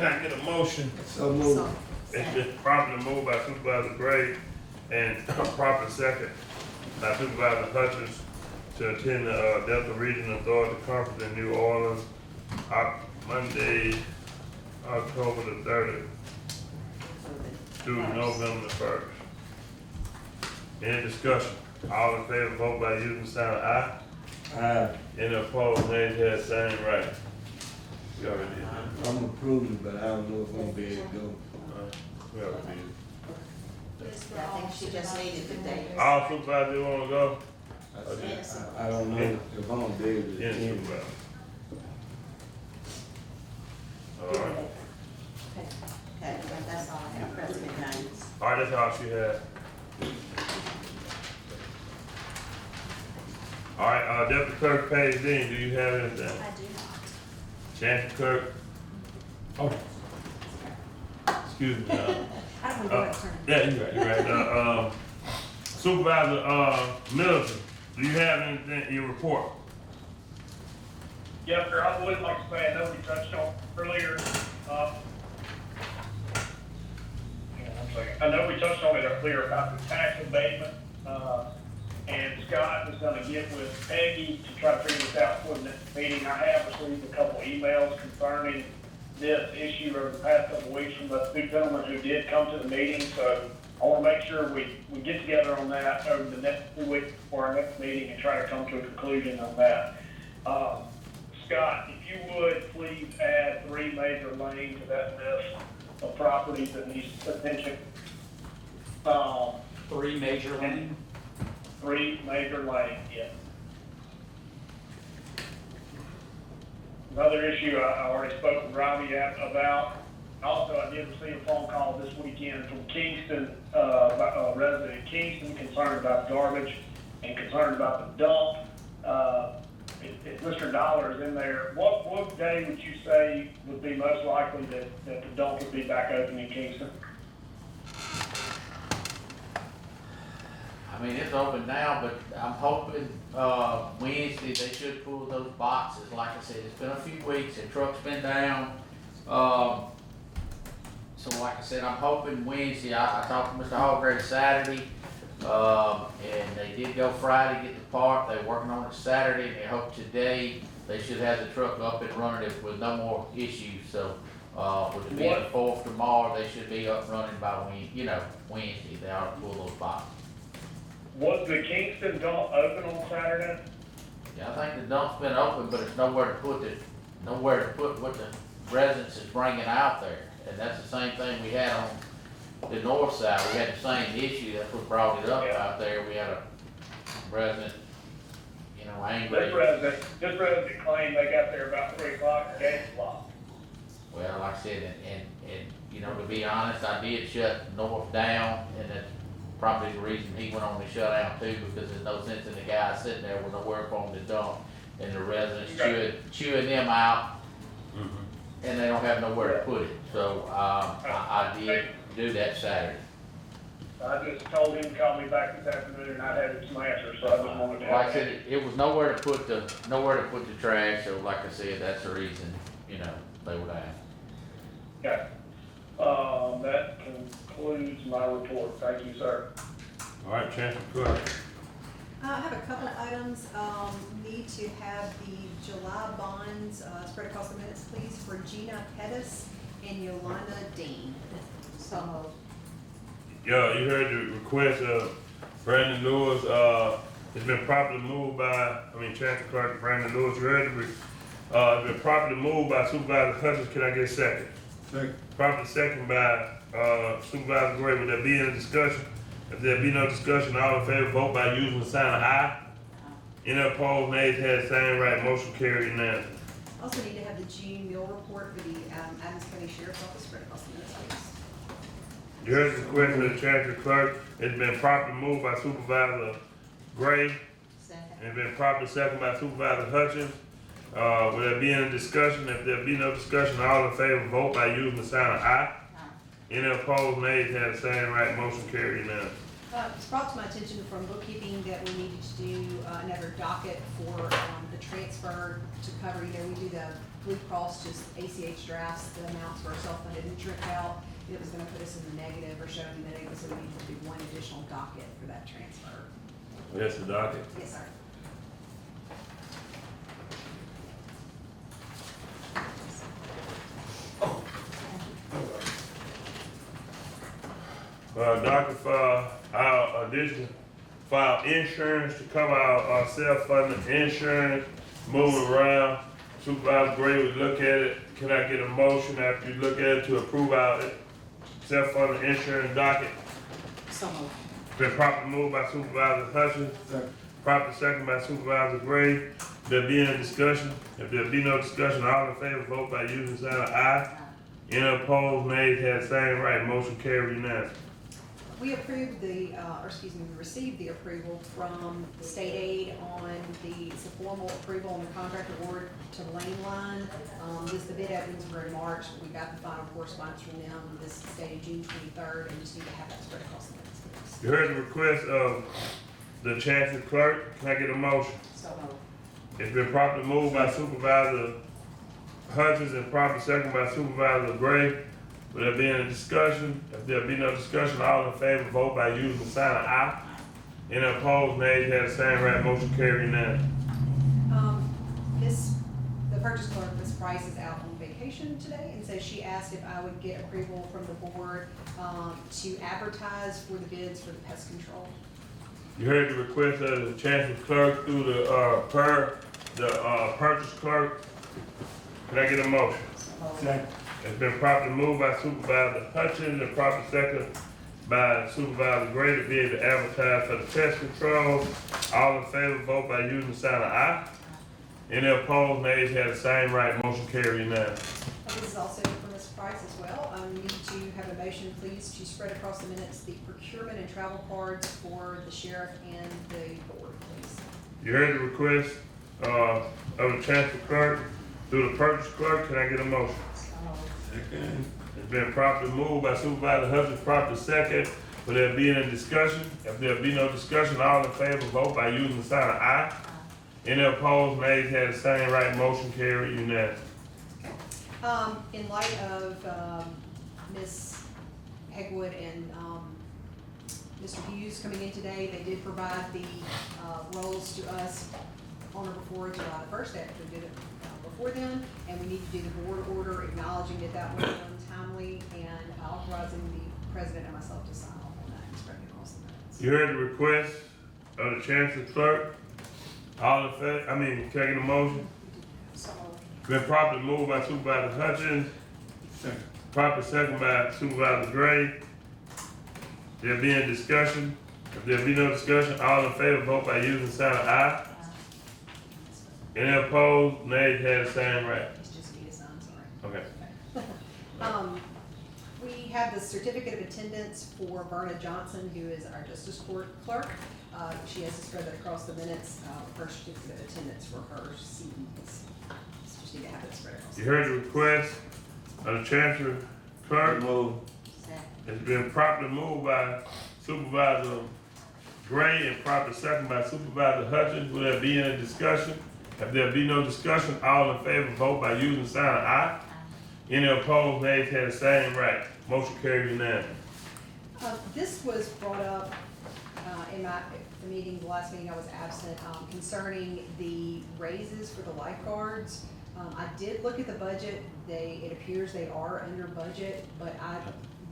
I get a motion? So moved. So, It's been properly moved by Supervisor Gray and proper second by Supervisor Hutchins to attend the Delta Regional Authority Conference in New Orleans, Monday, October the 30th through November the 1st. Any discussion? All in favor, vote by using the sign of aye. Aye. Any opposed, nays have same right. We already did that. I'm approving, but I don't know if I'm gonna be able to go. We already did I think she just needed the date. it. All supervisors wanna go? I don't know if I'm gonna be able to Yes, attend. supervisor. All right. Okay, and that's all I have, President Gaines. All right, that's all she had. All right, Deputy Clerk Page Dean, do you have anything? I do not. Chancellor Clerk? Oh. Excuse me, I don't want to go ahead and turn it. yeah, you're right. Supervisor, Middleton, do you have anything in your report? Yes, sir, I would like to say, I know we touched on earlier, I know we touched on it earlier about the tax abatement, and Scott is gonna get with Peggy to try to figure this out for the next meeting. I have received a couple emails concerning this issue over the past couple weeks from the two gentlemen who did come to the meeting, so I wanna make sure we get together on that over the next 2 weeks before our next meeting and try to come to a conclusion on that. Scott, if you would, please add 3 major lanes to that list of properties that needs attention. 3 major lanes? 3 major lanes, yes. Another issue I already spoke with Robbie about. Also, I did receive a phone call this weekend from Kingston, a resident in Kingston, concerned about garbage and concerned about the dump. If Mr. Dollar is in there, what day would you say would be most likely that the dump would be back open in Kingston? I mean, it's open now, but I'm hoping, Wednesday, they should pull those boxes. Like I said, it's been a few weeks, the truck's been down. So like I said, I'm hoping Wednesday, I talked to Mr. Hallgrave Saturday, and they did go Friday, get the part, they're working on it Saturday, and they hope today they should have the truck up and running with no more issues, so, with it being the 4th tomorrow, they should be up and running by Wednesday, they ought to pull those boxes. Was the Kingston dump open on Saturday? Yeah, I think the dump's been open, but it's nowhere to put what the residents is bringing out there. And that's the same thing we had on the north side, we had the same issue, that's what brought it up out there, we had a resident, angry. This resident claimed they got there about 3 o'clock, the gate's locked. Well, like I said, and to be honest, I did shut north down, and that's probably the reason he went on the shutdown too, because there's no sense in the guy sitting there with nowhere for him to dump, and the residents chewing them out, and they don't have nowhere to put it, so, I did do that Saturday. I just told him to call me back this afternoon, and I had some answers, so I just wanted to have. Like I said, it was nowhere to put the trash, so like I said, that's the reason, they were down. Okay. That concludes my report. Thank you, sir. All right, Chancellor Clerk. I have a couple of items. Need to have the July bonds spread across the minutes, please, for Gina Pettis and Yolanda Dean. So, Yeah, you heard the request of Brandon Lewis, it's been properly moved by, Chancellor Clerk Brandon Lewis, you heard it's been properly moved by Supervisor Hutchins, can I get a second? Second. Properly second by, Supervisor Gray, would there be any discussion? If there be no discussion, all in favor, vote by using the sign of aye. Any opposed, nays, had the same right, motion carried unanimously. also need to have the June meal report for the Adams County Sheriff's Office spread across the minutes, please. You heard the request of the Chancellor Clerk, it's been properly moved by Supervisor Gray. Second. And been properly seconded by Supervisor Hutchins. Will there be any discussion? If there be no discussion, all in favor, vote by using the sign of aye. Any opposed, nays, have the same right, motion carried unanimously. It's brought to my attention from bookkeeping that we needed to do another docket for the transfer to cover, we do the Blue Cross, just ACH drafts, the amounts for self-funded insurance out. It was gonna put us in the negative or showing the negative, so we need to do one additional docket for that transfer. Yes, the docket. Yes, sir. Docket for our addition, for our insurance to cover our self-funded insurance, moving around. Supervisor Gray would look at it. Can I get a motion after you look at it to approve our self-funded insurance docket? So moved. Been properly moved by Supervisor Hutchins. Properly second by Supervisor Gray. There be any discussion? If there be no discussion, all in favor, vote by using the sign of aye. Any opposed, nays, have the same right, motion carried unanimously. We approved we received the approval from the state aid on it's a formal approval on the contract award to the Lane Line. The bid opens were in March, but we got the final correspondence from them. This is dated June 23rd, and just need to have that spread across the minutes. You heard the request of the Chancellor Clerk. Can I get a motion? So moved. It's been properly moved by Supervisor Hutchins and properly second by Supervisor Gray. Will there be any discussion? If there be no discussion, all in favor vote by using the sign of aye. Any opposed, nays have the same right. Motion carried unanimous. The purchase clerk, Ms. Price, is out on vacation today, and so she asked if I would get approval from the board to advertise for the bids for the pest control. You heard the request of the Chancellor Clerk through the purchase clerk. Can I get a motion? Second. It's been properly moved by Supervisor Hutchins and properly second by Supervisor Gray to be able to advertise for the pest control. All in favor vote by using the sign of aye. Any opposed, nays have the same right. Motion carried unanimous. This is also for Ms. Price as well. We need to have a motion, please, to spread across the minutes the procurement and travel cards for the sheriff and the board, please. You heard the request of the Chancellor Clerk through the purchase clerk. Can I get a motion? Second. It's been properly moved by Supervisor Hutchins, properly second. Will there be any discussion? If there be no discussion, all in favor vote by using the sign of aye. Any opposed, nays have the same right. Motion carried unanimous. In light of Ms. Hegwood and Mr. Hughes coming in today, they did provide the rolls to us on or before July the 1st. They actually did it before then, and we need to do the board order acknowledging that was done timely and authorizing the president and myself to sign off on that and spread it across the minutes. You heard the request of the Chancellor Clerk. All in favor, can I get a motion? So, Been properly moved by Supervisor Hutchins, Second. properly second by Supervisor Gray. There be any discussion? If there be no discussion, all in favor vote by using the sign of aye. Any opposed, nays have the same right. it's just me to sign, sorry. Okay. We have the certificate of attendance for Verna Johnson, who is our Justice Court clerk. She has to spread that across the minutes, her certificate of attendance for her seats. Just need to have it spread across. You heard the request of the Chancellor Clerk. It's been properly moved by Supervisor Gray and properly second by Supervisor Hutchins. Will there be any discussion? If there be no discussion, all in favor vote by using the sign of aye. Any opposed, nays have the same right. Motion carried unanimous. This was brought up in the meeting, the last meeting I was absent, concerning the raises for the lifeguards. I did look at the budget. It appears they are under budget, but I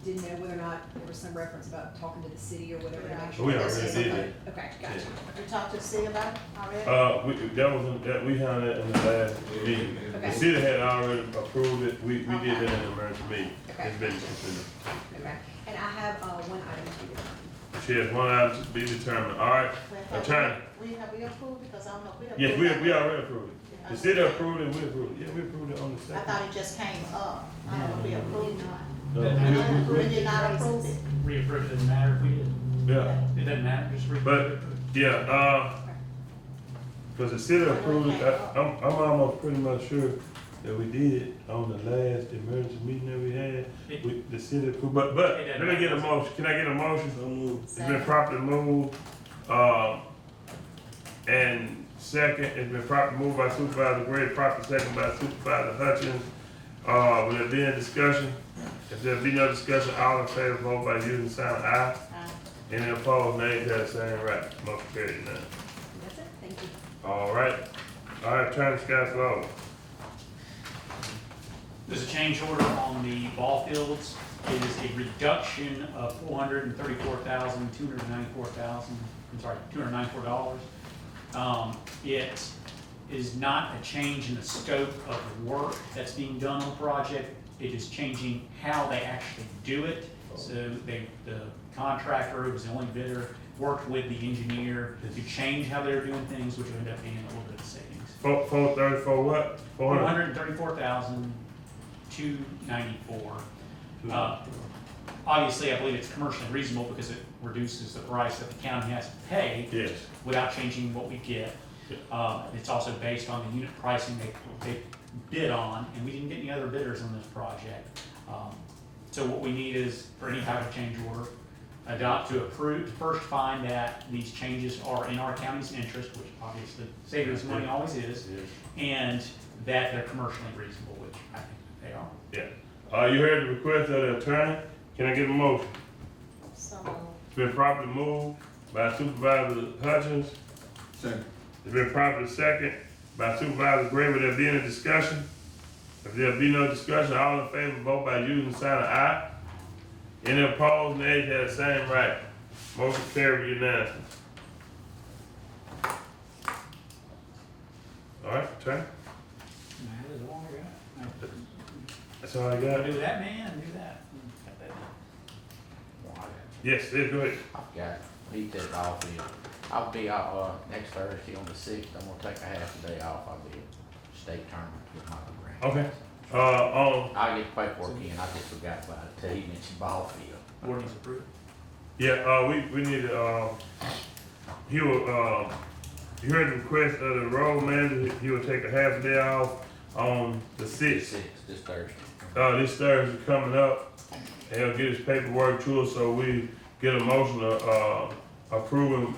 didn't know whether or not there was some reference about talking to the city or whatever to make sure. We this already is did something- it. Okay, gotcha. You talked to the city about it already? We handled that in the last meeting. The Okay. city had already approved it. We did that in the emergency meeting. Okay. It's been considered. Okay, and I have one item to be determined. She has one item to be determined. All right, attorney. We approved because I don't know, we approved. Yes, we already approved it. The city approved it, we approved it. Yeah, we approved it on the I second. thought it just came up. I don't know if we approved it. No, We did not approve it. Reapprove it, doesn't matter if we did. Yeah, It doesn't matter, just reapprove but, it. yeah, cause the city approved it. I'm almost pretty much sure that we did on the last emergency meeting that we had. The city approved, but let me get a motion. Can I get a motion? It's been properly moved, and second, it's been properly moved by Supervisor Gray, properly second by Supervisor Hutchins. Will there be any discussion? If there be no discussion, all in favor vote by using the sign of aye. Any opposed, nays have the same right. Motion carried now. That's it, thank you. All right, Attorney Scott Slow. There's a change order on the ball fields. It is a reduction of $294,000. It is not a change in the scope of the work that's being done on the project. It is changing how they actually do it. So the contractor, who was the only bidder, worked with the engineer to change how they're doing things, which would end up being a little bit of savings. 434 what? 434,294. Obviously, I believe it's commercially reasonable because it reduces the price that the county has to pay. Yes. Without changing what we get. It's also based on the unit pricing they bid on, and we didn't get any other bidders on this project. So what we need is for any type of change order, adopt to approve, to first find that these changes are in our county's interest, which obviously saving us money always is, and that they're commercially reasonable, which I think they are. Yeah. You heard the request of the attorney. Can I get a motion? So, It's been properly moved by Supervisor Hutchins. Second. It's been properly second by Supervisor Gray. Will there be any discussion? If there be no discussion, all in favor vote by using the sign of aye. Any opposed, nays have the same right. Motion carried unanimously. All right, attorney. That's all I got. Do that, man, do that. Yes, go ahead. I've got detailed off here. I'll be out, next Thursday on the 6th. I'm gonna take a half a day off. I'll be at state tournament with my grand. Okay. I'll get paperwork in. I just forgot about it till you mentioned ball field. Ordinance approved. Yeah, we need to, he will, you heard the request of the road manager. He will take a half a day off on the 6th. This Thursday. This Thursday coming up. He'll get his paperwork to us, so we get a motion to, approve him,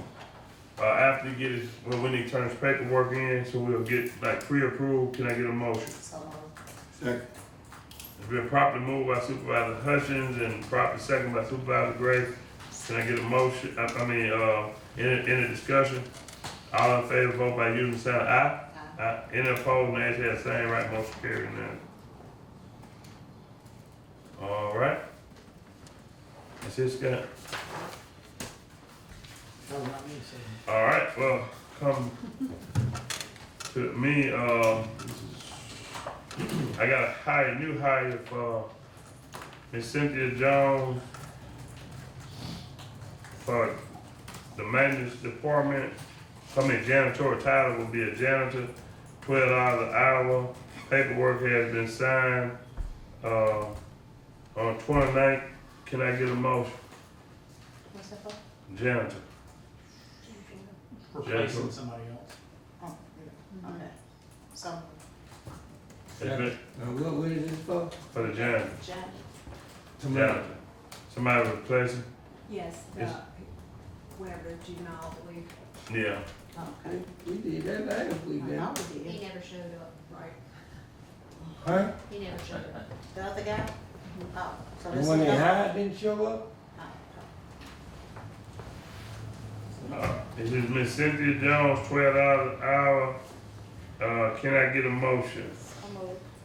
after he get his, well, when he turns paperwork in, so we'll get like pre-approved. Can I get a motion? Second. It's been properly moved by Supervisor Hutchins and properly second by Supervisor Gray. Can I get a motion, any discussion? All in favor, vote by using the sign of aye. Aye. Any opposed, nays have the same right, motion carried now. All right. That's it, Scott. All right, well, come to me, I got a new hire for Miss Cynthia Jones for the maintenance department. Janitorial title will be a janitor, $12 an hour. Paperwork has been signed, on 29th. Can I get a motion? what's that for? Janitor. Replacing somebody else. Oh, yeah, okay. So, It's been What is this for? for the janitor. Janet, Janitor. Somebody replacing? Yes, Yes. whatever juvenile that we. Yeah. okay. We did that last week, I didn't know we? we He did. never showed up. Right. Huh? He never showed up. The other guy? Oh, so The this one is they the- hired didn't show up? This is Miss Cynthia Jones, $12 an hour. Can I get a motion?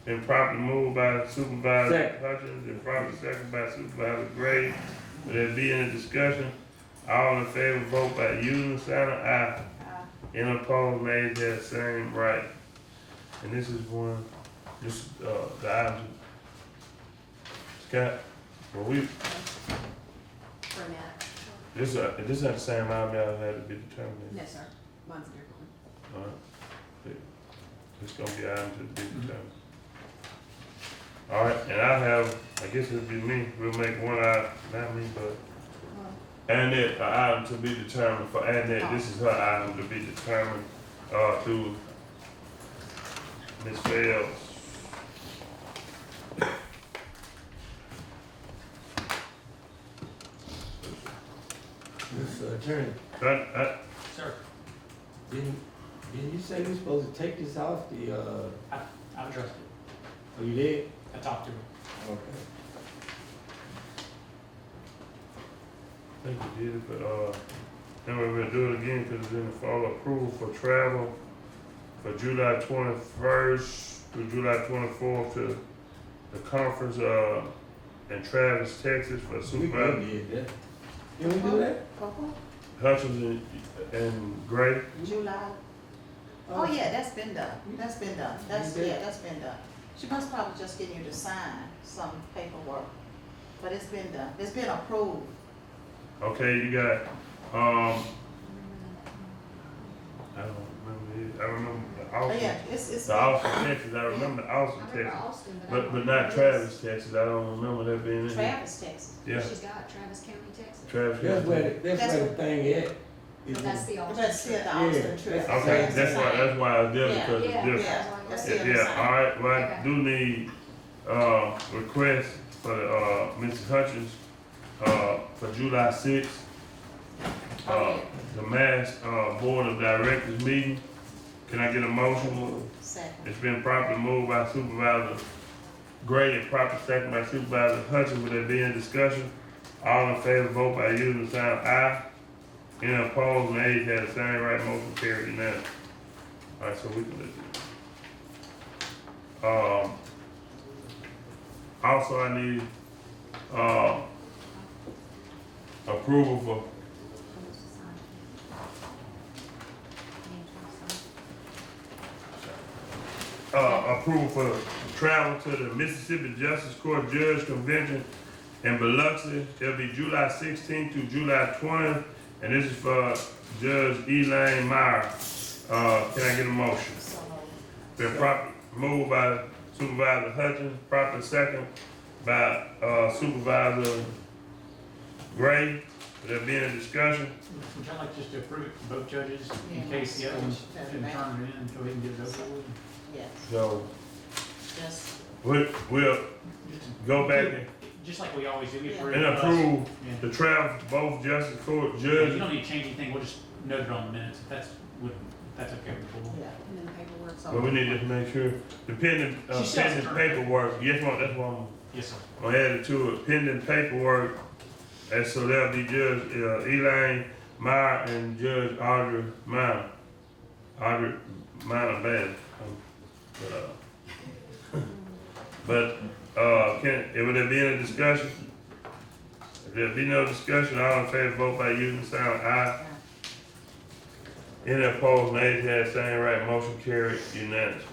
Been properly moved by Supervisor Second. Hutchins and properly seconded by Supervisor Gray. Will there be any discussion? All in favor, vote by using the sign of aye. Any opposed, nays have the same right. And this is the item. Scott, well, For a minute. this is the same item that had to be determined. No, sir. Mine's a different one. All right. It's gonna be items to be determined. All right, and I have, I guess it'll be me, we'll make one item, not me, but, and it, an item to be determined for Annette, this is her item to be determined, through Ms. Bales. Mr. Attorney, Sir, didn't you say we supposed to take this off the, I addressed it. oh, you did? I talked to him. Okay. I think we did, but, then we're gonna do it again, cause it's in the fall approval for travel for July 21st through July 24th to the conference, in Travis, Texas for We supervisor. did that. Can we do that? Hutchins and Gray. July. Oh, yeah, that's been done. That's been done. That's been done. She must probably just get you to sign some paperwork, but it's been done. It's been approved. Okay, you got, I don't remember, I remember Austin. Yeah, it's. The Austin, Texas, I remember Austin, I remember Texas. Austin, but I don't But know not where it is. Travis, Texas, I don't remember that being in here. Travis, Texas. Yeah, She's got Travis County, Texas. Travis. That's where, that's where the thing at. But that's the Austin. That's still the trip. Austin trip. Okay, that's why it's different, Yeah, because it's yeah. different. Yeah, that's still the Yeah, same. all right, well, I Okay. do need, request for, Mrs. Hutchins, for July sixth. The Mass, Board of Directors meeting. Can I get a motion? Second. It's been properly moved by Supervisor Gray and properly second by Supervisor Hutchins. Will there be any discussion? All in favor, vote by using the sign of aye. Any opposed, nays, have the same right, motion carried unanimous. All right, so we can let you. Also I need, approval for, approval for travel to the Mississippi Justice Court Judge Convention in Biloxi. It'll be July 16th to July 20th, and this is for Judge Elaine Meyer. Can I get a motion? Been properly moved by Supervisor Hutchins, properly second by Supervisor Gray. Will there be any discussion? Would y'all like just to approve it for both judges in case the other ones didn't turn it in, go ahead and get it over with? Yes, So just, we'll go back Just like we always do, we Yeah. approve. and us. approve Yeah. the travel for both Justice Court Yeah, judges. you don't need to change anything, we'll just note it on the minutes, if that's okay with the board. yeah. And then the paperwork. But we need to make sure, the pending, She still has pending to turn it. paperwork, yes, ma'am, that's what I'm Yes, sir. gonna add it to it, pending paperwork. And so that'll be Judge, Elaine Meyer and Judge Audrey Minor. Audrey Minor Bailey. Will there be any discussion? If there be no discussion, all in favor, vote by using the sign of aye. Any opposed, nays, have the same right, motion carried unanimously.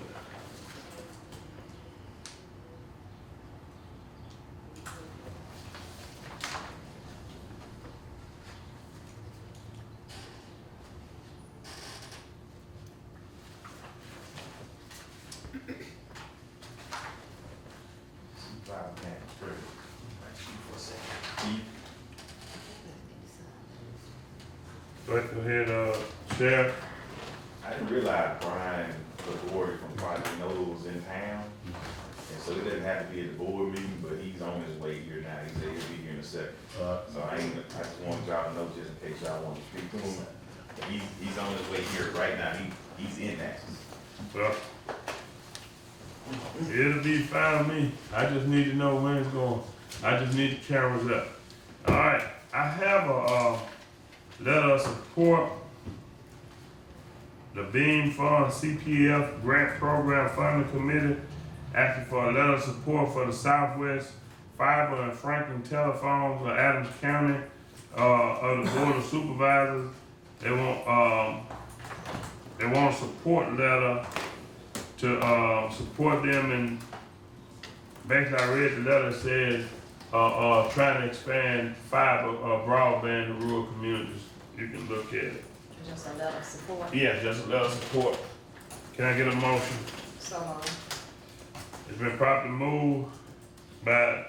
Go ahead, Sheriff. I didn't realize Brian was ordered from Project Noodles in town. And so he doesn't have to be at the board meeting, but he's on his way here now. He said he'll be here in a second. So I just want y'all to know just in case y'all want to speak to him. He's on his way here right now. He's in that. Well, it'll be fine with me. I just need to know when it's going. I just need the cameras up. All right, I have a letter of support. The Beam Fund CPF Grant Program Funding Committee asking for a letter of support for the Southwest Fiber and Franklin Telephones of Adams County of the Board of Supervisors. They want a support letter to support them, and basically I read the letter that says trying to expand fiber broadband in rural communities. You can look at it. Just a letter of support. Yeah, just a letter of support. Can I get a motion? So long. It's been properly moved by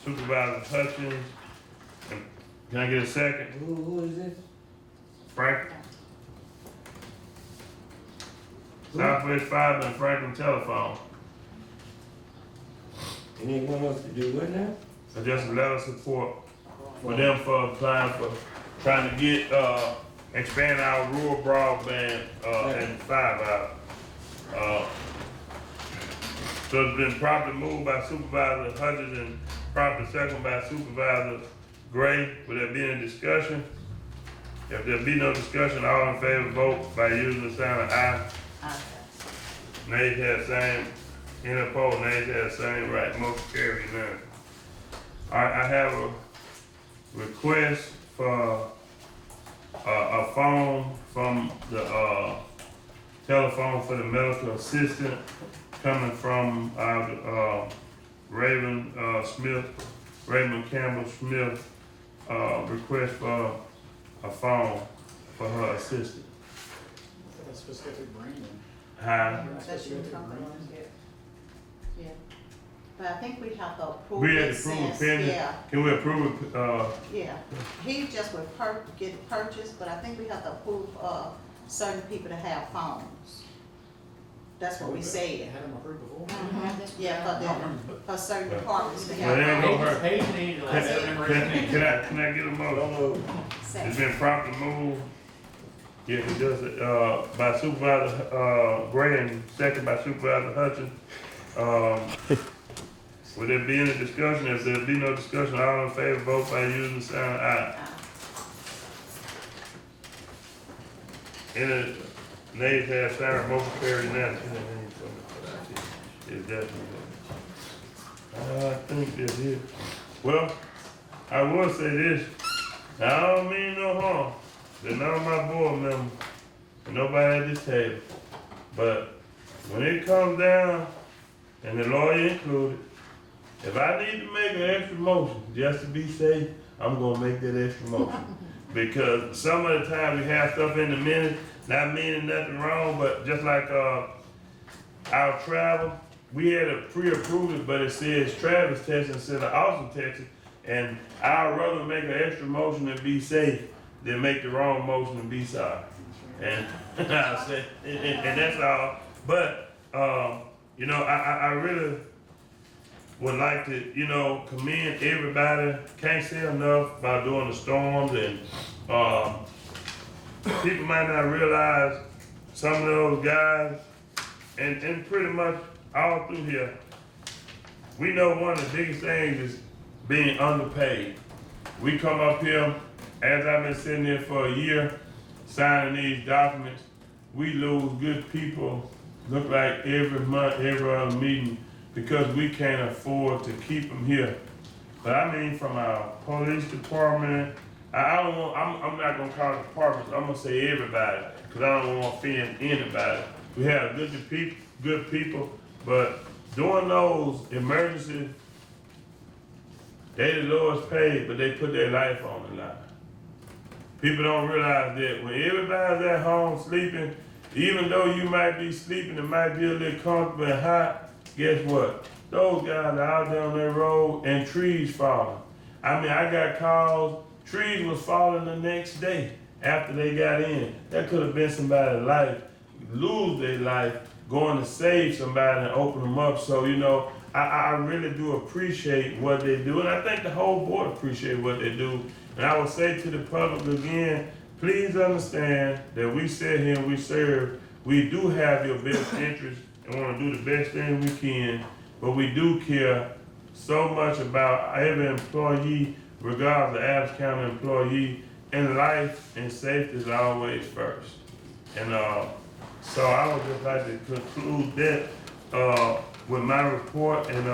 Supervisor Hutchins. And can I get a second? Who is this? Frank? Southwest Fiber and Franklin Telephone. Anyone else to do what now? So just a letter of support for them for applying for, trying to get, expand our rural broadband, and fiber out. So it's been properly moved by Supervisor Hutchins and properly seconded by Supervisor Gray. Will there be any discussion? If there be no discussion, all in favor vote by using the sign of aye. Nays have same, any opposed, nays have same right, motion carried none. All right, I have a request for a phone from the telephone for the medical assistant coming from Raymond Campbell Smith, request for a phone for her assistant. A specific branding. Huh? That's your company. Yeah. But I think we have to approve We had it to approve since, it pending. yeah, Can we approve it, yeah. He just would get purchased, but I think we have to approve, certain people to have phones. That's what we said. Had them approved before? Yeah, for certain departments to Well, it ain't gonna have. hurt. Phones. Can I get a motion? It's been properly moved. Yeah, it does, by Supervisor, Gray and second by Supervisor Hutchins. Would there be any discussion? If there be no discussion, all in favor, vote by using the sign of aye. Any nays have signed, motion carried unanimously. Is that? I think that's it. Well, I will say this. I don't mean no harm. They're none of my board members, nobody at this table. But when it comes down, and the lawyer included, if I need to make an extra motion just to be safe, I'm gonna make that extra motion. Because some of the time we have stuff in the minutes, not meaning nothing wrong, but just like our travel, we had to pre-approve it, but it says Travis Texas instead of Austin, Texas. And I'd rather make an extra motion and be safe than make the wrong motion and be sorry. And I said, and that's all. But you know, I really would like to, you know, commend everybody. Can't say enough about doing the storms, and people might not realize some of those guys, and pretty much all through here, we know one of the biggest things is being underpaid. We come up here, as I've been sitting here for a year, signing these documents, we lose good people, look like every month, every other meeting, because we can't afford to keep them here. But I mean, from our police department, I'm not gonna call it departments, I'm gonna say everybody, because I don't wanna offend anybody. We have good people, but during those emergencies, they the lowest paid, but they put their life on the line. People don't realize that when everybody's at home sleeping, even though you might be sleeping, it might be a little comfortable and hot, guess what? Those guys are out there on their road and trees falling. I mean, I got calls, trees was falling the next day after they got in. That could have been somebody's life, lose their life, going to save somebody and open them up. So, you know, I really do appreciate what they do, and I think the whole board appreciate what they do. And I will say to the public again, please understand that we sit here and we serve. We do have your best interest and want to do the best thing we can, but we do care so much about every employee, regardless of Adams County employee, and life and safety is always first. And so I would just like to conclude that with my report, and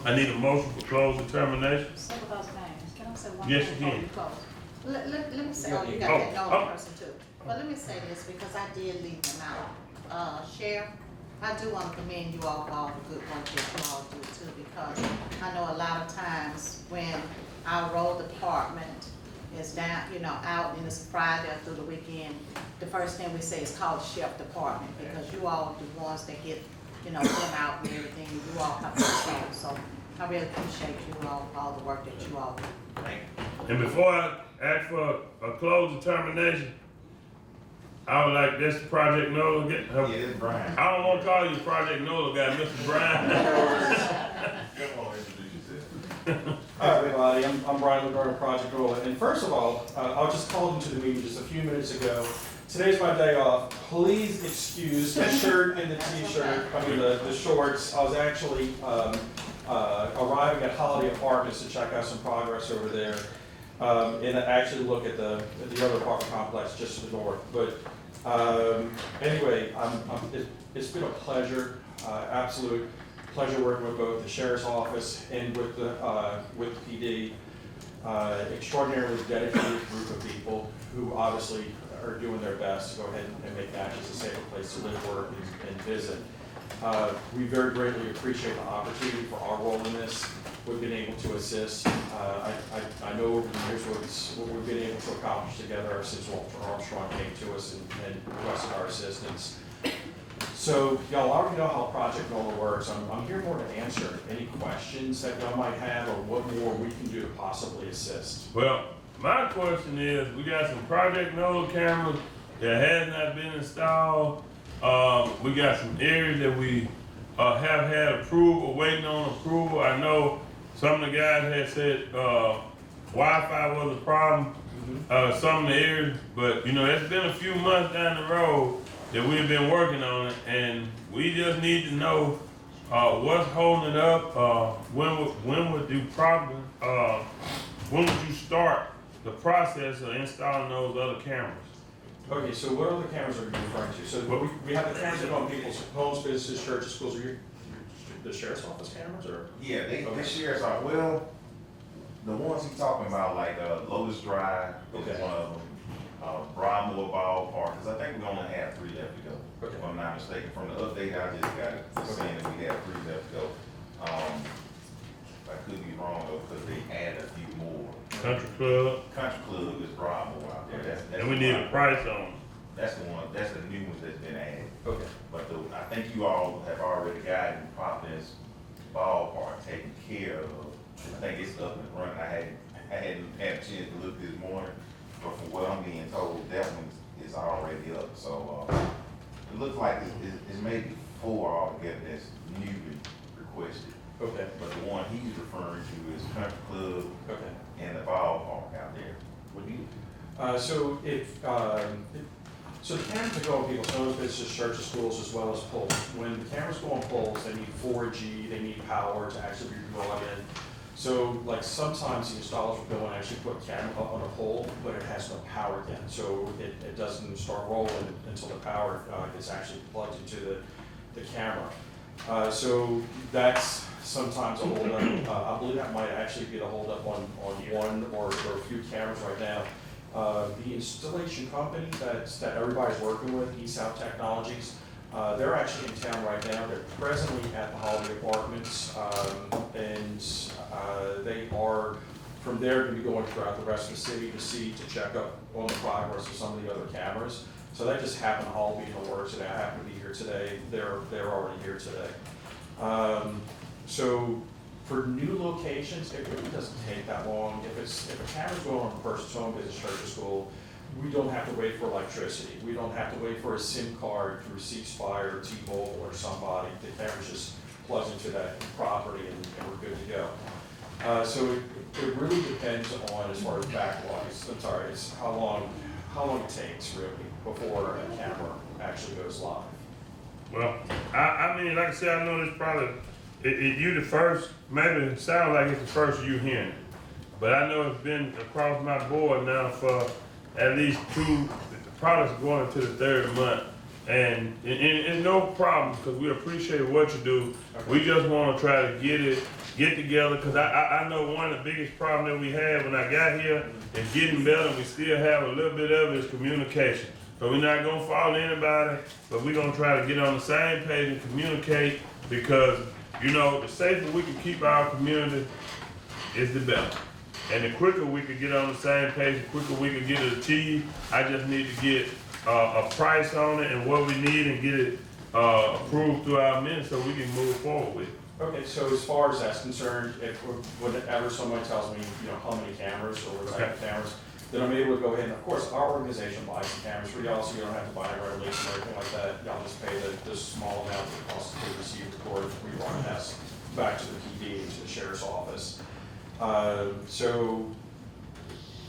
I need a motion for closed determination. Supervisor Banks, can I say one Yes, thing you before can. you close? Let me say, oh, you got Oh, that oh. knowing person too. But let me say this, because I did leave them out. Sheriff, I do want to commend you all for all the good work that you all do too, because I know a lot of times when our road department is down, you know, out and it's Friday or through the weekend, the first thing we say is call the sheriff department, because you all are the ones that get, you know, them out and everything, you all have to control. So I really appreciate you all the work that you all do. And before I ask for a closed determination, I would like this Project NOLA get. Yeah, it's Brian. I don't want to call you Project NOLA guy, Mr. Brian. Come on, introduce yourself. Hi, everybody. I'm Brian LaGarde, Project NOLA. And first of all, I was just called into the meeting just a few minutes ago. Today's my day off. Please excuse the shirt and the t-shirt, I mean the shorts. I was actually arriving at Holiday Apartments to check out some progress over there. And actually look at the other apartment complex just to the north. But anyway, it's been a pleasure, absolute pleasure working with both the sheriff's office and with the PD. Extraordinarily dedicated group of people who obviously are doing their best to go ahead and make Natchez a safer place to live, work, and visit. We very greatly appreciate the opportunity for our role in this. We've been able to assist. I know over the years what we've been able to accomplish together since Walter Armstrong came to us and requested our assistance. So y'all already know how Project NOLA works. I'm here more to answer any questions that y'all might have or what more we can do to possibly assist. Well, my question is, we got some Project NOLA cameras that has not been installed. We got some areas that we have had approval, waiting on approval. I know some of the guys had said Wi-Fi was a problem, some of the areas, but you know, it's been a few months down the road that we've been working on it, and we just need to know what's holding it up. When would you probably when would you start the process of installing those other cameras? Okay, so what other cameras are you referring to? So we have the cameras that go on people's homes, businesses, churches, schools. Are you the sheriff's office cameras, or? Yeah, they sheriff's are, well, the ones he's talking about, like, Lotus Drive is one of them. Broadmoor Ballpark, because I think we only have 3 left to go. If I'm not mistaken, from the update I just got it, saying that we have 3 left to go. I could be wrong though, because they added a few more. Country Club. Country Club is Broadmoor out there. That's And we need a price on them. That's the one, that's the new ones that's been added. Okay. But I think you all have already gotten Providence Ballpark taken care of. I think it's up and running. I hadn't had a chance to look this morning, but from what I'm being told, that one is already up. So it looks like it's maybe 4 altogether that's newly requested. Okay. But the one he's referring to is Country Club and the ballpark out there. What do you? So the cameras that go on people's homes, businesses, churches, schools, as well as poles. When the cameras go on poles, they need 4G, they need power to actually be plugged in. So like sometimes the installers will go and actually put a camera up on a pole, but it has no power yet. So it doesn't start rolling until the power is actually plugged into the camera. So that's sometimes a holdup. I believe that might actually be the holdup on one or a few cameras right now. The installation company that everybody's working with, East South Technologies, they're actually in town right now. They're presently at the Holiday Apartments, and they are from there going to be going throughout the rest of the city to check up on the progress of some of the other cameras. So that just happened to all be in the works, and I happen to be here today. They're already here today. So for new locations, it really doesn't take that long. If a camera's going on a person's home, business, church, or school, we don't have to wait for electricity. We don't have to wait for a SIM card through C-Spire or T-Mobile or somebody. The camera's just plugs into that property and we're good to go. So it really depends on, as far as backlogs, it's how long it takes really before a camera actually goes live. Well, I mean, like I said, I know this probably, you the first, maybe it sounds like it's the first you hearing it. But I know it's been across my board now for at least 2 products going into the 3rd month. And no problem, because we appreciate what you do. We just want to try to get together, because I know one of the biggest problems that we had when I got here is getting better. We still have a little bit of it is communication. So we're not going to follow anybody, but we're going to try to get on the same page and communicate, because, you know, the safer we can keep our community is the better. And the quicker we can get on the same page, the quicker we can get it achieved. I just need to get a price on it and what we need and get it approved through our minutes so we can move forward with it. Okay, so as far as that's concerned, whenever someone tells me, you know, how many cameras or what type of cameras, then I'm able to go ahead and, of course, our organization buys the cameras for y'all, so you don't have to buy a rental lease or anything like that. Y'all just pay the small amount that it costs to receive, record, rebroadcast back to the PD, to the sheriff's office. So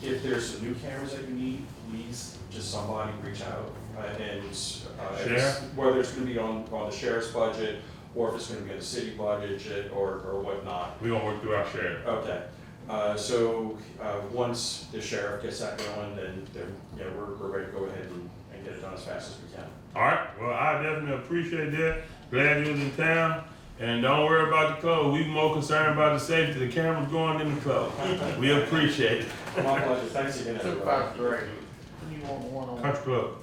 if there's some new cameras that you need, please just somebody reach out whether it's going to be on the sheriff's budget or if it's going to be on the city budget or whatnot. We're going to work through our sheriff. Okay. So once the sheriff gets that going, then yeah, we're ready to go ahead and get it done as fast as we can. All right. Well, I definitely appreciate that. Glad you was in town. And don't worry about the clothes. We're more concerned about the safety. The cameras going in the clothes. We appreciate it. My pleasure. Thanks again, everybody. Supervisor, you want one on? Country Club.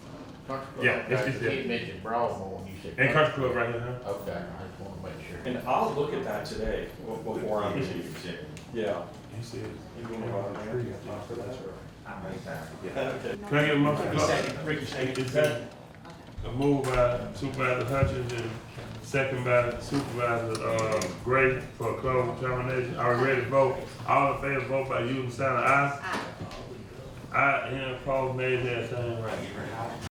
Country Club? Yeah, it's You did mention Broadmoor, and you said. And Country Club right here, huh? Okay, I just want to make sure. And I'll look at that today before I'm leaving. Yeah. He said, You want to go out there? How many times? Okay. can I get a motion? Ricky second. Is that? A move by Supervisor Hutchins and second by Supervisor, Gray for closed determination. Are we ready to vote? All in favor, vote by using sign of aye. Aye, any opposed, nays, that same right.